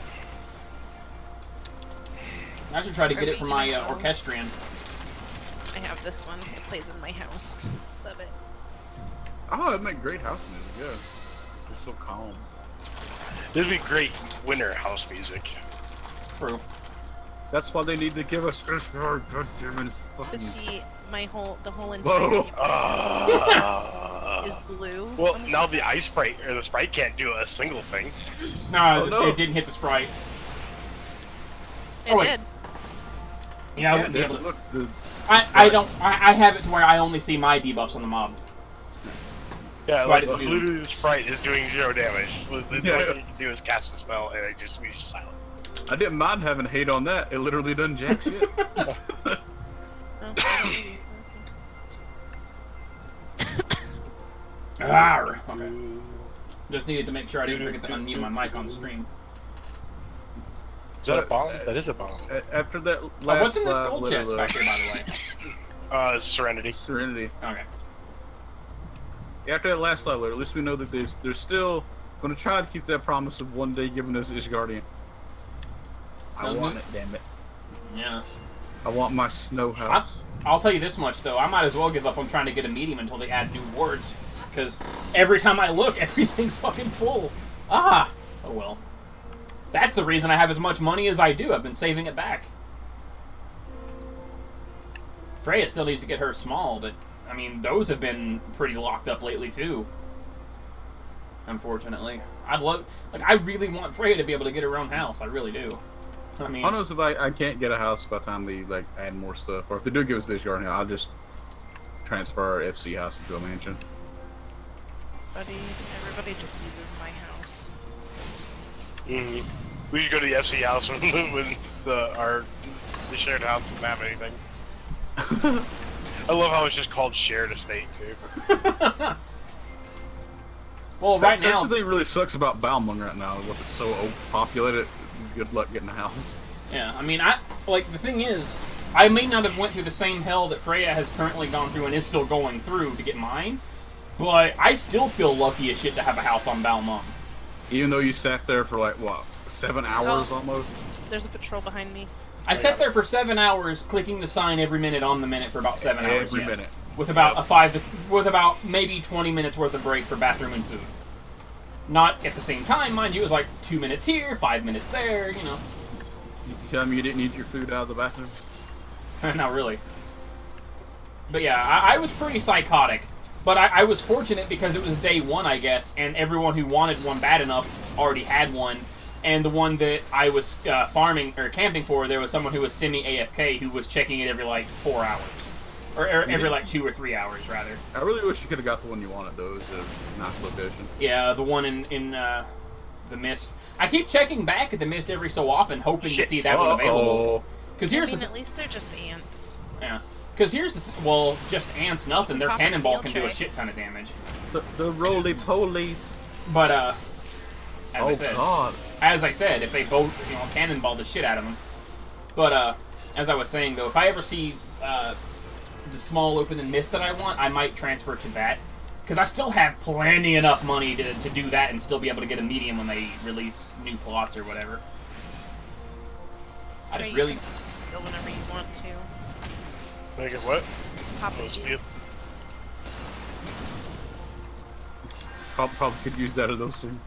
I should try to get it from my Are we gonna go? orchestrion. I have this one. It plays in my house. Love it. Oh, it'd make great house music. Yeah, it's so calm. This would be great winter house music. True. That's why they need to give us this. God damn it! It's But fucking. see, the whole Whoa. entire is blue. Well, now the ice sprite or the sprite can't do a single thing. No, Oh, no. it didn't hit the sprite. It wait. did. Yeah, I Yeah, wouldn't be able to. look, the I don't. I have it to where I only see my debuffs on the mob. Yeah, So I like didn't see them. literally the sprite is doing 0 damage. The only Yeah. thing you can do is cast a spell and it just be silent. I didn't mind having hate on that. It literally doesn't jack shit. Oh, I don't need these, Arr. Okay. Just needed to make sure I didn't forget to unmute my mic on the stream. Is that a bomb? That is a bomb. After that Oh, last what's in this slide, gold what chest are back the- here, by the way? Serenity. Serenity. Okay. After that last slide, at least we know that they're still going to try to keep that promise of one day giving us Ishgardian. I Sounds want good. it, damn it. Yeah. I want my snow house. I'll tell you this much, though. I might as well give up on trying to get a medium until they add new wards. Because every time I look, everything's fucking full. Ah! Oh well. That's the reason I have as much money as I do. I've been saving it back. Freya still needs to get her small, but, I mean, those have been pretty locked up lately, too. Unfortunately. I really want Freya to be able to get her own house. I really do. I mean... I don't know if I can't get a house by the time they, add more stuff. Or if they do give us this Ishgardian, I'll just transfer our FC house into a mansion. Everybody just uses my house. Mm-hmm. We should go to the FC house when the shared house doesn't have anything. I love how it's just called shared estate too. Well, right now... That's the thing that really sucks about Balmung right now. With it's so populated, good luck getting a house. Yeah, I mean, the thing is, I may not have went through the same hell that Freya has currently gone through and is still going through to get mine, but I still feel lucky as shit to have a house on Balmung. Even though you sat there for 7 hours almost? There's a patrol behind me. I sat there for 7 hours, clicking the sign every minute on the minute for about 7 hours. Every yes. minute. With about with about maybe 20 minutes worth of break for bathroom and food. Not at the same time, mind you. It was like 2 minutes here, 5 minutes there. You know. You tell me you didn't eat your food out of the bathroom? Not really. But yeah, I was pretty psychotic But I was fortunate because it was day one, I guess, and everyone who wanted one bad enough already had one. And the one that I was farming or camping for, there was someone who was semi-AFK who was checking it every like 4 hours. Or every like 2 or 3 hours, rather. I really wish you could have got the one you wanted, though. It was a nice location. Yeah, the one in the Mist. I keep checking back at the Mist every so often, hoping to see that one available. Because at least they're just ants. Yeah. Because here's the well, just ants, nothing. Their cannonball can do a shit ton of damage. The roly-polies. But God. As I said, if they both, cannonball the shit out of them. But as I was saying though, if I ever see the small open and Mist that I want, I might transfer to that. Because I still have plenty enough money to do that and still be able to get a medium when they release new plots or whatever. I just really... Go whenever you want to. Make it what? Papa Steel. Probably could use that a little soon.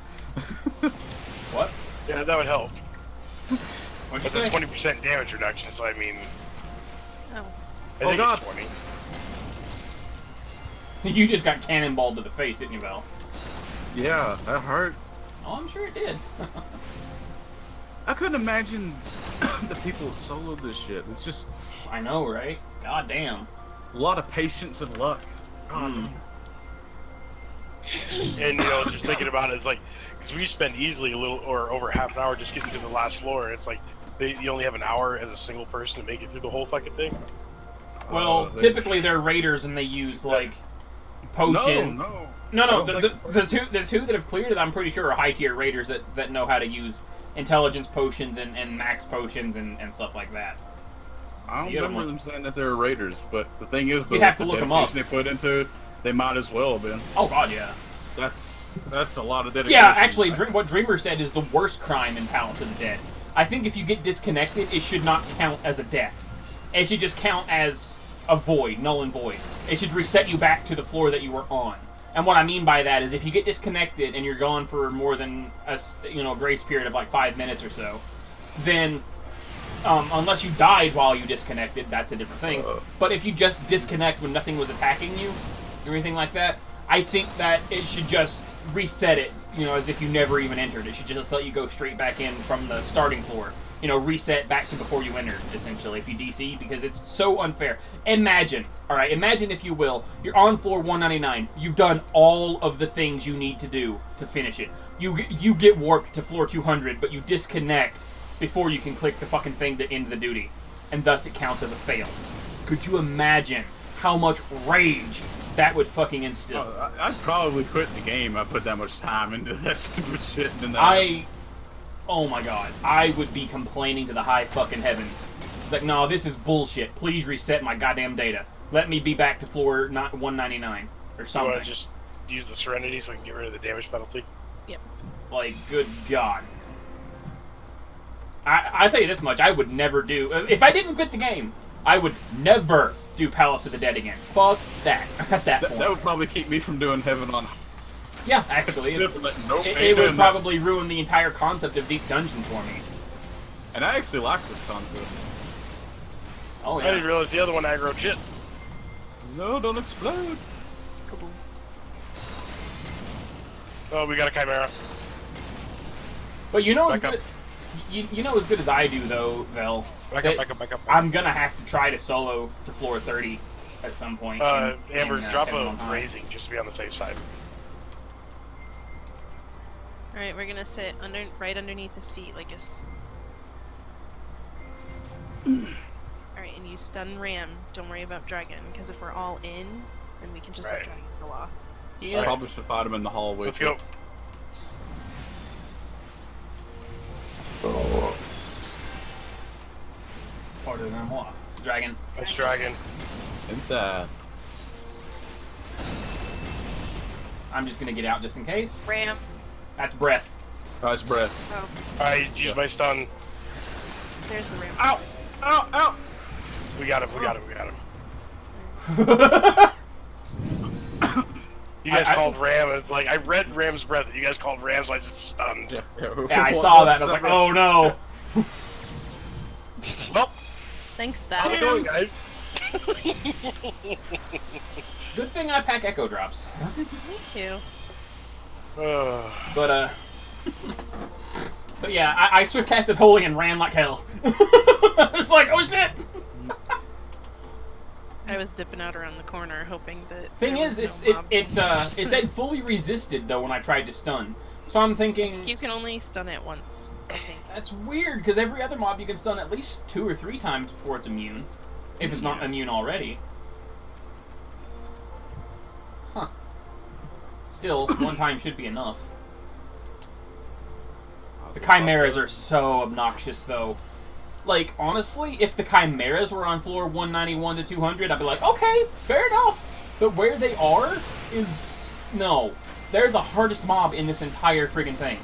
What? Yeah, that would help. What'd That's a 20% damage reduction, so I mean... Oh. I think God. it's 20. You just got cannonballed to the face, didn't you, Val? Yeah, that hurt. Oh, I'm sure it did. I couldn't imagine the people that soloed this shit. It's just... I know, right? God damn. A lot of patience and luck. Mm. And, just thinking about it, it's like... Because we spend easily a little, or over half an hour just getting to the last floor, and it's like, you only have an hour as a single person to make it through the whole fucking thing. Well, typically they're raiders and they use, like, potion... No, the two that have cleared it, I'm pretty sure, are high-tier raiders that know how to use intelligence potions and max potions and stuff like that. I don't remember them saying that they're raiders, but the thing is, you have to look them up. They put into it, they might as well have been. Oh god, yeah. That's a lot of dedication. Yeah, actually, what Dreamer said is the worst crime in Palace of the Dead. I think if you get disconnected, it should not count as a death. It should just count as a void, null and void. It should reset you back to the floor that you were on. And what I mean by that is if you get disconnected and you're gone for more than a grace period of like 5 minutes or so, then unless you died while you disconnected, that's a different thing. But if you just disconnect when nothing was attacking you or anything like that, I think that it should just reset it, as if you never even entered. It should just let you go straight back in from the starting floor. Reset back to before you entered, essentially, if you DC, because it's so unfair. Imagine, if you will, you're on floor 199. You've done all of the things you need to do to finish it. You get warped to floor 200, but you disconnect before you can click the fucking thing to end the duty, and thus it counts as a fail. Could you imagine how much rage that would fucking instill? I'd probably quit the game. I put that much time into that stupid shit. And oh my god, I would be complaining to the high fucking heavens. It's like, no, this is bullshit. Please reset my goddamn data. Let me be back to floor 199 or something. You want to just use the Serenity so we can get rid of the damage penalty? Yep. Like, good god. I tell you this much, I would never do... If I didn't quit the game, I would never do Palace of the Dead again. Fuck that, at that point. That would probably keep me from doing Heaven on... Yeah, actually, it would probably ruin the entire concept of Deep Dungeon for me. And I actually like this concept. Oh yeah. I didn't realize the other one aggro shit. No, don't explode. Kaboom. Oh, we got a Chimera. But you know as good as I do though, Vel. Back up. I'm gonna have to try to solo to floor 30 at some point. Amber, drop a raising just to be on the safe side. Alright, we're gonna sit right underneath his feet, like us. Alright, and you stun Ram. Don't worry about Dragon, because if we're all in, then we can just let Dragon go off. Yeah. I probably should fight him in the hallway. Let's go. Harder than what? Dragon. Nice Dragon. Inside. I'm just gonna get out just in case. Ram. That's breath. Oh, it's breath. Oh. I used my stun. There's the Ram. Ow! Ow! We got him. You guys called Ram, and it's like, I read Ram's breath, and you guys called Ram, so I just stunned. Yeah, I saw that, and I was like, oh no! Well, thanks, how's it Val. going, guys? Good thing I pack echo drops. Thank you. But yeah, I swift casted Holy and ran like hell. It's like, oh shit! I was dipping out around the corner, hoping that. Thing is, it said fully resisted though when I tried to stun. So I'm thinking you can only stun it once. I think that's weird because every other mob you can stun at least 2 or 3 times before it's immune, if it's not immune already. Huh. Still, 1 time should be enough. The Chimeras are so obnoxious, though. Like, honestly, if the Chimeras were on floor 191 to 200, I'd be like, okay, fair enough. But where they are is... no. They're the hardest mob in this entire friggin' thing.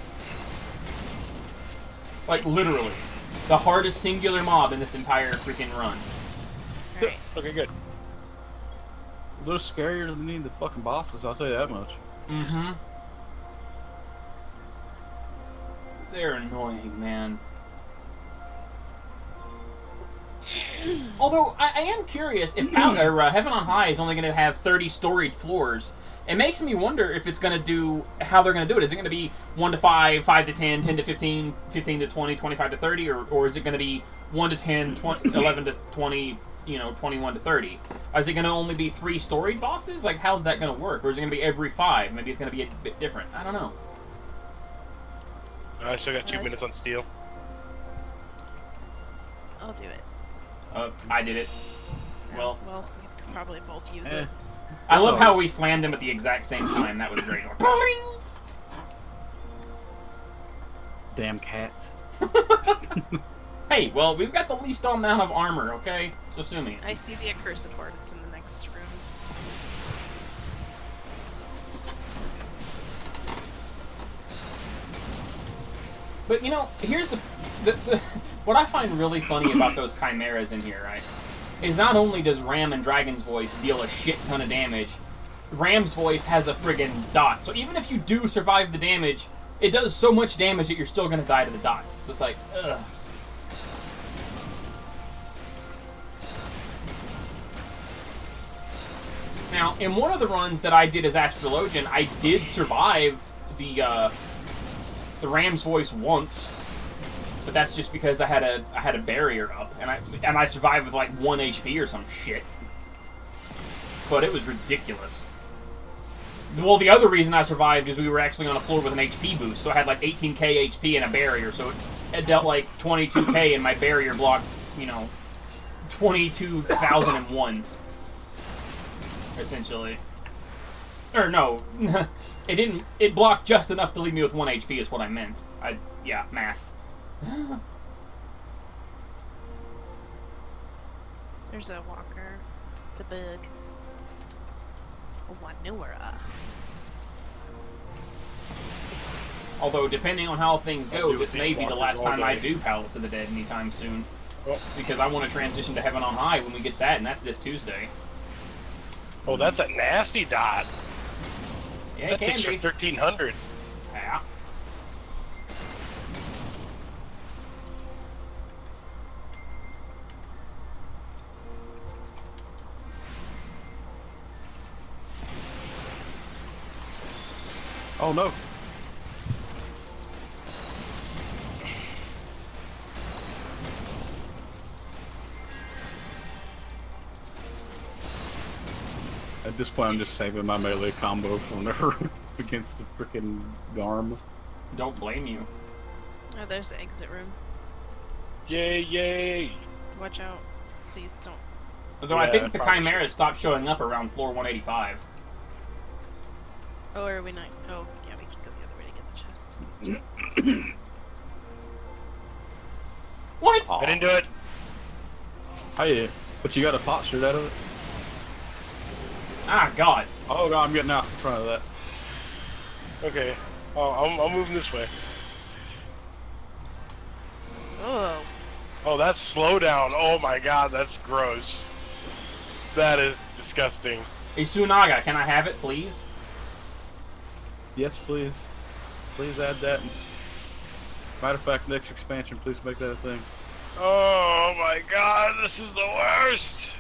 Like, literally. The hardest singular mob in this entire freaking run. Alright. Okay, good. They're scarier than any of the fucking bosses, I'll tell you that much. Mm-hmm. They're annoying, man. Although, I am curious if Heaven on High is only going to have 30 storied floors. It makes me wonder if it's going to do... how they're going to do it. Is it going to be 1 to 5, 5 to 10, 10 to 15, 15 to 20, 25 to 30? Or is it going to be 1 to 10, 11 to 20, 21 to 30? Is it going to only be 3 storied bosses? Like, how's that going to work? Or is it going to be every 5? Maybe it's going to be a bit different. I don't know. I still got 2 minutes on steel. I'll do it. I did it. Well, we could probably both use it. I love how we slammed him at the exact same time. That was great. Damn cats. Hey, well, we've got the least amount of armor, okay? So sue me. I see the accursed horde. It's in the next room. But, here's the what I find really funny about those Chimeras in here, right, is not only does Ram and Dragon's Voice deal a shit ton of damage, Ram's Voice has a friggin' dot. So even if you do survive the damage, it does so much damage that you're still gonna die to the dot. So it's like, ugh. Now, in one of the runs that I did as Astrologian, I did survive the Ram's Voice once, but that's just because I had a barrier up, and I survived with like 1 HP or some shit. But it was ridiculous. Well, the other reason I survived is we were actually on a floor with an HP boost, so I had like 18k HP and a barrier, so it dealt like 22k, and my barrier blocked, 22,001. Essentially. Or no, it didn't. It blocked just enough to leave me with 1 HP is what I meant. Yeah, math. There's a walker. It's a bug. A Wanura. Although, depending on how things go, this may be the last time I do Palace of the Dead anytime soon. Because I want to transition to Heaven on High when we get that, and that's this Tuesday. Oh, that's a nasty dot. Yeah, that takes for 1,300. Yeah. Oh no. At this point, I'm just saving my melee combo for whenever against the freaking Garm. Don't blame you. Oh, there's the exit room. Yay, yay! Watch out. Please don't. Although I think the Chimeras stopped showing up around floor 185. Oh, are we not? Oh, yeah, we can go the other way to get the chest. What? I didn't do it. Hey, but you got a pot shoot out of it? Ah, God. Oh god, I'm getting out in front of that. Okay. Oh, I'm moving this way. Oh. Oh, that's slowdown. Oh my god, that's gross. That is disgusting. Hey, Sunaga, can I have it, please? Yes, please. Please add that. Matter of fact, next expansion, please make that a thing. Oh my god, this is the worst!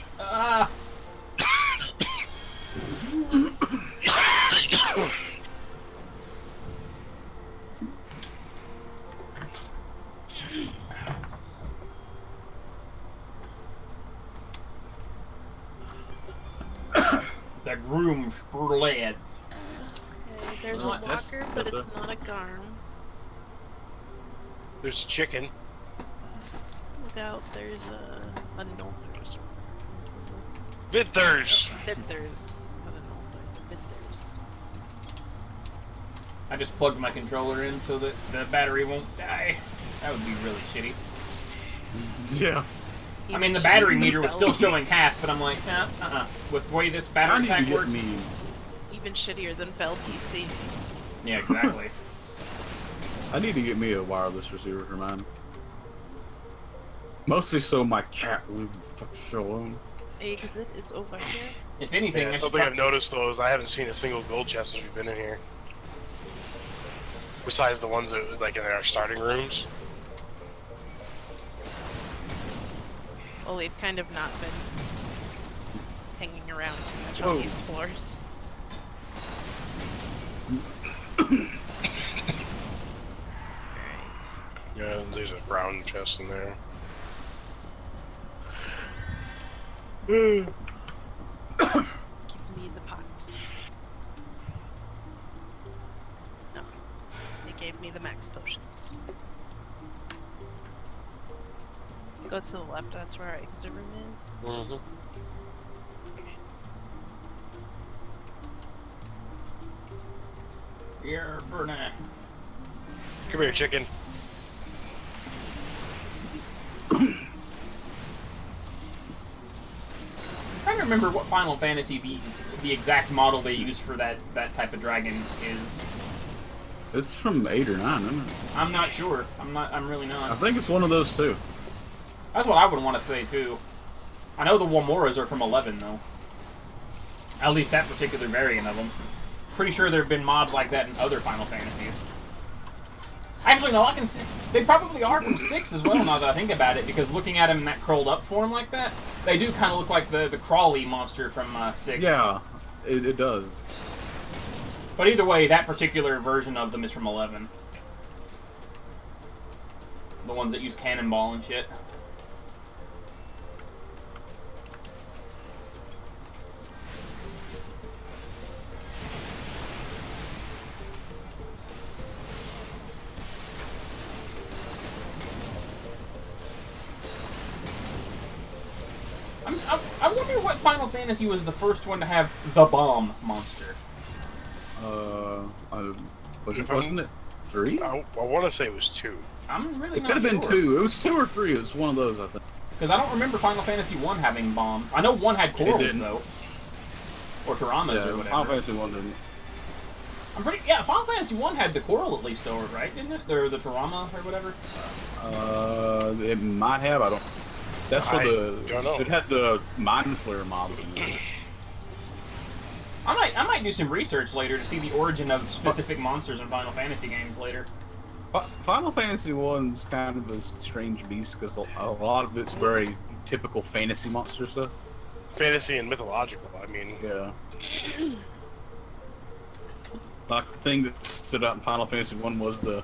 room spreads. Okay, there's a walker, but it's not a garm. There's chicken. Look out, there's a Nolthers. Vithers! Vithers. Not a Nolthers, Vithers. I just plugged my controller in so that the battery won't die. That would be really shitty. Yeah. I mean, the battery meter was still showing half, but I'm like, with the way this battery pack works... Even shittier than Bell PC. Yeah, exactly. I need to get me a wireless receiver for mine. Mostly so my cat will show alone. Exit is over here. If anything, yeah, something I've noticed though is I haven't seen a single gold chest since we've been in here. Besides the ones that like in our starting rooms. Well, we've kind of not been hanging around too much on these floors. Yeah, there's a brown chest in there. Give me the pots. No. They gave me the max potions. Go to the left, that's where our exit room is. Mm-hmm. Yeah, Bernie. Come here, chicken. I'm trying to remember what Final Fantasy the exact model they use for that type of dragon is. It's from 8 or 9, isn't it? I'm not sure. I'm really not. I think it's one of those too. That's what I would want to say too. I know the Wamoras are from 11 though. At least that particular variant of them. Pretty sure there have been mobs like that in other Final Fantasies. Actually, no, they probably are from 6 as well now that I think about it, because looking at them in that curled up form like that, they do kind of look like the crawly monster from 6. Yeah, it does. But either way, that particular version of them is from 11. The ones that use cannonball and shit. I wonder what Final Fantasy was the first one to have the bomb monster. Wasn't it 3? I want to say it was 2. I'm really It not could have been sure. 2. It was 2 or 3. It was one of those, I think. Because I don't remember Final Fantasy 1 having bombs. I know 1 had corals, though. Or Taramas or whatever. Final Fantasy 1 didn't. Yeah, Final Fantasy 1 had the coral at least, though, right? Didn't it? Or the Tarama or whatever? It might have. I don't. That's for don't know. It had the Mind Flare mob in it. I might do some research later to see the origin of specific monsters in Final Fantasy games later. Final Fantasy 1's kind of a strange beast because a lot of it's very typical fantasy monster stuff. Fantasy and mythological, I mean. Yeah. Like, the thing that stood out in Final Fantasy 1 was the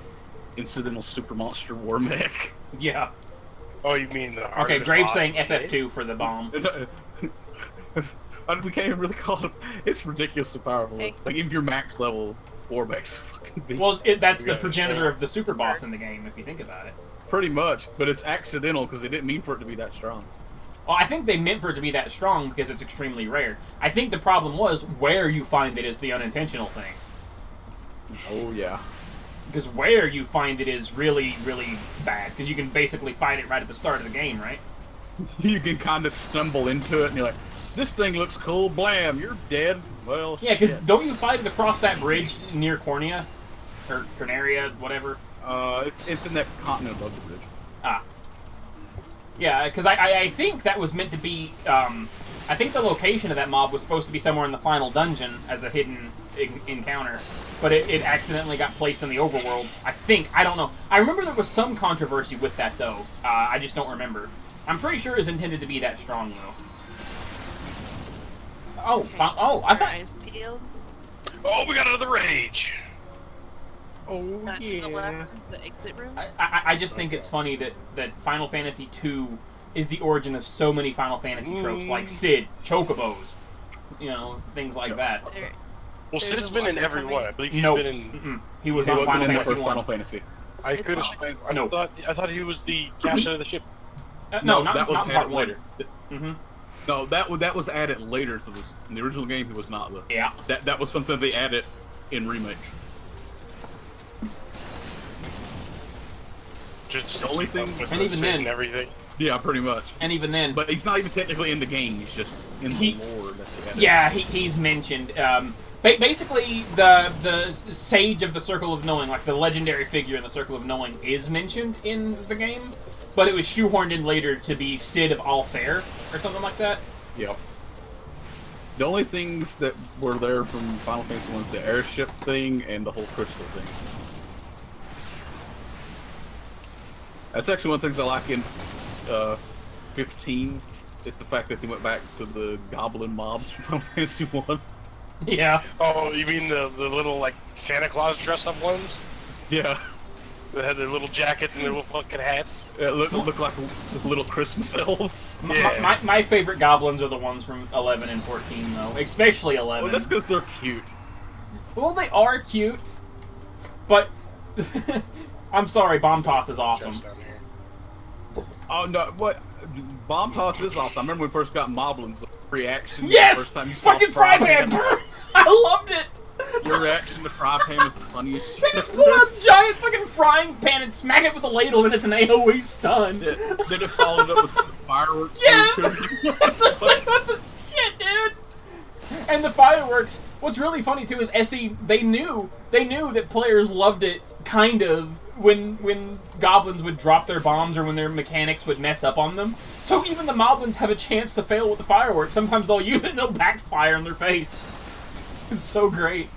incidental super monster war mech. Yeah. Oh, you mean the Okay, Graves saying FF2 for the bomb. We can't even really call it. It's ridiculously powerful. Hey. Like, even your max level war mech's fucking beast. Well, that's the progenitor of the super boss in the game, if you think about it. Pretty much, but it's accidental because they didn't mean for it to be that strong. Well, I think they meant for it to be that strong because it's extremely rare. I think the problem was where you find it is the unintentional thing. Oh, yeah. Because where you find it is really, really bad. Because you can basically fight it right at the start of the game, right? You can kind of stumble into it and you're like, this thing looks cool, blam, you're dead. Well, yeah, because don't you fight it across that bridge near Cornea? Or Corneria, whatever? It's in that continent above the bridge. Ah. Yeah, because I think that was meant to be, I think the location of that mob was supposed to be somewhere in the final dungeon as a hidden encounter, but it accidentally got placed in the overworld. I don't know. I remember there was some controversy with that, though. I just don't remember. I'm pretty sure it was intended to be that strong, though. Oh, I thought... Eyes peeled. Oh, we got another rage! Oh, To the left is the exit room. I just think it's funny that Final Fantasy II is the origin of so many Final Fantasy tropes, like Cid, Chocobos. you know, things like that. Well, Sid's been in every one. I believe he's been in. He was He on wasn't in the Final first Final Fantasy. Fantasy. I could have. I thought he was the captain of the ship. No, not, that was not added part later. Mm-hmm. No, that was added later to in the original game. He was not though. Yeah. That was something they added in remakes. Just the only thing, and even then, and everything. Yeah, pretty much. And even then, but he's not even technically in the game. He's just in the lore. Yeah, he's mentioned. Basically, the Sage of the Circle of Knowing, like the legendary figure in the Circle of Knowing, is mentioned in the game, but it was shoehorned in later to be Cid of Alfair or something like that. Yep. The only things that were there from Final Fantasy was the airship thing and the whole crystal thing. That's actually one of the things I like in 15. Is the fact that they went back to the goblin mobs from Final Fantasy 1. Yeah. Oh, you mean the little, like, Santa Claus dress-up ones? Yeah. They had their little jackets and their little fucking hats. It looked like little Christmas elves. Yeah. My favorite goblins are the ones from 11 and 14, though. Especially 11. Well, that's because they're cute. Well, they are cute, but... I'm sorry, Bomb Toss is awesome. Oh, no, what? Bomb Toss is awesome. I remember when we first got Moblin's reaction. Yes! The first time you saw fucking Fry Pan! I loved it! Your reaction to Fry Pan is the funniest shit. They just pull out a giant fucking frying pan and smack it with a ladle and it's an AoE stun. Yeah, then it followed up with fireworks. Yeah! What the shit, dude? And the fireworks, what's really funny too is SE, they knew that players loved it, kind of, when goblins would drop their bombs or when their mechanics would mess up on them. So even the moblins have a chance to fail with the fireworks. Sometimes they'll use it and they'll backfire in their face. It's so great.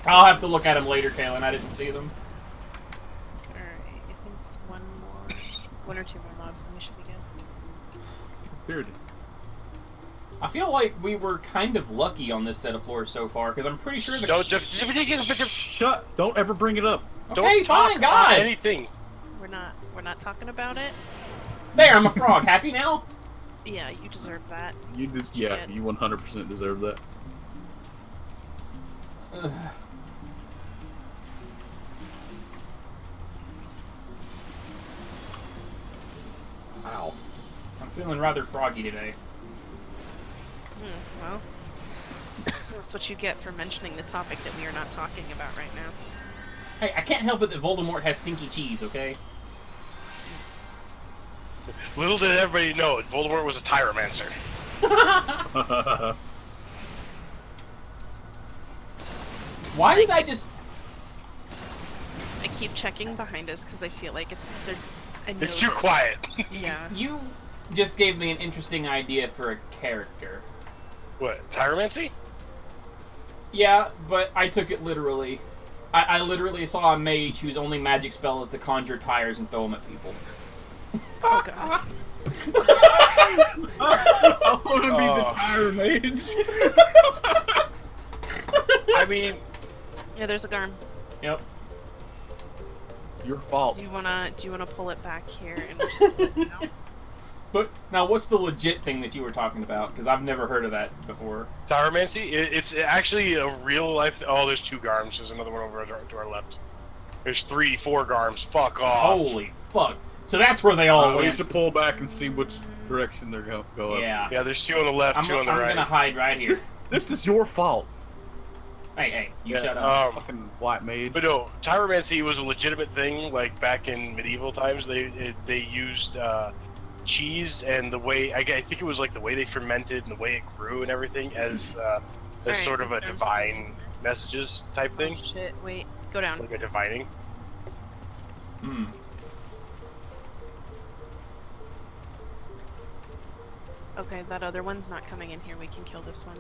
I'll have to look at them later, Kaylin. I didn't see them. Alright, I think one or two more mobs and we should be good. Weird. I feel like we were kind of lucky on this set of floors so far, because I'm pretty sure the... Shut! Don't ever bring it up. Okay, fine, God! Anything. We're not talking about it. There, I'm a frog. Happy now? Yeah, you deserve that. You 100% deserve that. Ow. I'm feeling rather froggy today. Well, that's what you get for mentioning the topic that we are not talking about right now. Hey, I can't help it that Voldemort has stinky cheese, okay? Little did everybody know, Voldemort was a Tyromancer. Why did I just... I keep checking behind us because I feel like it's too quiet. Yeah. You just gave me an interesting idea for a character. What, Tyromancy? Yeah, but I took it literally. I literally saw a mage whose only magic spell is to conjure tires and throw them at people. Oh god. I want to be the tire mage. I mean... Yeah, there's a Garm. Yep. Your fault. Do you wanna pull it back here and just let it know? But now, what's the legit thing that you were talking about? Because I've never heard of that before. Tyromancy? It's actually a real life... Oh, there's 2 Garms. There's another one over to our left. There's 3, 4 Garms. Fuck off. Holy fuck. So that's where they all went. We used to pull back and see which direction they're going to go up. Yeah. Yeah, there's 2 on the left, 2 on the right. I'm gonna hide right here. This is your fault. Hey, you shut up. Fucking white maid. But no, Tyromancy was a legitimate thing, like back in medieval times. They used cheese and the way I think it was like the way they fermented and the way it grew and everything as sort of a divine messages type thing. Oh, shit, wait, go down. Like a divining. Hmm. Okay, that other one's not coming in here. We can kill this one.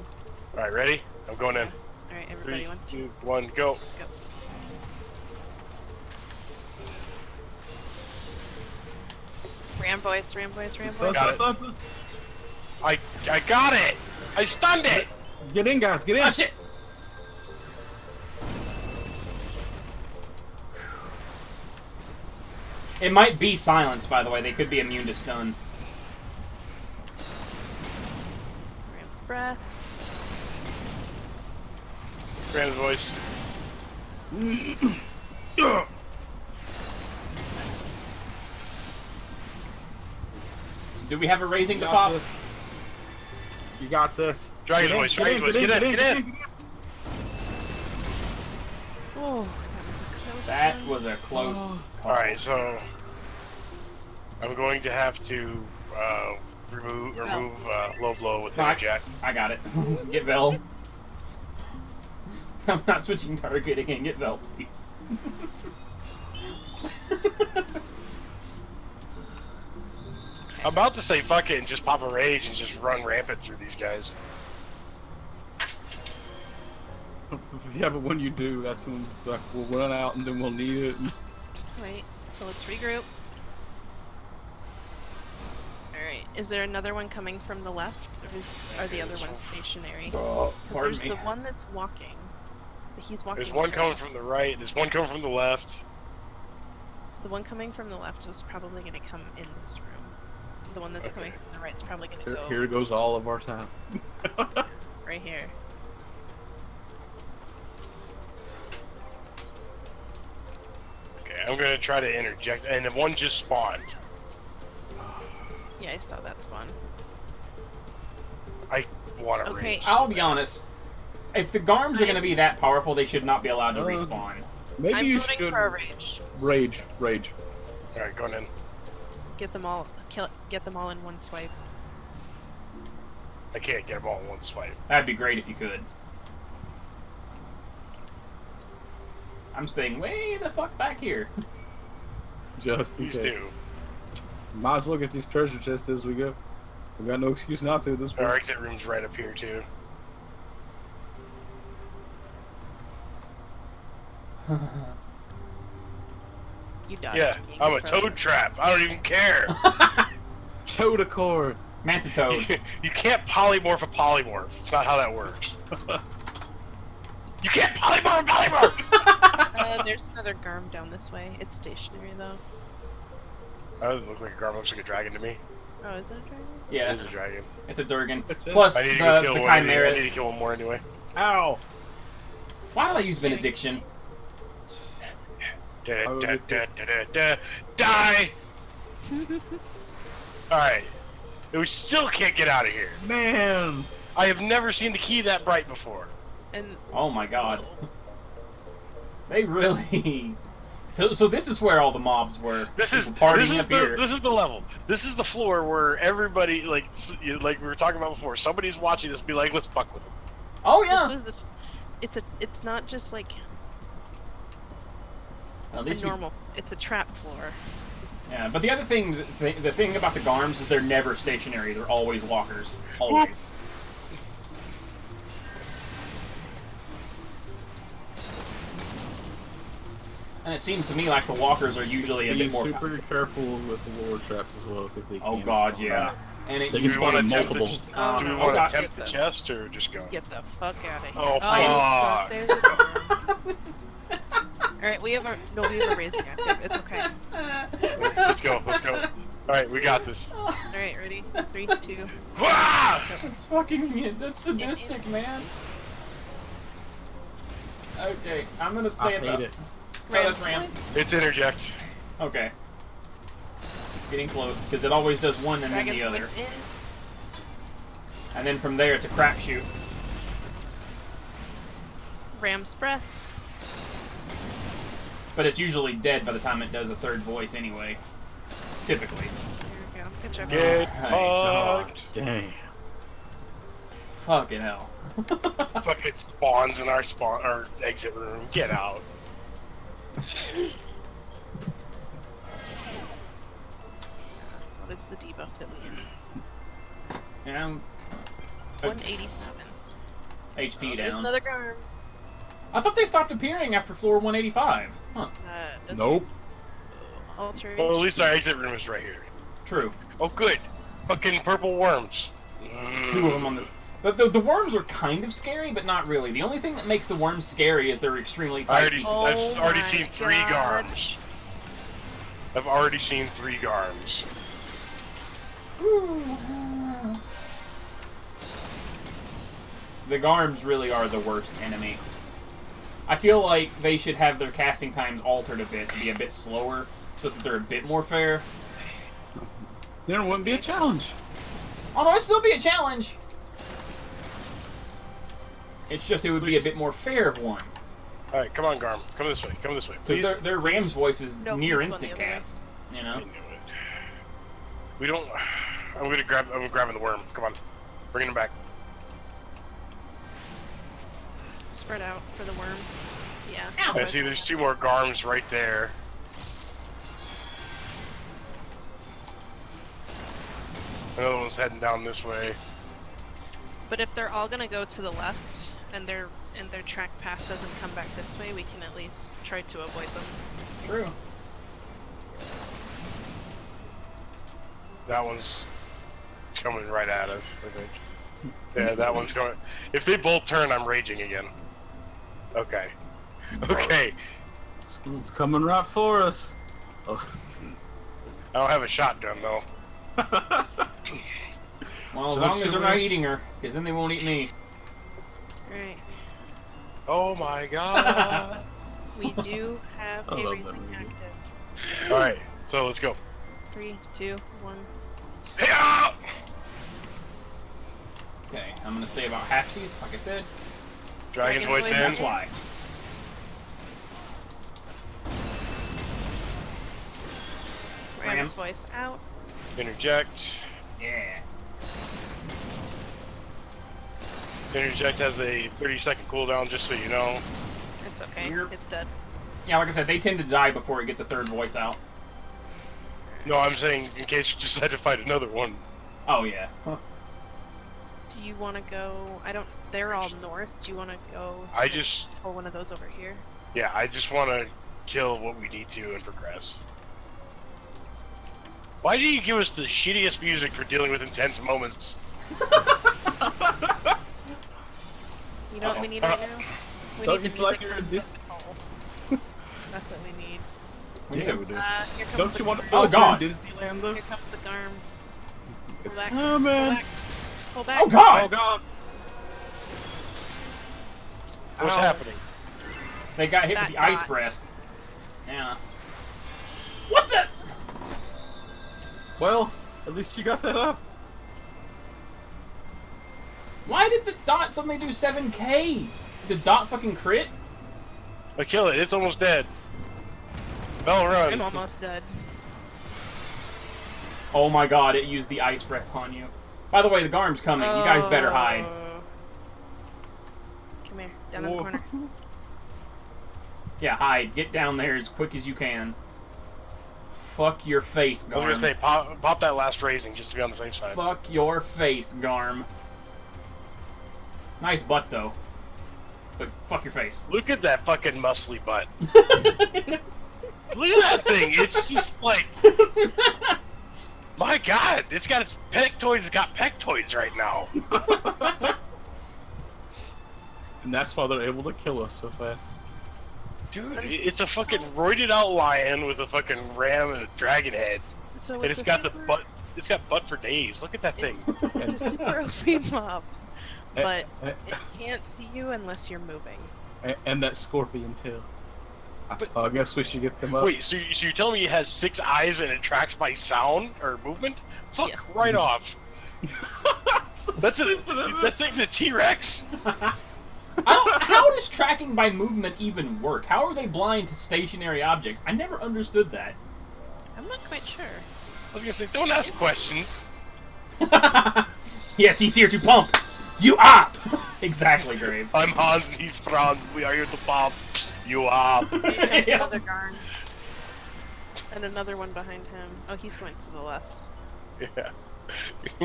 All right, ready? I'm going in. Alright, everybody, 3, 2, 1, go. Go. Ram boys. Got it. I got it! I stunned it! Get in, guys, get in! Oh, shit! It might be silence, by the way. They could be immune to stun. breath. Graham's voice. Do we have a raising to pop? You got this. Dragon's voice, Dragon's voice. Get in! Oh, that was a close call. Alright, so I'm going to have to remove low blow with the jack. I got it. Get Vel. I'm not switching target again. Get Vel, please. I'm about to say fuck it and just pop a rage and just run rampant through these guys. Yeah, but when you do, that's when like, we'll run out and then we'll need it. Wait, so let's regroup. Alright, is there another one coming from the left? Or are the other ones stationary? There's the one that's walking. He's walking. There's one coming from the right, there's one coming from the left. So the one coming from the left is probably going to come in this room. The one that's coming from the right is probably going to go... Here goes all of our time. right here. Okay, I'm going to try to interject, and the one just spawned. Yeah, I saw that spawn. I want to rage. I'll be honest. If the Garms are going to be that powerful, they should not be allowed to respawn. Maybe I'm you voting should... for a rage. Rage. Alright, going in. Get them all in one swipe. I can't get them all in one swipe. That'd be great if you could. I'm staying way the fuck back here. Just in Please case. do. Might as well get these treasure chests as we go. We got no excuse not to at this point. Our exit room's right up here too. You dodged. Yeah, I'm a toad trap. I don't even care. Toad-a-core. Mantitoad. You can't polymorph a polymorph. It's not how that works. You can't polymorph a polymorph! There's another Garm down this way. It's stationary though. That doesn't look like a Garm. Looks like a dragon to me. Oh, is it a dragon? Yeah. It is a dragon. It's a Durgan. Plus, I need to the kill one. Chimera. I need to kill one more anyway. Ow! Why did I use Benediction? Die! Alright. We still can't get out of here. Man! I have never seen the key that bright before. And Oh my god. They really... So this is where all the mobs were. This is partying here. This is the level. This is the floor where everybody, like we were talking about before, somebody's watching this and be like, let's fuck with them. Oh yeah! this was it's not just like At a least normal, it's a trap floor. Yeah, but the other thing, the thing about the Garms is they're never stationary. They're always walkers. Always. And it seems to me like the walkers are usually a bit more... Be super careful with the lower traps as well, because they Oh can god, spawn. yeah. And it, They you can Do we want spawn to attempt multiple. the, do we Oh, want to God. attempt the chest or just go? Just get the fuck out of here. Oh, fuck. fuck. There's Alright, we have a raising active. It's okay. Let's go. Alright, we got this. Alright, ready? 3, 2. Wah! That's fucking... That's sadistic, man. Okay, I'm gonna stay I at hate the... it. Oh, that's Ram. It's interject. Okay. Getting close, because it always does one and then Dragon's the other. voice in. And then from there, it's a crapshoot. Ram's breath. But it's usually dead by the time it does a third voice anyway. Typically. Here we go. Good job. Get Oh, fucked. Dang. Fucking hell. Fucking spawns in our exit room. Get out. What is the debuff that we get? Yeah, 187. HP There's down. another Garm. I thought they stopped appearing after floor 185. Huh. Does Nope. Alteration. Well, at least our exit room is right here. True. Oh, good. Fucking purple worms. Two of them on the... But the worms are kind of scary, but not really. The only thing that makes the worms scary is they're extremely tight. I've Oh already my seen 3 God. Garms. I've already seen 3 Garms. The Garms really are the worst enemy. I feel like they should have their casting times altered a bit to be a bit slower, so that they're a bit more fair. There wouldn't be a challenge. Oh no, it'd still be a challenge! It's just it would be a bit more fair of one. Alright, come on, Garm. Come this way. Come this way. Please. Because their Ram's voice is No, near he's instant on the other cast. You know? I knew it. We don't... I'm grabbing the worm. Come on. Bringing him back. Spread out for the worm. Yeah. I see there's 2 more Garms right there. Another one's heading down this way. But if they're all gonna go to the left, and their track path doesn't come back this way, we can at least try to avoid them. True. That one's coming right at us, I think. Yeah, that one's going... If they both turn, I'm raging again. Okay. Okay. School's coming right for us. Oh. I don't have a shotgun, though. Well, as long as they're not eating her, because then they won't eat me. Right. Oh my god. We do have I love everything that movie. active. Alright, so let's go. 3, 2, 1. Hey-ah! Okay, I'm gonna stay about halfsies, like I said. Dragon's voice in. That's why. Ram's voice out. Interject. Yeah. Interject has a 30-second cooldown, just so you know. It's okay. Weird. It's dead. Yeah, like I said, they tend to die before it gets a third voice out. No, I'm saying in case you decide to fight another one. Oh, yeah. Huh. Do you want to go? I don't. They're all north. Do you want to go? Pull one of those over here. Yeah, I just want to kill what we need to and progress. Why do you give us the shittiest music for dealing with intense moments? You know what we need right now? We Don't need the you feel like music you're from in this- Suffolk. That's what we need. Yeah, we do. Here comes Don't the you want to Garm. feel Oh, God. in Disneyland, though? Here comes the Garm. Pull back. Oh, man. Pull back. Pull back. Oh, God! Oh, God. What's Ow. happening? They got hit That with the ice dot. breath. Yeah. What the? Well, at least you got that up. Why did the dot suddenly do 7k? Did dot fucking crit? I kill it. It's almost dead. Bell run. I'm almost dead. Oh my god, it used the ice breath on you. By the way, the Garm's coming. You guys better hide. Come here, down in the Whoa. corner. Yeah, hide. Get down there as quick as you can. Fuck your face, I was Garm. gonna say, pop that last raising just to be on the safe side. Fuck your face, Garm. Nice butt, though. But fuck your face. Look at that fucking muscly butt. Look at that thing. It's just like... My god, it's got its pectoids. It's got pectoids right now. And that's why they're able to kill us so fast. Dude, it's a fucking roided out lion with a fucking ram and a dragon head. So And it's got the butt. It's got butt for days. Look at that thing. It's a super OP mob, but Eh, it can't see you unless you're moving. and that scorpion tail. But- I guess we should get them up. Wait, so you're telling me it has 6 eyes and it tracks by sound or movement? Fuck Yes. right off. That thing's a T-Rex. How does tracking by movement even work? How are they blind to stationary objects? I never understood that. I'm not quite sure. I was gonna say, don't ask questions. Yes, he's here to pump. You op! Exactly, Grave. I'm Hans and he's Franz. We are here to pop. You up. Here comes Yeah. another Garn. And another one behind him. Oh, he's going to the left. Yeah.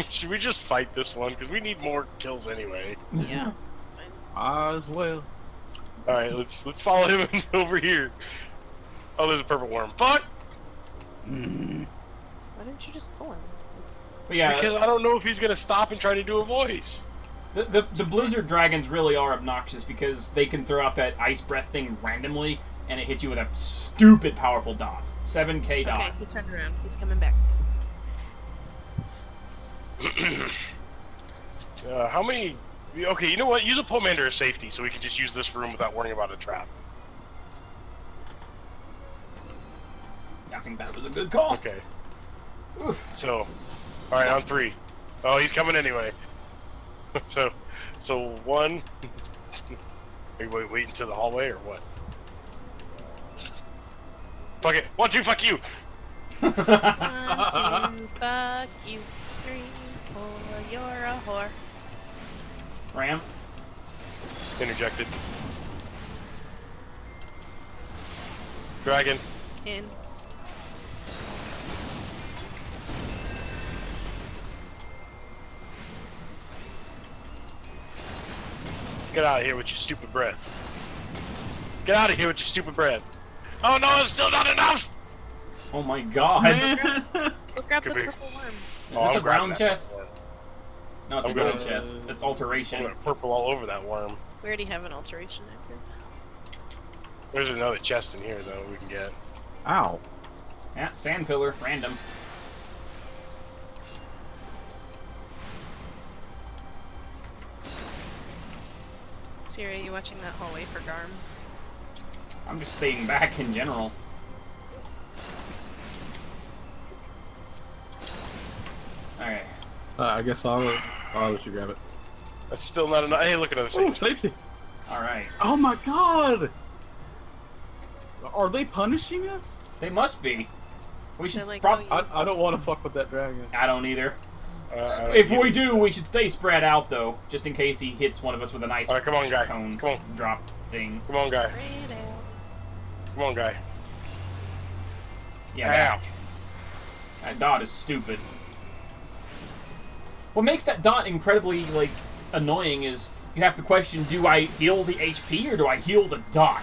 Should we just fight this one? Because we need more kills anyway. Yeah. As well. Alright, let's follow him over here. Oh, there's a purple worm. Fuck! Why didn't you just pull him? But yeah, Because I don't know if he's gonna stop and try to do a voice. the blizzard dragons really are obnoxious because they can throw out that ice breath thing randomly, and it hits you with a stupid powerful dot. 7k dot. Okay, he turned around. He's coming back. How many Okay, you know what? Use a Pomander as safety, so we can just use this room without worrying about a trap. I think that was a good call. Okay. Oof. So, alright, on 3. Oh, he's coming anyway. so 1. Are you waiting to the hallway or what? Fuck it. 1, 2, fuck you! 1, 2, fuck you. 3, 4, you're a whore. Ram. Interjected. Dragon. In. Get out of here with your stupid breath. Get out of here with your stupid breath. Oh no, it's still not enough! Oh my god. Go grab the Could be. purple worm. Is this a brown that chest? worm. No, it's I'm a gold gonna- chest. It's I'm alteration. gonna purple all over that worm. We already have an alteration active. There's another chest in here though we can get. Ow. Yeah, sand pillar, random. Siri, are you watching that hallway for Garms? I'm just staying back in general. Alright. I guess I'll let you grab it. That's still not enough. Hey, look at those Oh, things. safety. Alright. Oh my god! Are they punishing us? They must be. We should They're like, prob- oh, I don't want to fuck with that dragon. I don't either. I If don't we get it. do, we should stay spread out though, just in case he hits one of us with a nice Alright, come on, guy. cone Come on. drop thing. Come on, guy. Straight out. Come on, guy. Yeah, Ow. that dot is stupid. What makes that dot incredibly like annoying is you have to question: do I heal the HP or do I heal the dot?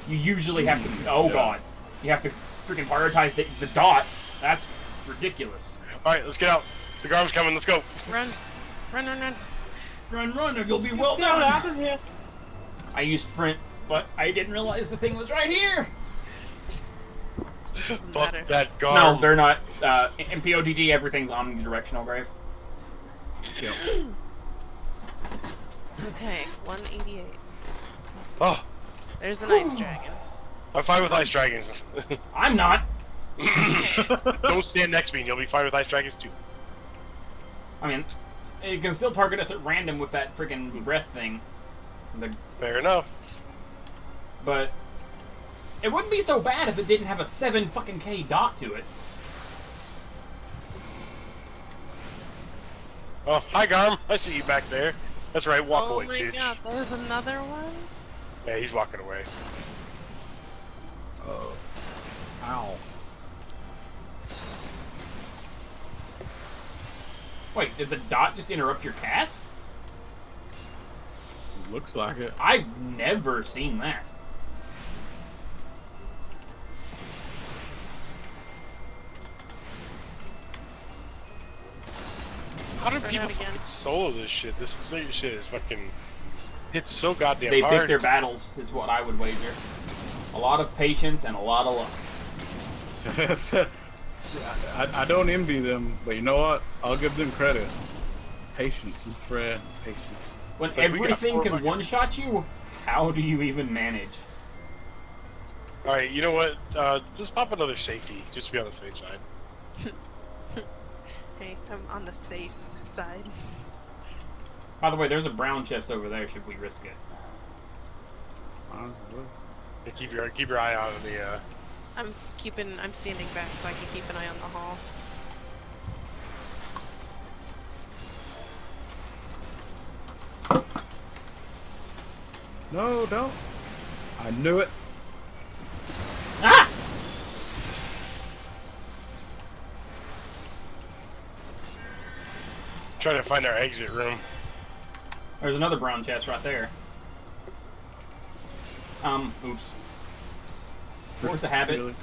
You usually have to. Oh god, you have to freaking prioritize the dot. That's ridiculous. Alright, let's get out. The Garm's coming. Let's go. Run. Run, run, run. Run, run, or you'll be well Get out done. of here! I used sprint, but I didn't realize the thing was right here. It doesn't Fuck matter. that Garm. No, they're not. In PoTD, everything's omnidirectional, Grave. Yep. Okay, 188. Oh, There's an ice dragon. I'm fine with ice dragons. I'm not. Don't stand next to me and you'll be fine with ice dragons too. I mean, it can still target us at random with that freaking breath thing. Fair enough. But it wouldn't be so bad if it didn't have a 7 fucking K dot to it. Oh, hi Garm. I see you back there. That's right, walk Oh away, my bitch. god, there's another one? Yeah, he's walking away. Oh. Ow. Wait, did the dot just interrupt your cast? Looks like it. I've never seen that. How do Start people out again. fucking solo this shit? This shit is fucking... It's so goddamn They hard. pick their battles, is what I would wager. A lot of patience and a lot of luck. I don't envy them, but you know what? I'll give them credit. Patience, my friend. Patience. When It's like we got everything 4 can fucking- one-shot you, how do you even manage? Alright, you know what? Just pop another safety, just to be on the safe side. Hey, I'm on the safe side. By the way, there's a brown chest over there. Should we risk it? Yeah, keep your eye out on the, I'm standing back so I can keep an eye on the hall. No, don't. I knew it. Ah! trying to find our exit room. There's another brown chest right there. Oops. Force a habit. Really?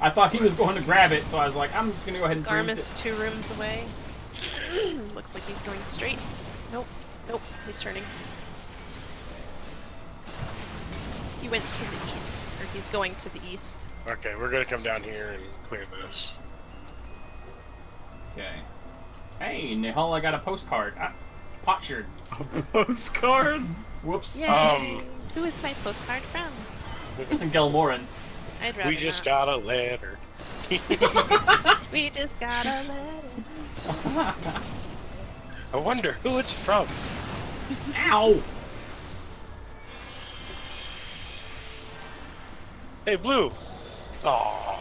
I thought he was going to grab it, so I was like, I'm just gonna go ahead and Garm preempt is it. 2 rooms away. Looks like he's going straight. Nope. Nope. He's turning. He went to the east. Or he's going to the east. Okay, we're gonna come down here and clear this. Okay. Hey, Nihal, I got a postcard. Potsherd. A postcard? Whoops. Yay! Who is my postcard from? Gelmoran. I'd rather We just not. got a letter. We just got a letter. I wonder who it's from. Ow! Hey, Blue. Aww.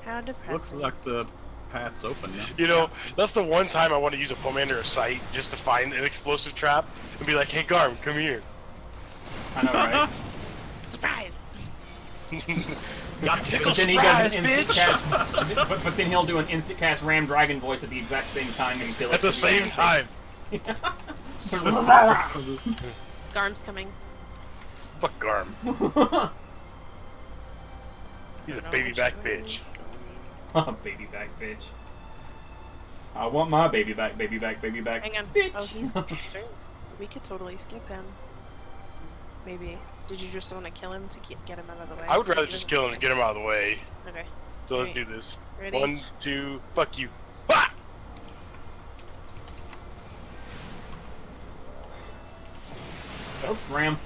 How depressing. Looks like the path's open now. You know, that's the one time I want to use a Pomander site just to find an explosive trap and be like, hey, Garm, come here. I know, right? Surprise! Got But then he does an instant cast. But then he'll do an instant cast Ram Dragon voice at the exact same time and kill it. At the same time. Garm's coming. Fuck Garm. He's a baby back bitch. Baby back bitch. I want my baby back, baby back, baby back. Hang on. Bitch. Oh, he's we could totally skip him. Maybe. Did you just want to kill him to get him out of the way? I would rather just kill him and get him out of the way. Okay. So let's Right. do this. Ready? 1, 2, fuck you. Ah! Oh, Ram.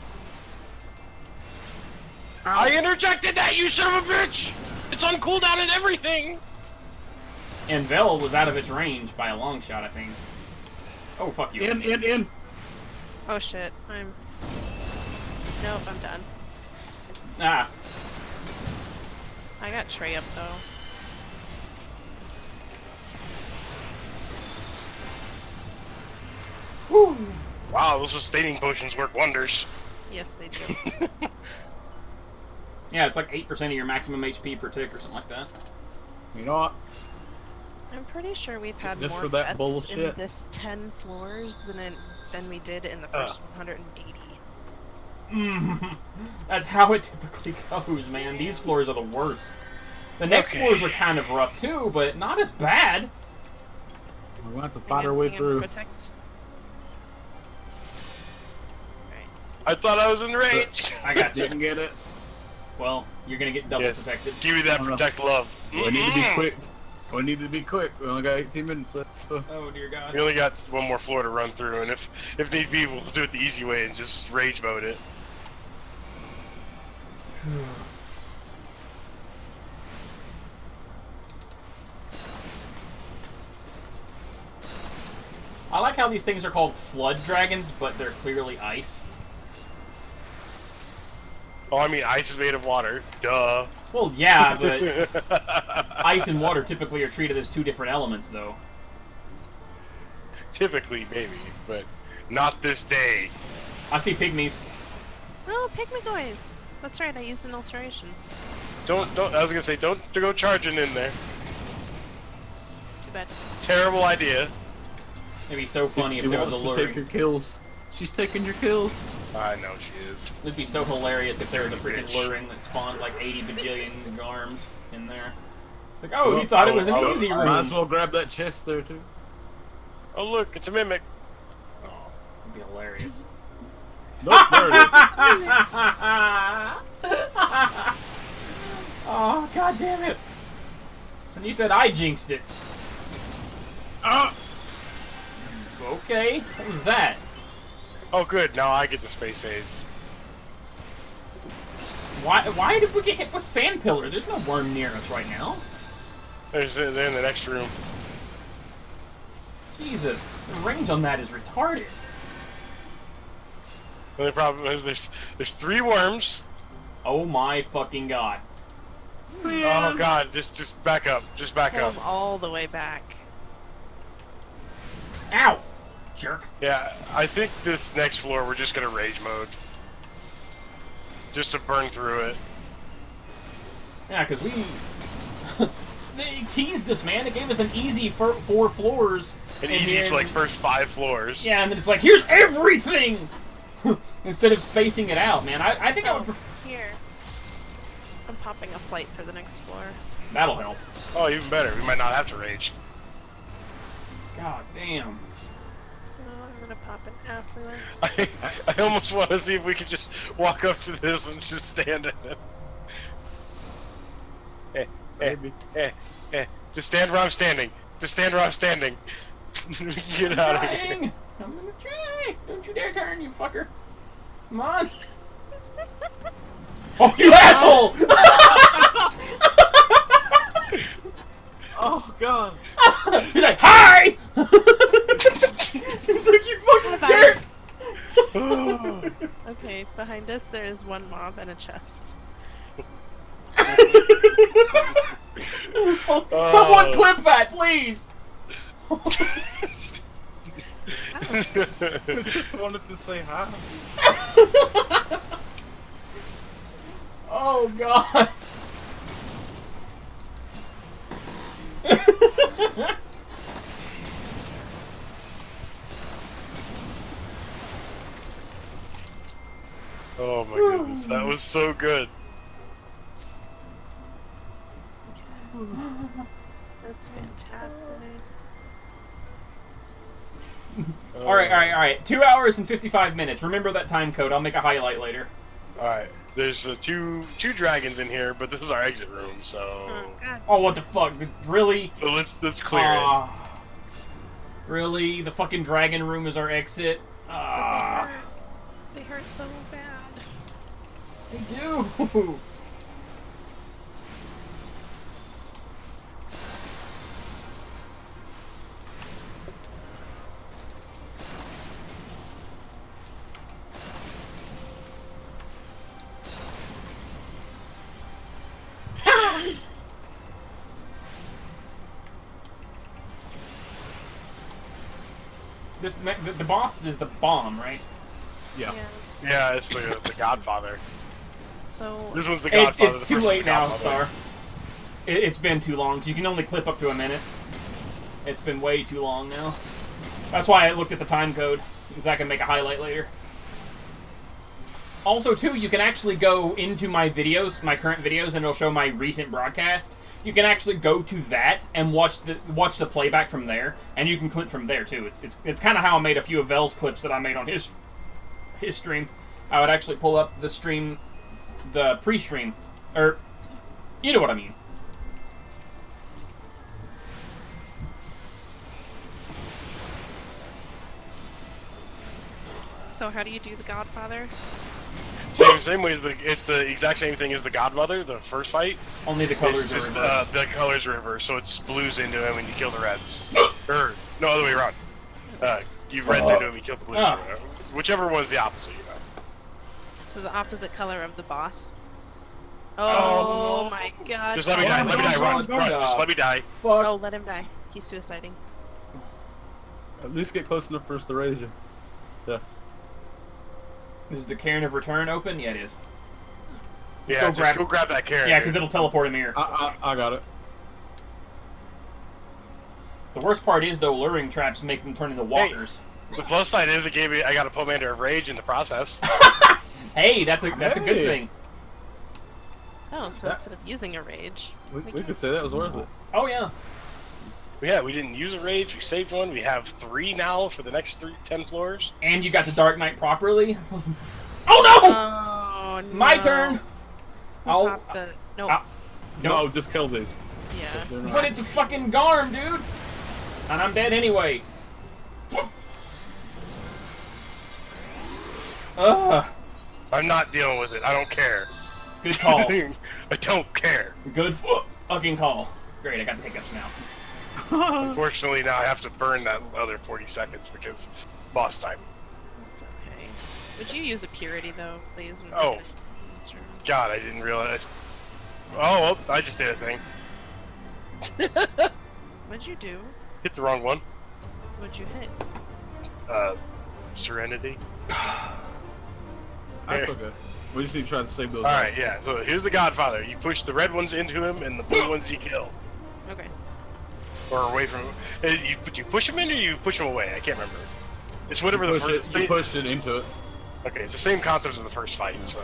I interjected that, you son of a bitch! It's on cooldown and everything! And Vel was out of its range by a long shot, I think. Oh, fuck you. In. Oh shit. Nope, I'm done. Ah. I got Trey up though. Woo. Wow, those sustaining potions work wonders. Yes, they do. Yeah, it's like 8% of your maximum HP per tick or something like that. You know what? I'm pretty sure we've had Just more for that deaths bullshit. in this 10 floors than we did in the first 180. That's how it typically goes, man. These floors are the worst. The next floors are kind of rough too, but not as bad. We're gonna have to fight our way through. Protect. Right. I thought I was in range! I got you. Didn't get it. Well, you're gonna get double Yes. protected. Give me that protect love. We need to be quick. We need to be quick. We only got 18 minutes left. Oh dear God. We only got one more floor to run through, and if need be, we'll do it the easy way and just rage mode it. I like how these things are called flood dragons, but they're clearly ice. Oh, I mean, ice is made of water. Duh. Well, yeah, but ice and water typically are treated as two different elements, though. Typically, maybe, but not this day. I see pygmies. Oh, Pygmagoys! That's right, I used an alteration. Don't. I was gonna say, don't go charging in there. Too bad. Terrible idea. It'd be so funny She if there was wants a to take luring. your kills. She's taking your kills. I know she is. It'd be so hilarious if there was a freaking Bitch. luring that spawned like 80 bajillion arms in there. It's like, oh, you thought it was an easy room. Might as well grab that chest there too. Oh look, it's a mimic. Oh, it'd be hilarious. Nope, there it is. Oh, god damn it. And you said I jinxed it. Ah! Okay, what was that? Oh good, now I get the space aids. Why did we get hit with sand pillar? There's no worm near us right now. They're in the next room. Jesus, the range on that is retarded. The only problem is there's 3 worms. Oh my fucking god. Oh god, just back up. Just back Pull up. them all the way back. Ow! Jerk. Yeah, I think this next floor we're just gonna rage mode. Just to burn through it. Yeah, because we... they teased us, man. It gave us an easy 4 floors. And easy then... for like first 5 floors. Yeah, and then it's like, here's everything! Instead of spacing it out, man. I think I would prefer... Here. I'm popping a flight for the next floor. That'll help. Oh, even better. We might not have to rage. God damn. So I'm gonna pop an affluence. I almost want to see if we could just walk up to this and just stand in it. Maybe. Just stand where I'm standing. Just stand where I'm standing. Get out of here. I'm gonna try. Don't you dare turn, you fucker. Come on. Oh, you asshole! Oh god. He's like, hi! He's like, you fucking jerk! Okay, behind us there is one mob and a chest. Someone clip that, please! I just wanted to say hi. Oh god. Oh my goodness, that was so good. That's fantastic. Alright. 2 hours and 55 minutes. Remember that time code. I'll make a highlight later. Alright, there's two dragons in here, but this is our exit room, so... Oh, God. Oh, what the fuck? Really? So let's clear it. Really? The fucking dragon room is our exit? They hurt so bad. They do! The boss is the bomb, right? Yeah. Yeah, it's the Godfather. So This one's the Godfather. It's the too first late one's the now, Godfather. Star. It's been too long. You can only clip up to a minute. It's been way too long now. That's why I looked at the time code, because I can make a highlight later. Also, too, you can actually go into my videos, my current videos, and it'll show my recent broadcast. You can actually go to that and watch the playback from there, and you can clip from there too. It's kind of how I made a few of Vel's clips that I made on his stream. I would actually pull up the stream, the pre-stream, or you know what I mean. So how do you do the Godfather? Same way as it's the exact same thing as the Godmother, the first fight. Only the colors It's are just reversed. the colors are reversed, so it's blues into him and you kill the reds. Or no, other way around. You reds into him, you kill the blues. Whichever one's the opposite, you know. So the opposite color of the boss. Oh my God! Just let me die. Let me die. Run. Just let me die. Fuck. Oh, let him die. He's suiciding. At least get close enough for us to raise you. Yeah. Is the Cairn of Return open? Yeah, it is. Yeah, just go grab that Karen. Yeah, because it'll teleport him here. I got it. The worst part is, though, luring traps make them turn into walkers. Hey, the plus side is I got a Pomander of Rage in the process. Hey, that's a good thing. Oh, so instead of using a rage, We could say that was worth it. Oh yeah. Yeah, we didn't use a Rage. We saved one. We have 3 now for the next 10 floors. And you got the Dark Knight properly. Oh no! Oh no! My turn. No. No, just kill these. Yeah. But it's a fucking Garm, dude. And I'm dead anyway. Ugh. I'm not dealing with it. I don't care. Good call. I don't care. Good fucking call. Great, I got the hiccups now. Unfortunately, now I have to burn that other 40 seconds because boss time. It's okay. Would you use a purity though, please? Oh. God, I didn't realize. Oh, well, I just did a thing. What'd you do? Hit the wrong one. What'd you hit? Serenity. That's okay. We just need to try to save those. Alright, yeah. So here's the Godfather. You push the red ones into him and the blue ones you kill. Okay. Or away from him. You push him in or you push him away? I can't remember. It's whatever the first... You pushed it into it. Okay, it's the same concept as the first fight, so...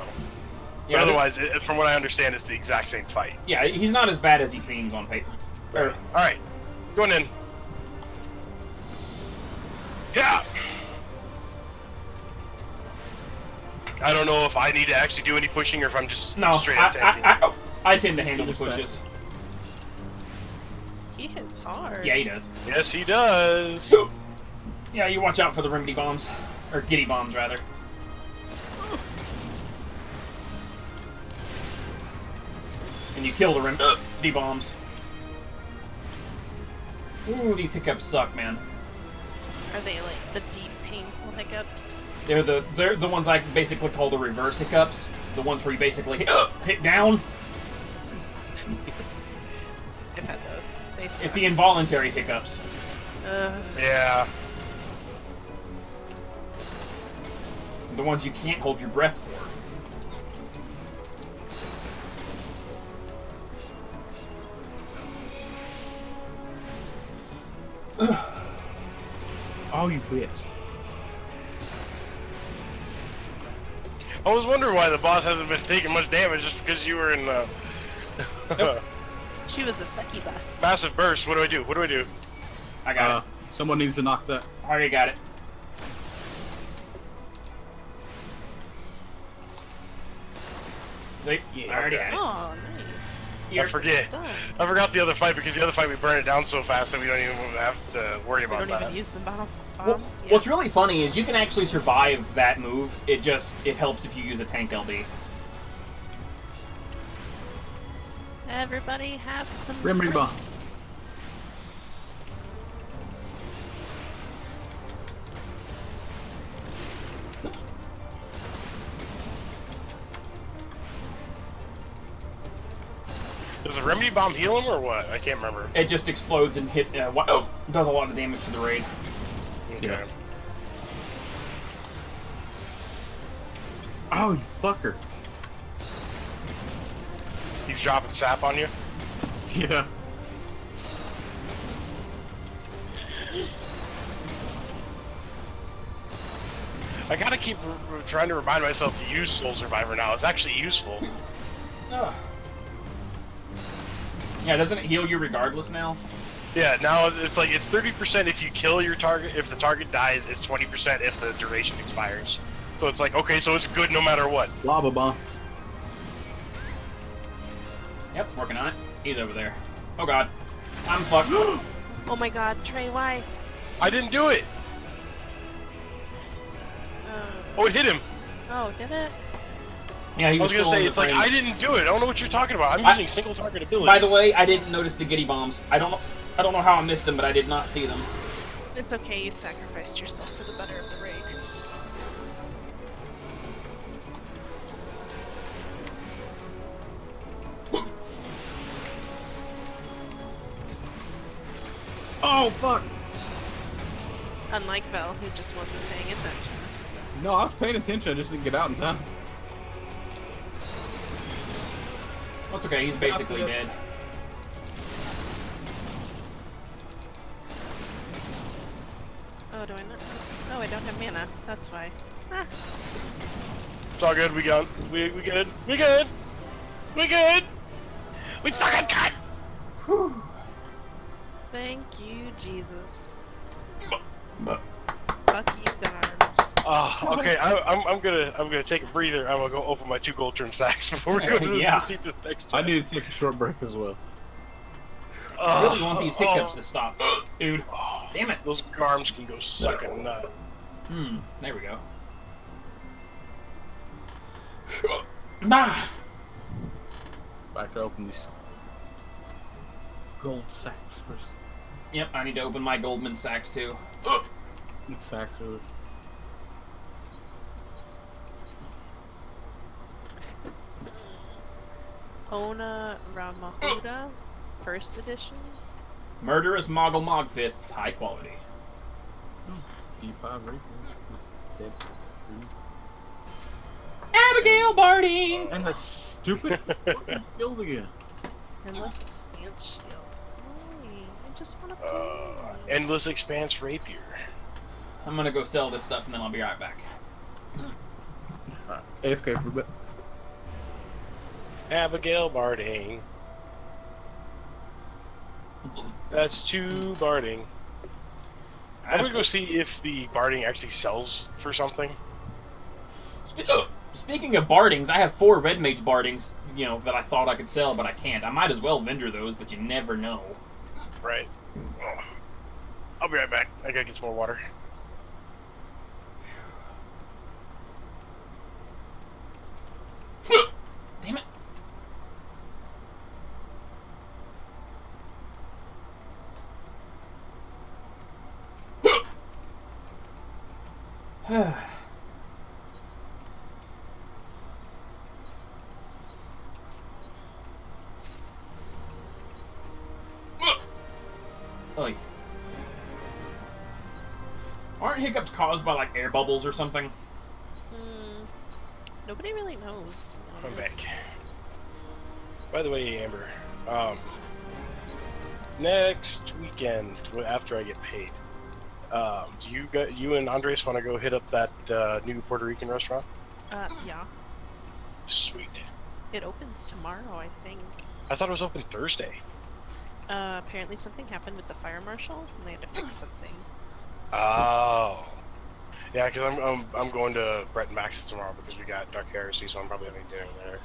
Yeah, but otherwise, from what I understand, it's the exact same fight. Yeah, he's not as bad as he seems on paper. Alright, going in. Yeah! I don't know if I need to actually do any pushing or if I'm just straight up tanking. I tend to handle the pushes. He hits hits hard. Yeah, he does. Yes, he does. Yeah, you watch out for the remedy bombs. Or giddy bombs, rather. And you kill the remedy bombs. Ooh, these hiccups suck, man. Are they like the deep, painful hiccups? They're the ones I basically call the reverse hiccups. The ones where you basically hit down. I've had those. They suck. It's the involuntary hiccups. Yeah. The ones you can't hold your breath for. Oh, you bitch. I was wondering why the boss hasn't been taking much damage just because you were in Nope. She was a sucky boss. massive burst. What do I do? What do I do? I got it. Someone needs to knock that. I already got it. See? Yeah, I already okay. had it. Oh, nice. I forget. Done. I forgot the other fight because the other fight we burn it down so fast that we don't even have to worry We about don't that. even use the bombs. Well, Yeah. what's really funny is you can actually survive that move. It helps if you use a tank LB. Everybody have some Remedy bomb. grace. Does the remedy bomb heal him or what? I can't remember. It just explodes and does a lot of damage to the raid. Okay. Yeah. Oh, you fucker. He's dropping sap on you. Yeah. I gotta keep trying to remind myself to use Soul Survivor now. It's actually useful. Ugh. Yeah, doesn't it heal you regardless now? Yeah, now it's like it's 30% if you kill your target. If the target dies, it's 20% if the duration expires. So it's like, okay, so it's good no matter what. Lava bomb. Yep, working on it. He's over there. Oh god. I'm fucked. Oh my god, Trey, why? I didn't do it. Oh, it hit him. Oh, did it? Yeah, he I was gonna still say on it's the like frame. I didn't do it. I don't know what you're talking about. I'm using single target abilities. By the way, I didn't notice the giddy bombs. I don't know how I missed them, but I did not see them. It's okay, you sacrificed yourself for the better of the raid. Oh, fuck. Unlike Vel, who just wasn't paying attention. No, I was paying attention. I just didn't get out in time. That's okay, he's basically dead. Oh, do I not? Oh, I don't have mana. That's why. Ah. It's all good. We good. We good. We good. We good. We fucking good. Whew. Thank you, Jesus. Fuck you, Garms. Oh, okay. I'm gonna take a breather. I'm gonna go open my 2 gold trim sacks before we go to the, Yeah. proceed to the next I time. need to take a short break as well. I really want these hiccups to stop. Dude. Damn it. Those garms can go suck a nut. There we go. Nah. Back to open these gold sacks first. Yep, I need to open my Goldman Sachs too. These sacks are... Ona Ramahuda, first edition. Murderous Moggle Mog Fists, high quality. E5 Reaper. Dead. Abigail Barding! And the stupid fucking build again. Endless Expanse Shield. Hey, I just want to play. Endless Expanse Rapier. I'm gonna go sell this stuff and then I'll be right back. AFK for a bit. Abigail Barding. That's 2 Barding. I'm gonna go see if the Barding actually sells for something. Speaking of Bardings, I have 4 Red Mage Bardings, that I thought I could sell, but I can't. I might as well vendor those, but you never know. Right. Oh. I'll be right back. I gotta get some more water. Damn it. Oy. Aren't hiccups caused by like air bubbles or something? Nobody really knows. I'm back. By the way, Amber, next weekend after I get paid, do you and Andres want to go hit up that new Puerto Rican restaurant? Yeah. Sweet. It opens tomorrow, I think. I thought it was open Thursday. Apparently something happened with the fire marshal, and they had to fix something. Oh. Yeah, because I'm going to Brett and Max's tomorrow because we got Dark Heresy, so I'm probably having dinner there.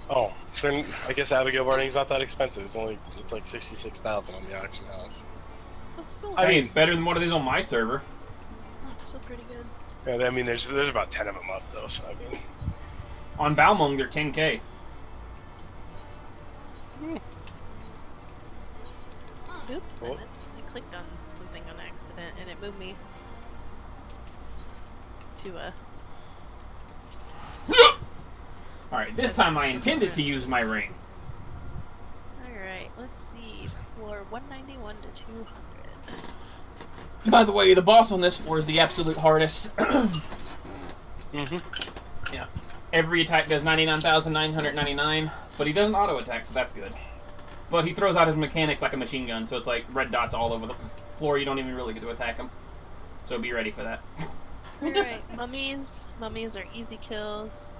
Oh, then I guess Abigail Barding's not that expensive. It's like 66,000 on the auction house. That's still I mean, it's better than what it is on my server. That's still pretty good. Yeah, I mean, there's about 10 of them up though, so I mean. On Balmung, they're 10K. Oops, What? I clicked on something on accident and it moved me to Alright, this time I intended to use my ring. Alright, let's see. Floor 191 to 200. By the way, the boss on this floor is the absolute hardest. Yeah. Every attack does 99,999, but he doesn't auto attack, so that's good. But he throws out his mechanics like a machine gun, so it's like red dots all over the floor. You don't even really get to attack him. So be ready for that. Alright, mummies. Mummies are easy kills.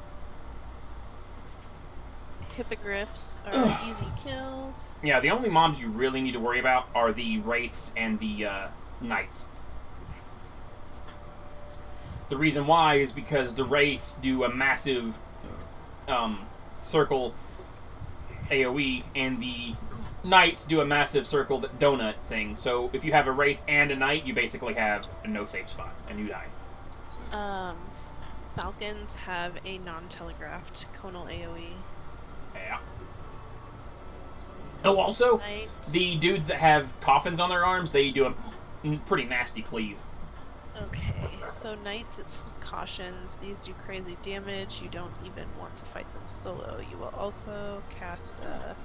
Hippogriffs are easy kills. Yeah, the only mobs you really need to worry about are the wraiths and the knights. The reason why is because the wraiths do a massive circle AoE, and the knights do a massive circle donut thing. So if you have a wraith and a knight, you basically have a no safe spot, and you die. Falcons have a non-telegraphed conal AoE. Yeah. Oh, also, Knights. the dudes that have coffins on their arms, they do a pretty nasty cleave. Okay, so knights, it's cautions. These do crazy damage. You don't even want to fight them solo. You will also cast a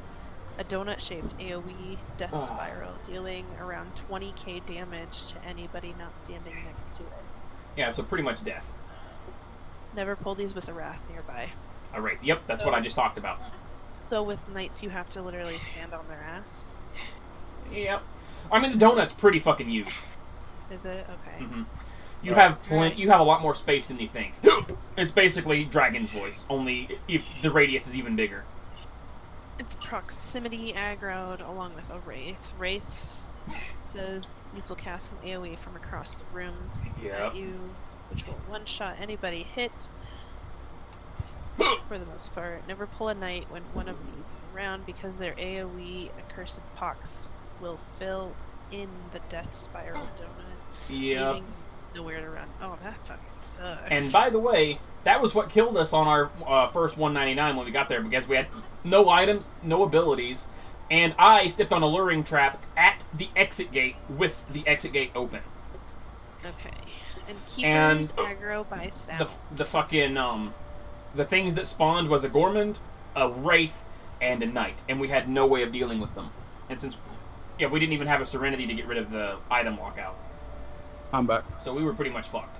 donut-shaped AoE Death Spiral, dealing around 20k damage to anybody not standing next to it. Yeah, so pretty much death. Never pull these with a Wrath nearby. A wraith. Yep, that's what I just talked about. So with knights, you have to literally stand on their ass. Yep. I mean, the donut's pretty fucking huge. Is it? Okay. Mm-hmm. You have You have a lot more space than you think. It's basically Dragon's Voice, only if the radius is even bigger. It's proximity aggroed along with a Wraith. Wraiths says these will cast an AoE from across the rooms at you, which will one-shot anybody hit. For the most part. Never pull a knight when one of these is around because their AoE Accursed Pox will fill in the Death Spiral donut. Yeah. Leaving nowhere to run. Oh, that fucking sucks. And by the way, that was what killed us on our first 199 when we got there, because we had no items, no abilities, and I stepped on a luring trap at the exit gate with the exit gate open. Okay. And keepers aggro by sound. The fucking the things that spawned was a Gormand, a Wraith, and a Knight, and we had no way of dealing with them. And since we didn't even have a Serenity to get rid of the item lockout. I'm back. So we were pretty much fucked.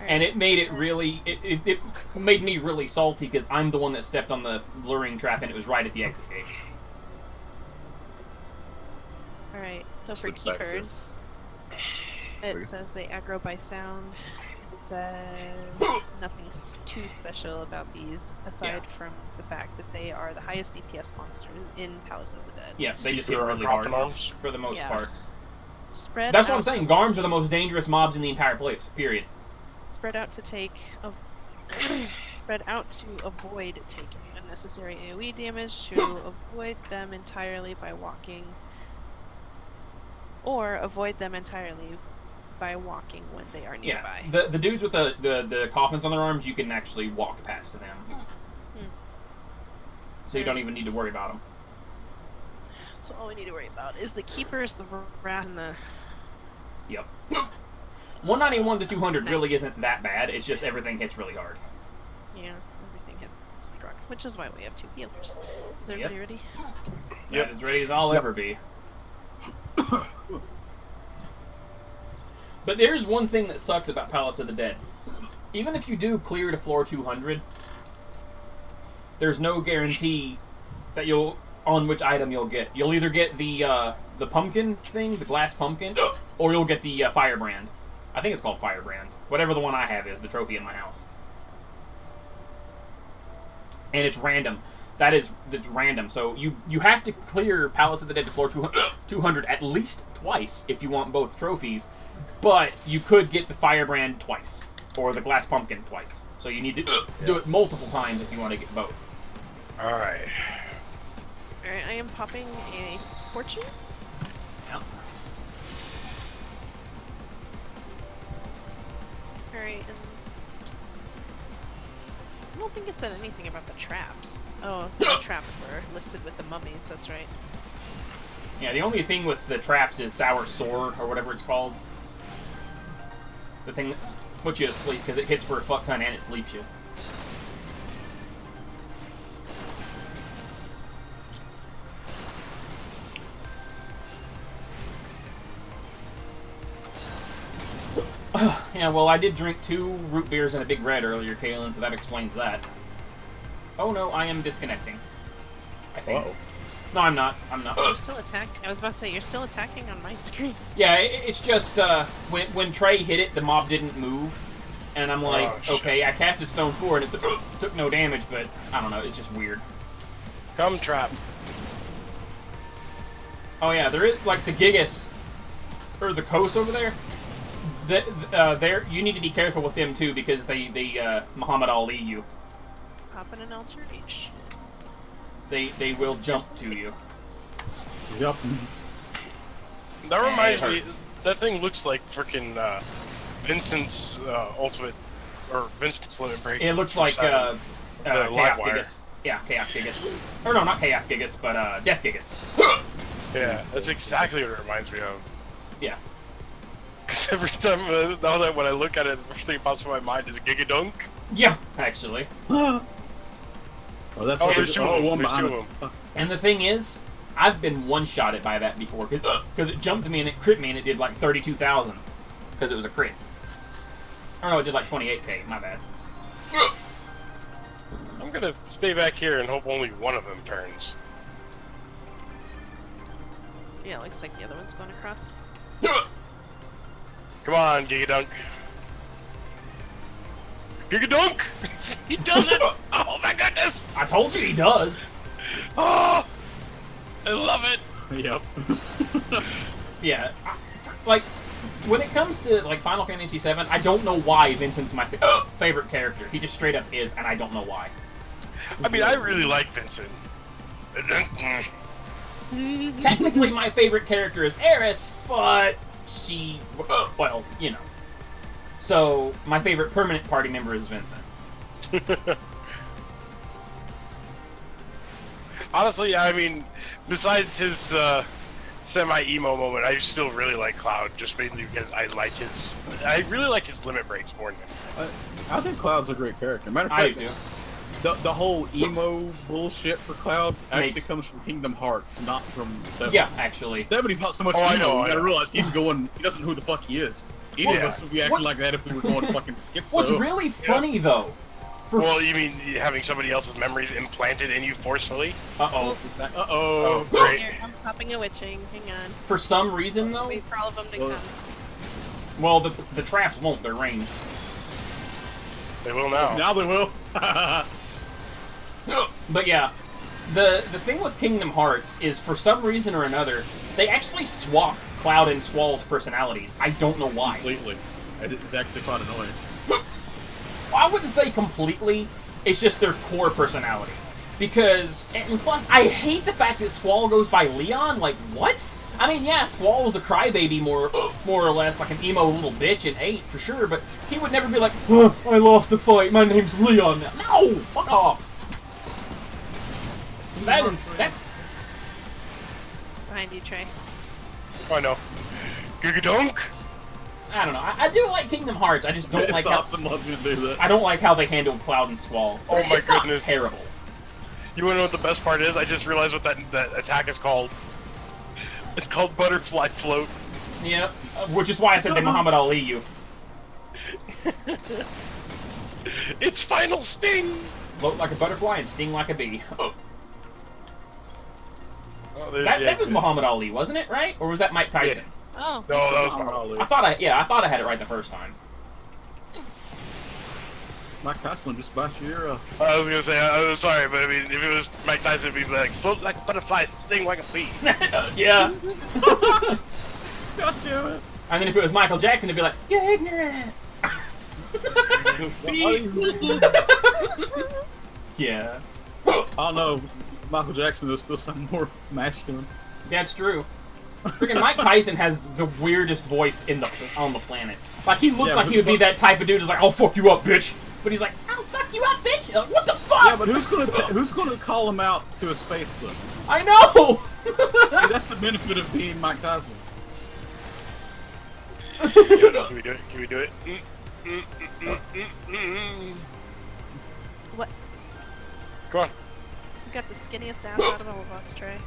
Right. And it made it really... It made me really salty, because I'm the one that stepped on the luring trap, and it was right at the exit gate. Alright, so for keepers, it says they aggro by sound. It says nothing too special about these, aside from the fact that they are the highest DPS monsters in Palace of the Dead. Yeah, they just hit really hard, for the most part. Spread That's out what I'm saying. Garms are the most dangerous mobs in the entire place. Period. Spread out to take... spread out to avoid taking unnecessary AoE damage, to avoid them entirely by walking... Or avoid them entirely by walking when they are nearby. Yeah, the dudes with the coffins on their arms, you can actually walk past them. So you don't even need to worry about them. So all we need to worry about is the keepers, the wrath, and the... Yep. 191 to 200 really isn't that bad. It's just everything hits really hard. Yeah, everything hits the drug, which is why we have 2 healers. Is everybody ready? Yep, as ready as I'll ever be. But there's one thing that sucks about Palace of the Dead. Even if you do clear to floor 200, there's no guarantee that on which item you'll get. You'll either get the pumpkin thing, the glass pumpkin, or you'll get the firebrand. I think it's called firebrand. Whatever the one I have is, the trophy in my house. And it's random. That's random. So you have to clear Palace of the Dead to floor 200 at least twice if you want both trophies. But you could get the firebrand twice, or the glass pumpkin twice. So you need to do it multiple times if you want to get both. Alright. Alright, I am popping a fortune. Yep. Alright, and... I don't think it said anything about the traps. Oh, the traps were listed with the mummies, that's right. Yeah, the only thing with the traps is Sour Sword, or whatever it's called. The thing that puts you to sleep, because it hits for a fuck ton and it sleeps you. Yeah, well, I did drink 2 root beers and a Big Red earlier, Kaylin, so that explains that. Oh no, I am disconnecting. I think. Uh-oh. No, I'm not. I'm not. You're still attacking. I was about to say, you're still attacking on my screen. Yeah, it's just, when Trey hit it, the mob didn't move. And I'm like, okay, I casted Stone 4 and it took no damage, but I don't know, it's just weird. Come trap. Oh yeah, there is, like, the Gigas, or the Kos over there. You need to be careful with them too, because they Muhammad Ali you. Popping an alteration. They will jump to you. Yep. That reminds me, that thing looks like frickin' Vincent's ultimate, or Vincent's limit break. It looks like Chaos Livewire. Gigas. Yeah, Chaos Gigas. Or no, not Chaos Gigas, but Death Gigas. Yeah, that's exactly what it reminds me of. Yeah. Because every time, now that when I look at it, the first thing that pops in my mind is Gigadunk. Yeah, actually. Oh, that's there's 2 of them. There's 2 of them. And the thing is, I've been one-shotted by that before, because it jumped me and it crit me and it did like 32,000. Because it was a crit. Or no, it did like 28k, my bad. I'm gonna stay back here and hope only one of them turns. Yeah, looks like the other one's going across. Come on, Gigadunk. Gigadunk! He does it! Oh my goodness! I told you he does! Oh! I love it! Yep. Yeah, like, when it comes to, like, Final Fantasy VII, I don't know why Vincent's my favorite character. He just straight up is, and I don't know why. I mean, I really like Vincent. Technically, my favorite character is Eris, but she, well, you know. So, my favorite permanent party member is Vincent. Honestly, I mean, besides his semi-emo moment, I still really like Cloud, just mainly because I really like his limit breaks more than I think Cloud's a great character. Matter of I fact, do. The whole emo bullshit for Cloud actually comes from Kingdom Hearts, not from 7. Yeah, actually. 70's not so much I emo. know, You gotta realize he doesn't know who the fuck he is. Any of us would be acting like that if we were going fucking schizo. What's really funny, though... Well, you mean having somebody else's memories implanted in you forcefully? Uh-oh. Uh-oh. Oh, great. Here, I'm popping a witching. Hang on. For some reason, though... Wait for all of them to come. Well, the traps won't. They're ranged. They will now. Now they will. But yeah, the thing with Kingdom Hearts is, for some reason or another, they actually swapped Cloud and Squall's personalities. I don't know why. Completely. It's actually quite annoying. Well, I wouldn't say completely. It's just their core personality. Because, and plus, I hate the fact that Squall goes by Leon. Like, what? I mean, yeah, Squall was a crybaby more or less, like an emo little bitch in 8, for sure, but he would never be like, I lost the fight, my name's Leon now. No! Fuck off! That's... Behind you, Trey. Oh, I know. Gigadunk! I don't know. I do like Kingdom Hearts, I just don't like how... It's awesome watching to do that. I don't like how they handle Cloud and Squall. Oh my it's goodness. Not terrible. You wanna know what the best part is? I just realized what that attack is called. It's called Butterfly Float. Yep. Which is why I said they Muhammad Ali you. It's Final Sting! Float like a butterfly and sting like a bee. Oh, that was Muhammad Ali, wasn't it? Right? Or was that Mike Tyson? Yeah. Oh. No, that was Muhammad Ali. I thought I had it right the first time. Mike Tyson just bought your ear off. I was gonna say, I was sorry, but I mean, if it was Mike Tyson, it'd be like, float like a butterfly, sting like a bee. Yeah. God damn it. And then if it was Michael Jackson, it'd be like, you're ignorant. Yeah. Oh no, Michael Jackson is still something more masculine. That's true. Freaking Mike Tyson has the weirdest voice on the planet. Like, he looks like he would be that type of dude who's like, I'll fuck you up, bitch. But he's like, I'll fuck you up, bitch. Like, what the fuck? Yeah, but who's gonna call him out to his face though? I know. See, that's the benefit of being Mike Tyson. Can we do it? Can we do it? What? Come on. You got the skinniest ass out of all of us, Trey.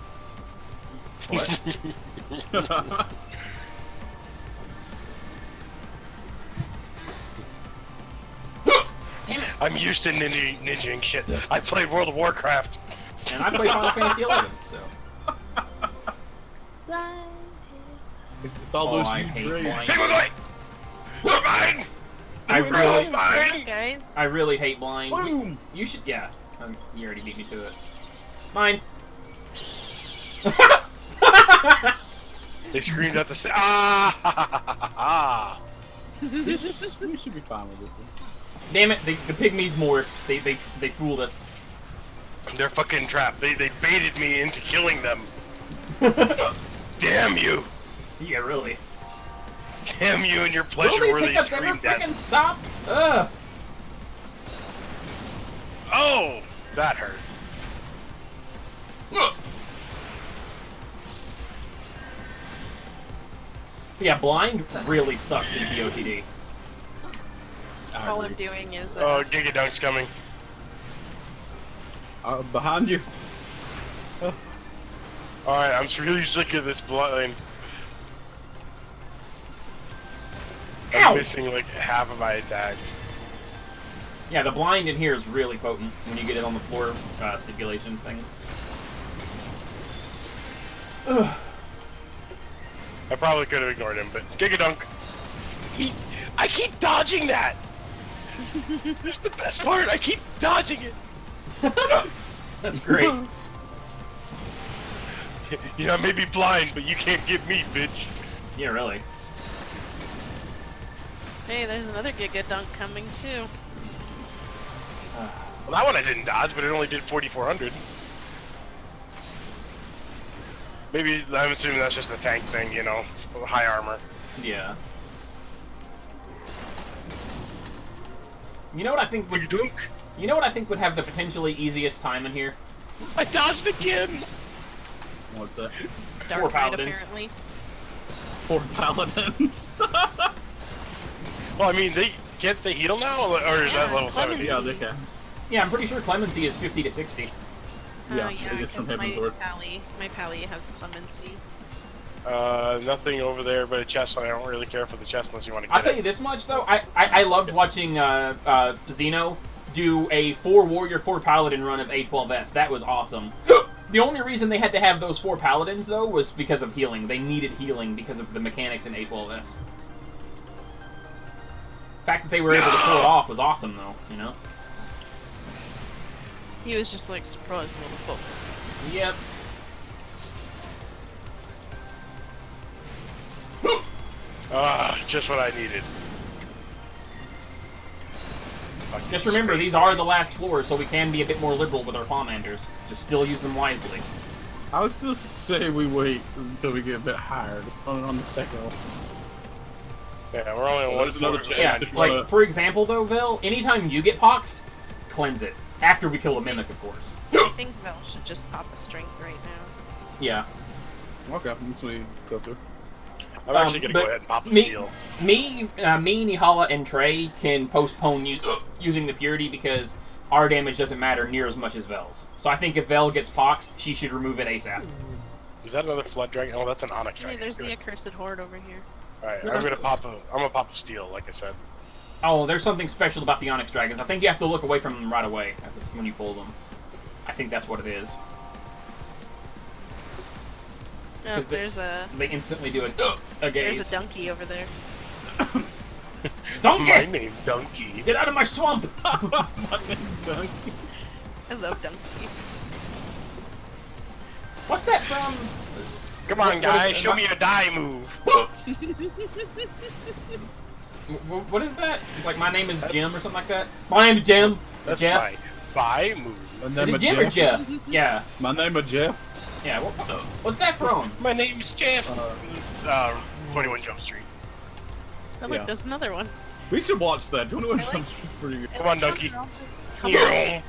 What? Damn it. I'm used to ninjaing shit. I played World of Warcraft. And I play Final Fantasy 11, so. It's all those I huge hate raids. blind. Take my boy! You're mine! I really hate blind. Boom. You should, yeah. You already beat me to it. Mine. They screamed at the ah! We should be fine with it. Damn it! The pygmies morphed. They fooled us. They're fucking trapped. They baited me into killing them. Damn you! Yeah, really. Damn you and your Will pleasure these where they hiccups ever screamed freaking at. stop? Ugh. Oh, that hurt. Yeah, blind really sucks in PoTD. All I'm doing is. Oh, Gigadunk's coming. Behind you. Alright, I'm really sick of this blind. Ow! I'm missing like half of my attacks. Yeah, the blind in here is really potent when you get it on the floor stipulation thing. Ugh. I probably could have ignored him, but Gigadunk. I keep dodging that! That's the best part, I keep dodging it! That's great. Yeah, I may be blind, but you can't get me, bitch. Yeah, really. Hey, there's another Giga Dunk coming too. Well, that one I didn't dodge, but it only did 4,400. Maybe, I'm assuming that's just a tank thing, you know, with high armor. Yeah. You know what I think would Gigadunk? You know what I think would have the potentially easiest time in here? I dodged again! What's that? Dark 4 Knight, paladins. apparently. 4 paladins. Well, I mean, can't they heal now, or is that level 70? Yeah, they can. Yeah, I'm pretty sure clemency is 50 to 60. Yeah, Yeah, it is from because Heaven's Word. my pally has clemency. Nothing over there but a chest, and I don't really care for the chest unless you want to get I'll tell you this much though, I loved watching Xeno do a 4 warrior 4 paladin run of A12S. That was awesome. The only reason they had to have those 4 paladins though was because of healing. They needed healing because of the mechanics in A12S. The fact that they were able to pull it off was awesome though, you know? He was just like, surprise, motherfucker. Yep. Ah, just what I needed. Just remember, these are the last floors, so we can be a bit more liberal with our commanders. Just still use them wisely. I would still say we wait until we get a bit higher, on the second one. Yeah, we're only on one another floor. Yeah, If you like, wanna- for example, though, Vel, anytime you get poxed, cleanse it. After we kill a mimic, of course. I think Vel should just pop a strength right now. Yeah. Okay, once we go through. I'm actually gonna go ahead and pop a steal. Me, Nihala, and Trey can postpone using the purity because our damage doesn't matter near as much as Vel's. So I think if Vel gets poxed, she should remove it ASAP. Is that another flood dragon? Oh, that's an onyx Hey, dragon. there's the accursed horde over here. Alright, I'm gonna pop a steal, like I said. Oh, there's something special about the onyx dragons. I think you have to look away from them right away when you pull them. I think that's what it is. Oh, there's a They instantly do a gaze. there's a donkey over there. Donkey! My name's Donkey. Get out of my swamp! I love donkey. What's that from? Come on, guys, show me your die move. What is that? Like, my name is Jim or something like that? My name is Jim. That's Jeff. my bye move. Is it Jim or Jeff? Yeah. My name is Jeff. Yeah. What's that from? My name's Jeff. 21 Jump Street. Oh, look, Yeah. there's another one. We should watch that. 21 I like- Jump Street's pretty good. Come on, donkey. I'll just come Yeah.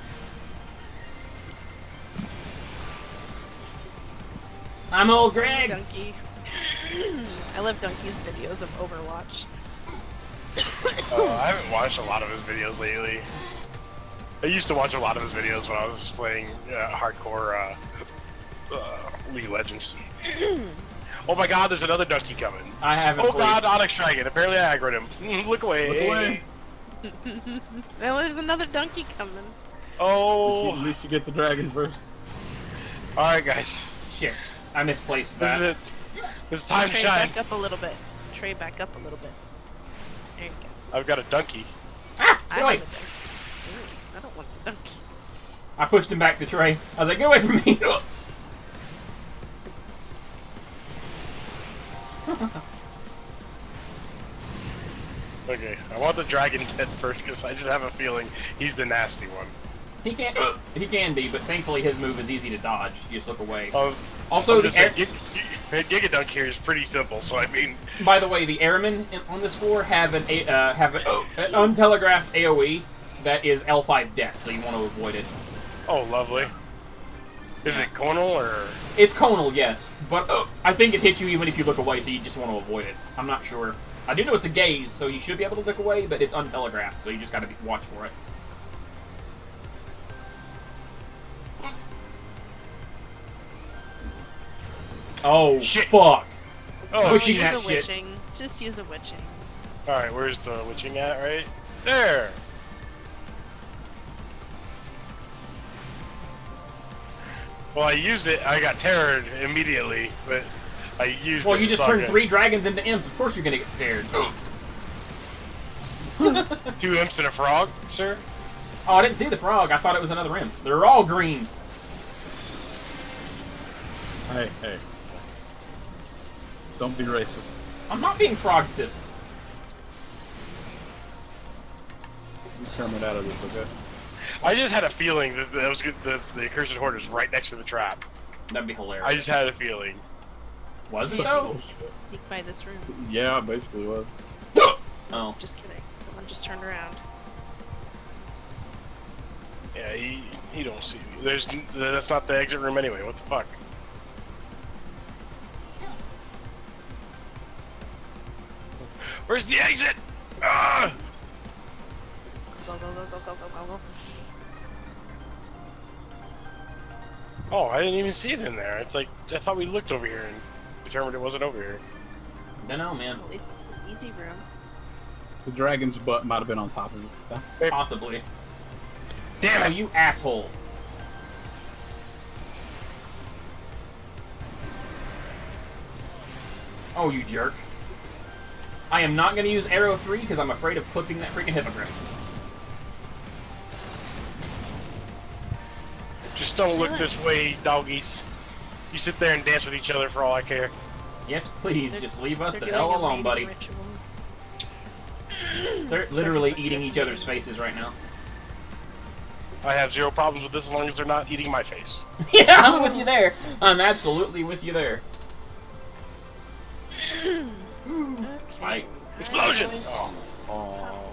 I'm old Greg. Donkey. I love Donkey's videos of Overwatch. I haven't watched a lot of his videos lately. I used to watch a lot of his videos when I was playing hardcore League of Legends. Oh my god, there's another donkey coming. I haven't Oh played. god, Onyx Dragon. Apparently I aggroed him. Look away. Look away. Well, there's another donkey coming. At Oh. least you get the dragon first. Alright, guys. Shit. I misplaced This that. is it. This is time to Trey, shine. back up a little bit. Trey, back up a little bit. There you go. I've got a donkey. Ah! I Get want away! the donkey. Ooh, I don't want the donkey. I pushed him back to Trey. I was like, get away from me! Okay, I want the dragon dead first because I just have a feeling he's the nasty one. He can be, but thankfully his move is easy to dodge. You just look away. Oh, Also, the Gigadunk here is pretty simple, so I mean... by the way, the airmen on this floor have an untelegraphed AoE that is L5 death, so you want to avoid it. Oh, lovely. Is it conal or... It's conal, yes, but I think it hits you even if you look away, so you just want to avoid it. I'm not sure. I do know it's a gaze, so you should be able to look away, but it's untelegraphed, so you just gotta watch for it. Oh, Shit. fuck. Oh, Witching use that a shit. witching. Just use a witching. Alright, where's the witching at, right? There! Well, I used it, I got terrored immediately, but I used it. Well, you just it's all turned good. 3 dragons into imps, of course you're gonna get scared. 2 imps and a frog, sir? Oh, I didn't see the frog, I thought it was another imp. They're all green. Hey, hey. Don't be racist. I'm not being frogist. You terminate out of this, okay? I just had a feeling that that was good, the accursed horde is right next to the trap. That'd be hilarious. I just had a feeling. Was it Yeah. though? Sneak by this room. Yeah, it basically was. Oh. Just kidding. Someone just turned around. Yeah, he don't see me. That's not the exit room anyway. What the fuck? Where's the exit? Ah! Go, go, go, go, go, go, go, go. Oh, I didn't even see it in there. It's like I thought we looked over here and determined it wasn't over here. No, man. Well, easy room. The dragon's butt might have been on top of it. Possibly. Damn Oh, it! you asshole. Oh, you jerk. I am not going to use arrow 3 because I'm afraid of clipping that freaking hippogriff. Just don't look this way, doggies. You sit there and dance with each other for all I care. Yes, please, They're- just leave us the they're hell doing a alone, mating buddy. ritual. They're literally eating each other's faces right now. I have zero problems with this as long as they're not eating my face. Yeah, I'm with you there. I'm absolutely with you there. Okay. Right. Explosion! I'm going Oh. to- Oh.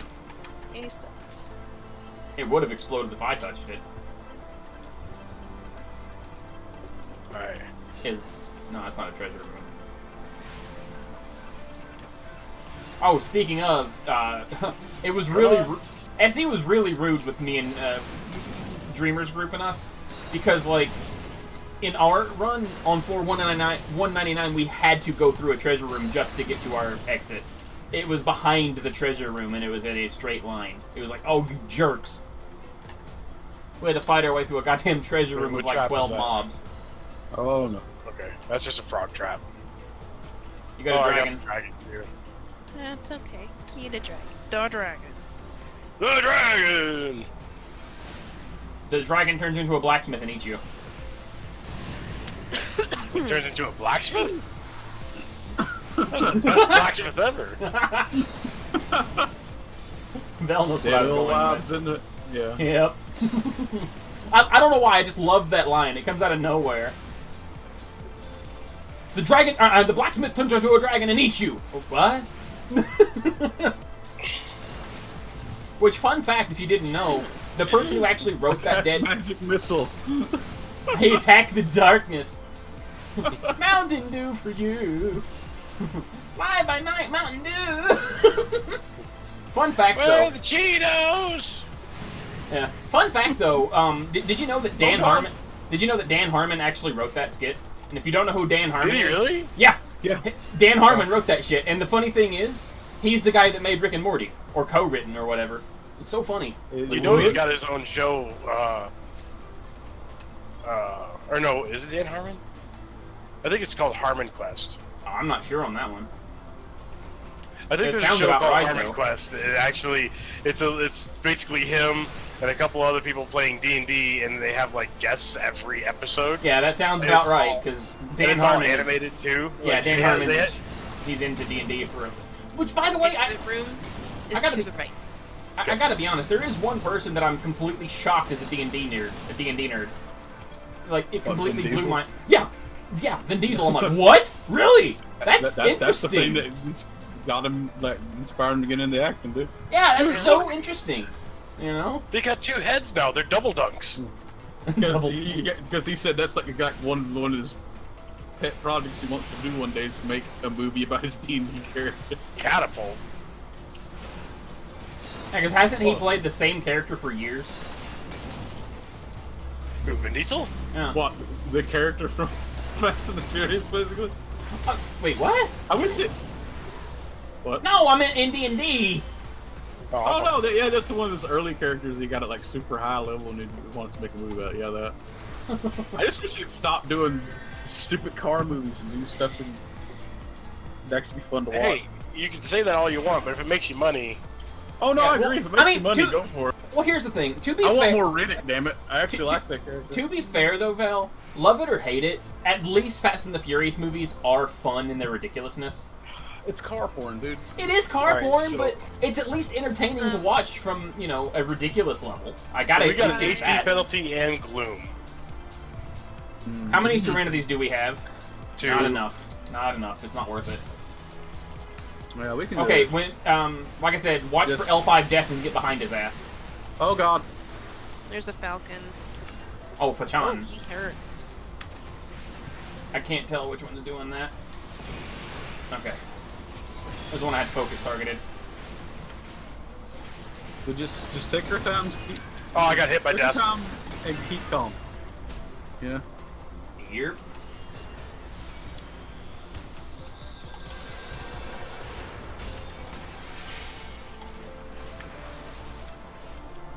A6. It would have exploded if I touched it. Alright. No, it's not a treasure room. Oh, speaking of, it was really... SE was really rude with me and Dreamers Group and us. Because, like, in our run on floor 199, we had to go through a treasure room just to get to our exit. It was behind the treasure room, and it was in a straight line. It was like, oh, you jerks. We had to fight our way through a goddamn treasure room with, What like, trap is 12 that? mobs. Oh no. Okay, that's just a frog trap. You got a dragon. I got a dragon here. That's okay. Key to dragon. The dragon. The dragon! The dragon turns into a blacksmith and eats you. It turns into a blacksmith? That's the best blacksmith ever. Val knows what I was Little going lives with. in it. Yeah. Yep. I don't know why, I just love that line. It comes out of nowhere. The dragon, the blacksmith turns into a dragon and eats you. What? Which, fun fact, if you didn't know, the person who actually wrote that That's dead... magic missile. I attack the darkness. Mountain Dew for you. Fly by night, Mountain Dew. Fun fact, Where though. are the Cheetos? Yeah. Fun fact, though. Did you know that Dan Harmon? Did you know that Dan Harmon actually wrote that skit? And if you don't know who Dan Harmon Did he is, really? yeah, Yeah. Dan Harmon wrote that shit. And the funny thing is, he's the guy that made Rick and Morty, or co-written, or whatever. It's so funny. You know he's got his own show, or no, is it Dan Harmon? I think it's called Harmon Quest. Oh, I'm not sure on that one. I think It there's a sounds show about called right, Harmon though. Quest. It actually, it's basically him and a couple other people playing D&D, and they have like guests every episode. Yeah, that sounds And about it's right all- because And Dan it's all Harmon animated too. Yeah, Like, Dan they have- Harmon. they have- He's into D&D for. Which, by the way, Exit room is I gotta to be- the right. I gotta be honest. There is one person that I'm completely shocked as a D&D nerd. A D&D nerd. Like it What, completely Vin blew Diesel? my. Yeah, Vin Diesel. I'm like, what? Really? That's That's the interesting. thing that got him, like, inspired him to get into acting, dude. Yeah, that's so interesting. You know? They got two heads now. They're double dunks. Double Because he said that's like one of his pet projects he wants to do one day is to make a movie about his D&D character. Catapult. Yeah, because hasn't he played the same character for years? Who, Vin Diesel? Yeah. What, the character from Fast and the Furious, basically? Wait, what? I wish it... What? No, I meant in D&D. Oh no, yeah, that's one of his early characters he got at like super high level and he wants to make a movie about. Yeah, that. I just wish he'd stop doing stupid car movies and do stuff that actually be fun to watch. Hey, you can say that all you want, but if it makes you money, Oh no, Yeah, I agree. well, If it makes I mean, you money, to- go for it. Well, here's the thing. To be I fair, want more Riddick, damn it. I actually To- like that character. To be fair, though, Val, love it or hate it, at least Fast and the Furious movies are fun in their ridiculousness. It's car porn, dude. It is car Alright, porn, so- but it's at least entertaining to watch from, you know, a ridiculous level. I gotta we got an appreciate HP that. penalty and gloom. How many Serenities do we have? Two. Not enough. Not enough. It's not worth it. Yeah, we can. Okay, when like I said, watch Yes. for L5 Death and get behind his ass. Oh god. There's a falcon. Oh, Oh, Fachan. he hurts. I can't tell which one's doing that. Okay. There's one I had focus targeted. So just take your time. Keep, Oh, I got hit by take your death. time and keep calm. Yeah. Here.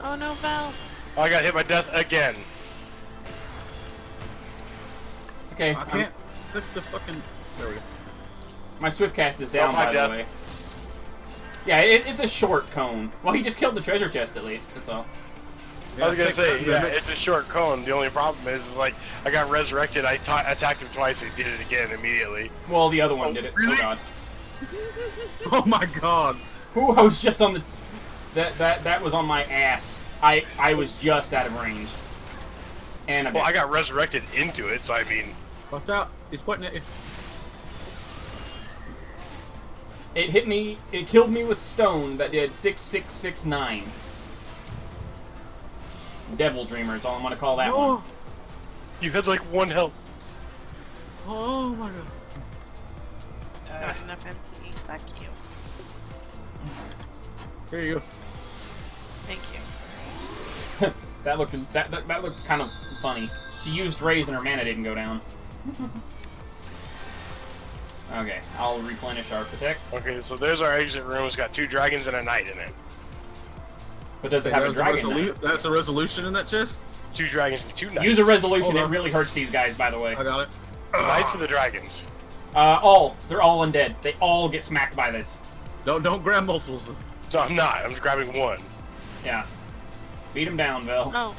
Oh no, Val. Oh, I got hit by death again. It's okay. I can't. The fucking. There we go. My swift cast is down, Oh, my by death. the way. Yeah, it's a short cone. Well, he just killed the treasure chest, at least. That's all. I was gonna say, yeah, it's a short cone. The only problem is like, I got resurrected, I attacked him twice, and he did it again immediately. Well, the other one did it. Really? Oh god. Oh my god. Ooh, I was just on the... That was on my ass. I was just out of range. And well, I got resurrected into it, so I mean... Watch out. He's putting it... It hit me... It killed me with stone that did 6669. Devil Dreamer is all I'm gonna call that one. You had like 1 health. Oh my god. Not enough MP. Fuck you. Here you go. Thank you. that looked kind of funny. She used raise and her mana didn't go down. Okay, I'll replenish our protect. Okay, so there's our exit room. It's got 2 dragons and a knight in it. But does it have a dragon? That's a resolution in that chest? 2 dragons and 2 knights. Use a resolution. It really hurts these guys, by the way. I got it. The knights or the dragons? They're all undead. They all get smacked by this. Don't grab multiples. No, I'm not. I'm just grabbing 1. Yeah. Beat them down, Vel. Oh,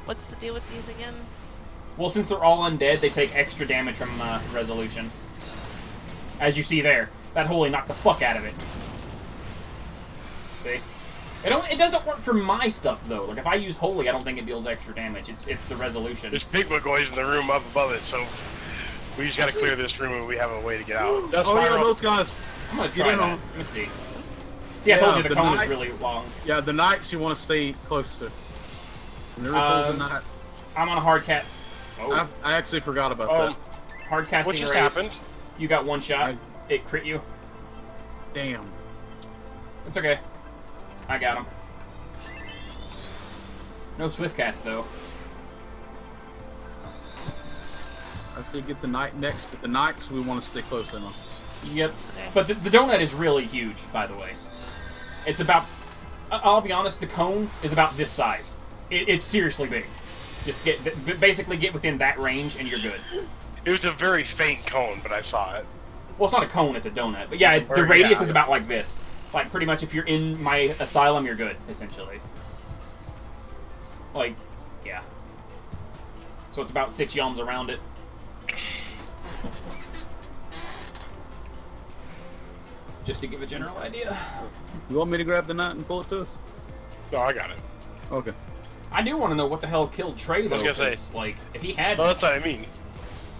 what's the deal with these again? Well, since they're all undead, they take extra damage from resolution. As you see there, that holy knocked the fuck out of it. See? It doesn't work for my stuff though. Like if I use holy, I don't think it deals extra damage. It's the resolution. There's pigmagoys in the room up above it, so we just gotta clear this room and we have a way to get out. That's yeah, those guys. I'm gonna try that. Let me see. See, I told you the cone is really long. Yeah, the knights you want to stay close to. I'm on a hard cat. Oh. I actually forgot about that. Hard casting what just raise. happened? You got 1 shot. It crit you. Damn. It's okay. I got him. No swift cast though. I say get the knight next, but the knights we want to stay close in on. Yep. But the donut is really huge, by the way. It's about... I'll be honest, the cone is about this size. It's seriously big. Just basically get within that range and you're good. It was a very faint cone, but I saw it. Well, it's not a cone, it's a donut. But yeah, the radius is about like this. Like, pretty much if you're in my asylum, you're good, essentially. Like, yeah. So it's about 6 yalms around it. Just to give a general idea. You want me to grab the knight and pull it to us? No, I got it. Okay. I do want to know what the hell killed Trey, though. I was gonna say, like, if he had... Well, that's what I mean.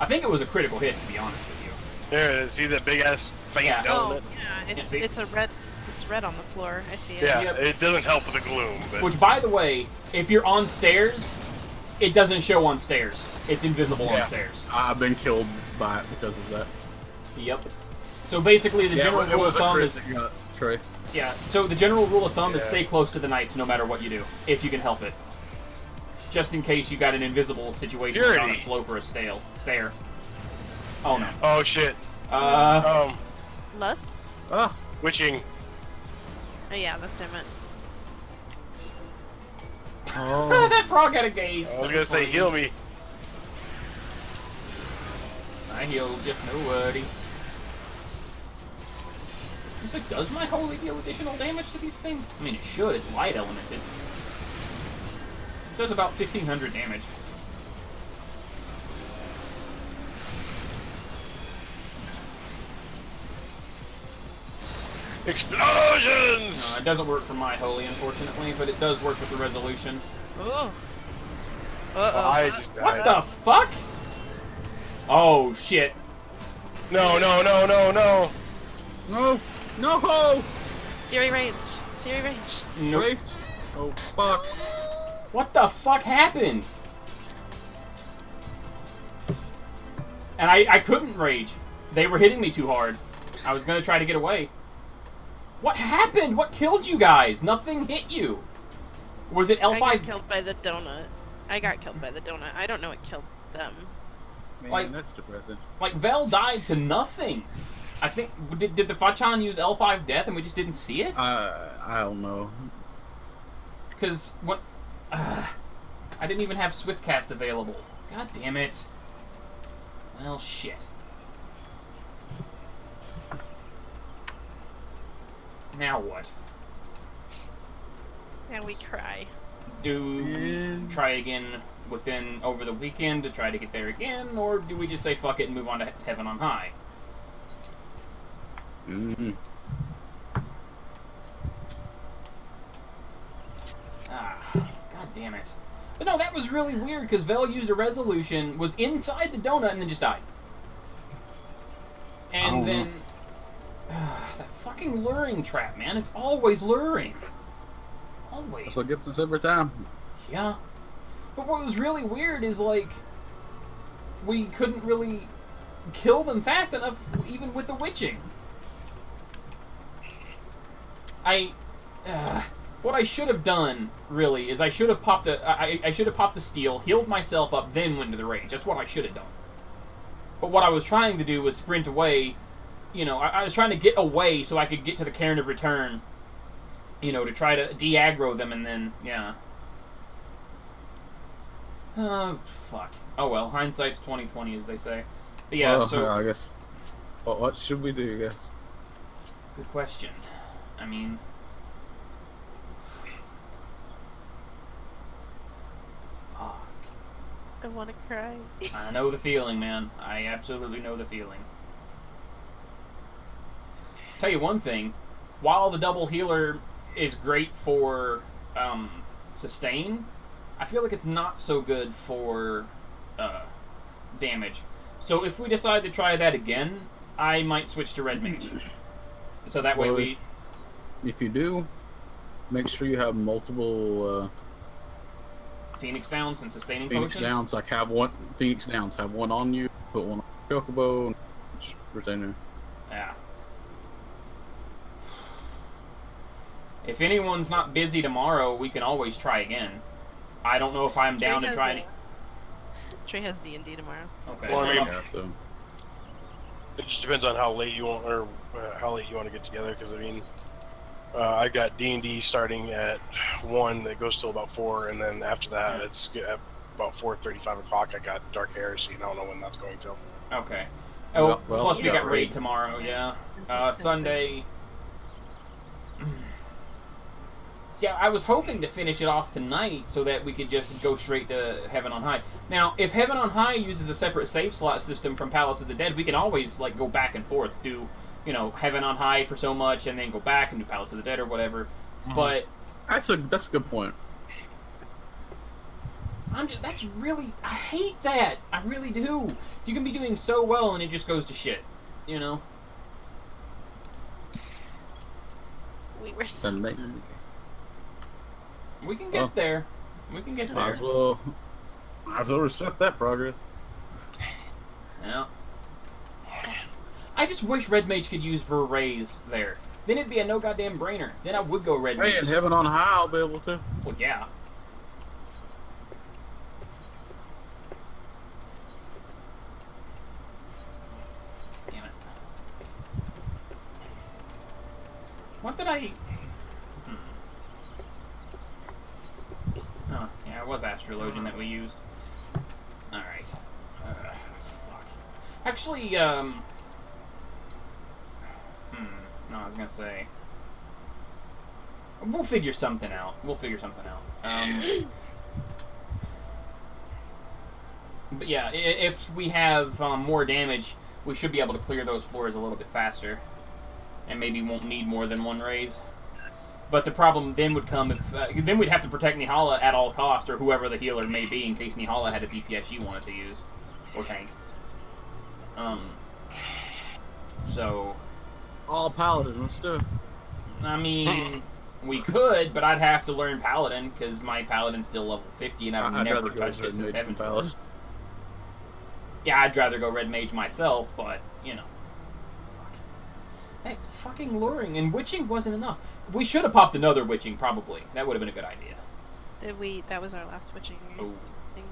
I think it was a critical hit, to be honest with you. There it is. See that big-ass faint donut? Oh, yeah. It's a red... It's red on the floor. I see it. Yeah, Yep. it doesn't help with the gloom. But... Which, by the way, if you're on stairs, it doesn't show on stairs. It's invisible on stairs. I've been killed by it because of that. Yep. So basically, the general rule of thumb is... Trey. Yeah, so the general rule of thumb is stay close to the knights no matter what you do, if you can help it. Just in case you got an invisible situation on a slope or a stair. Oh no. Oh shit. Lust? Witching. Oh yeah, that's what I meant. Oh. That frog had a gaze. I was gonna say, heal me. I healed you, no worries. It's like, does my holy deal additional damage to these things? I mean, it should. It's light elemented. It does about 1,500 damage. Explosions! No, it doesn't work for my holy, unfortunately, but it does work with the resolution. Oh. Oh, I just died. What the fuck? Oh, shit. No, no, no, no, no. No! No! Siri range. Siri range. Nope. Wait. Oh, fuck. What the fuck happened? And I couldn't rage. They were hitting me too hard. I was gonna try to get away. What happened? What killed you guys? Nothing hit you. Was it L5? I got killed by the donut. I got killed by the donut. I don't know what killed them. Man, Like- that's depressing. Like, Vel died to nothing. I think... Did the Fachan use L5 death and we just didn't see it? I don't know. Because what... I didn't even have Swiftcast available. God damn it. Well, shit. Now what? And we cry. Do we try again over the weekend to try to get there again, or do we just say fuck it and move on to Heaven on High? Mm-hmm. God damn it. But no, that was really weird, because Vel used a resolution, was inside the donut, and then just died. And then... that fucking luring trap, man. It's always luring. Always. That's what gets us every time. Yeah. But what was really weird is, like, we couldn't really kill them fast enough, even with the witching. What I should have done, really, is I should have popped the steel, healed myself up, then went to the rage. That's what I should have done. But what I was trying to do was sprint away. You know, I was trying to get away so I could get to the Cairn of Return. You know, to try to de-aggro them, and then, yeah. Oh, fuck. Oh well, hindsight's 20/20, as they say. But yeah, well, so... I guess... Well, what should we do, I guess? Good question. I mean... Fuck. I want to cry. I know the feeling, man. I absolutely know the feeling. Tell you one thing. While the double healer is great for sustain, I feel like it's not so good for damage. So if we decide to try that again, I might switch to Red Mage. So that way we... If you do, make sure you have multiple... Phoenix Downs and sustaining Phoenix potions? Downs, like have one... Phoenix Downs, have one on you, put one on Chocobo, and retainer. Yeah. If anyone's not busy tomorrow, we can always try again. I don't know if I'm down to try any... Trey has D&D tomorrow. Okay. Well, I mean, Yeah, so... It just depends on how late you want, or how late you want to get together. Because I mean, I got D&D starting at 1 that goes till about 4, and then after that, it's at about 4:35 o'clock. I got Dark Heresy, and I don't know when that's going till. Okay. Oh, well, plus we you got got raid raid. tomorrow, yeah. Sunday... Yeah, I was hoping to finish it off tonight so that we could just go straight to Heaven on High. Now, if Heaven on High uses a separate save slot system from Palace of the Dead, we can always, like, go back and forth. Do, you know, Heaven on High for so much and then go back and do Palace of the Dead or whatever. But... That's a good point. That's really... I hate that! I really do! You can be doing so well and it just goes to shit. You know? We were so Sunday. close. We can get there. We can get Might there. as well reset that progress. Yeah. I just wish Red Mage could use Verraise there. Then it'd be a no goddamn brainer. Then I would go Red Hey, Mage. in Heaven on High, I'll be able to. Well, yeah. Damn it. What did I... Oh, yeah, it was Astrologian that we used. Alright. Fuck. Actually, no, I was gonna say... We'll figure something out. But yeah, if we have more damage, we should be able to clear those floors a little bit faster. And maybe won't need more than one raise. But the problem then would come if... then we'd have to protect Nihala at all cost, or whoever the healer may be, in case Nihala had a DPS she wanted to use. Or tank. So... All Paladin, let's do it. I mean... We could, but I'd have to learn Paladin, because my Paladin's still level 50, and I've never touched it since Heaven's Paladin. Yeah, I'd rather go Red Mage myself, but, you know. Fuck. That fucking luring, and witching wasn't enough. We should have popped another witching, probably. That would have been a good idea. Did we? That was our last witching Oh. thing.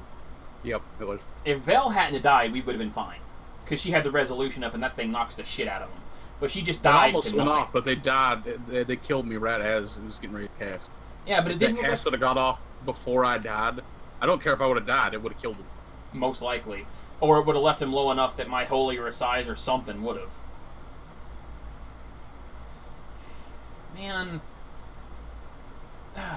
Yep, it was. If Vel hadn't died, we would have been fine. Because she had the resolution up, and that thing knocks the shit out of them. But she just died. It almost to went nothing. off, but they died. They killed me right as it was getting ready to cast. Yeah, but it If didn't... that cast would have got off before I died, I don't care if I would have died, it would have killed him. Most likely. Or it would have left him low enough that my Holy or a Size or something would have. Man.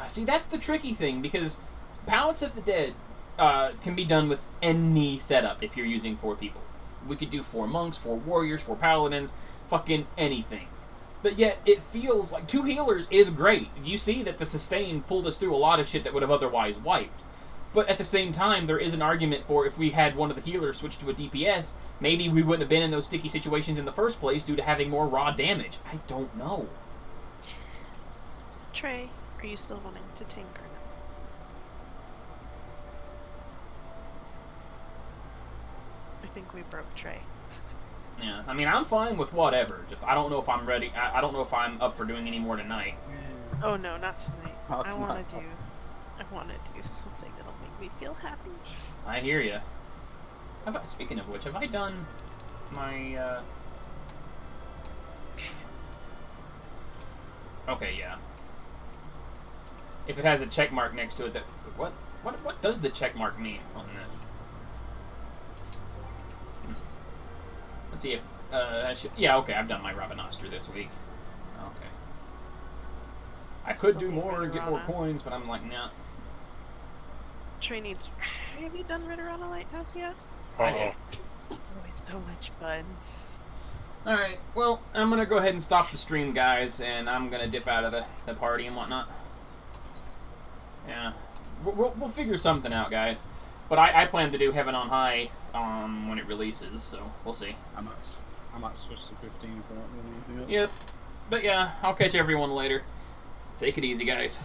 see, that's the tricky thing, because Palace of the Dead can be done with any setup if you're using 4 people. We could do 4 monks, 4 warriors, 4 paladins, fucking anything. But yet, it feels like 2 healers is great. You see that the sustain pulled us through a lot of shit that would have otherwise wiped. But at the same time, there is an argument for if we had one of the healers switch to a DPS, maybe we wouldn't have been in those sticky situations in the first place due to having more raw damage. I don't know. Trey, are you still wanting to tank or no? I think we broke Trey. Yeah, I mean, I'm fine with whatever. Just, I don't know if I'm ready. I don't know if I'm up for doing any more tonight. Oh no, not tonight. Not I tonight. want to do something that'll make me feel happy. I hear you. Speaking of which, have I done my, Okay, yeah. If it has a check mark next to it, what does the check mark mean on this? Let's see if, yeah, okay, I've done my Rabanastra this week. Okay. I could Still do need more and get more Ritterana. coins, but I'm like, nah. Trey needs. Have you done Ritterana Lighthouse yet? Uh-oh. Oh, it's so much fun. Alright, well, I'm gonna go ahead and stop the stream, guys, and I'm gonna dip out of the party and whatnot. Yeah. We'll figure something out, guys. But I plan to do Heaven on High when it releases, so we'll see. I might switch to 15 if I don't do anything else. Yep. But yeah, I'll catch everyone later. Take it easy, guys.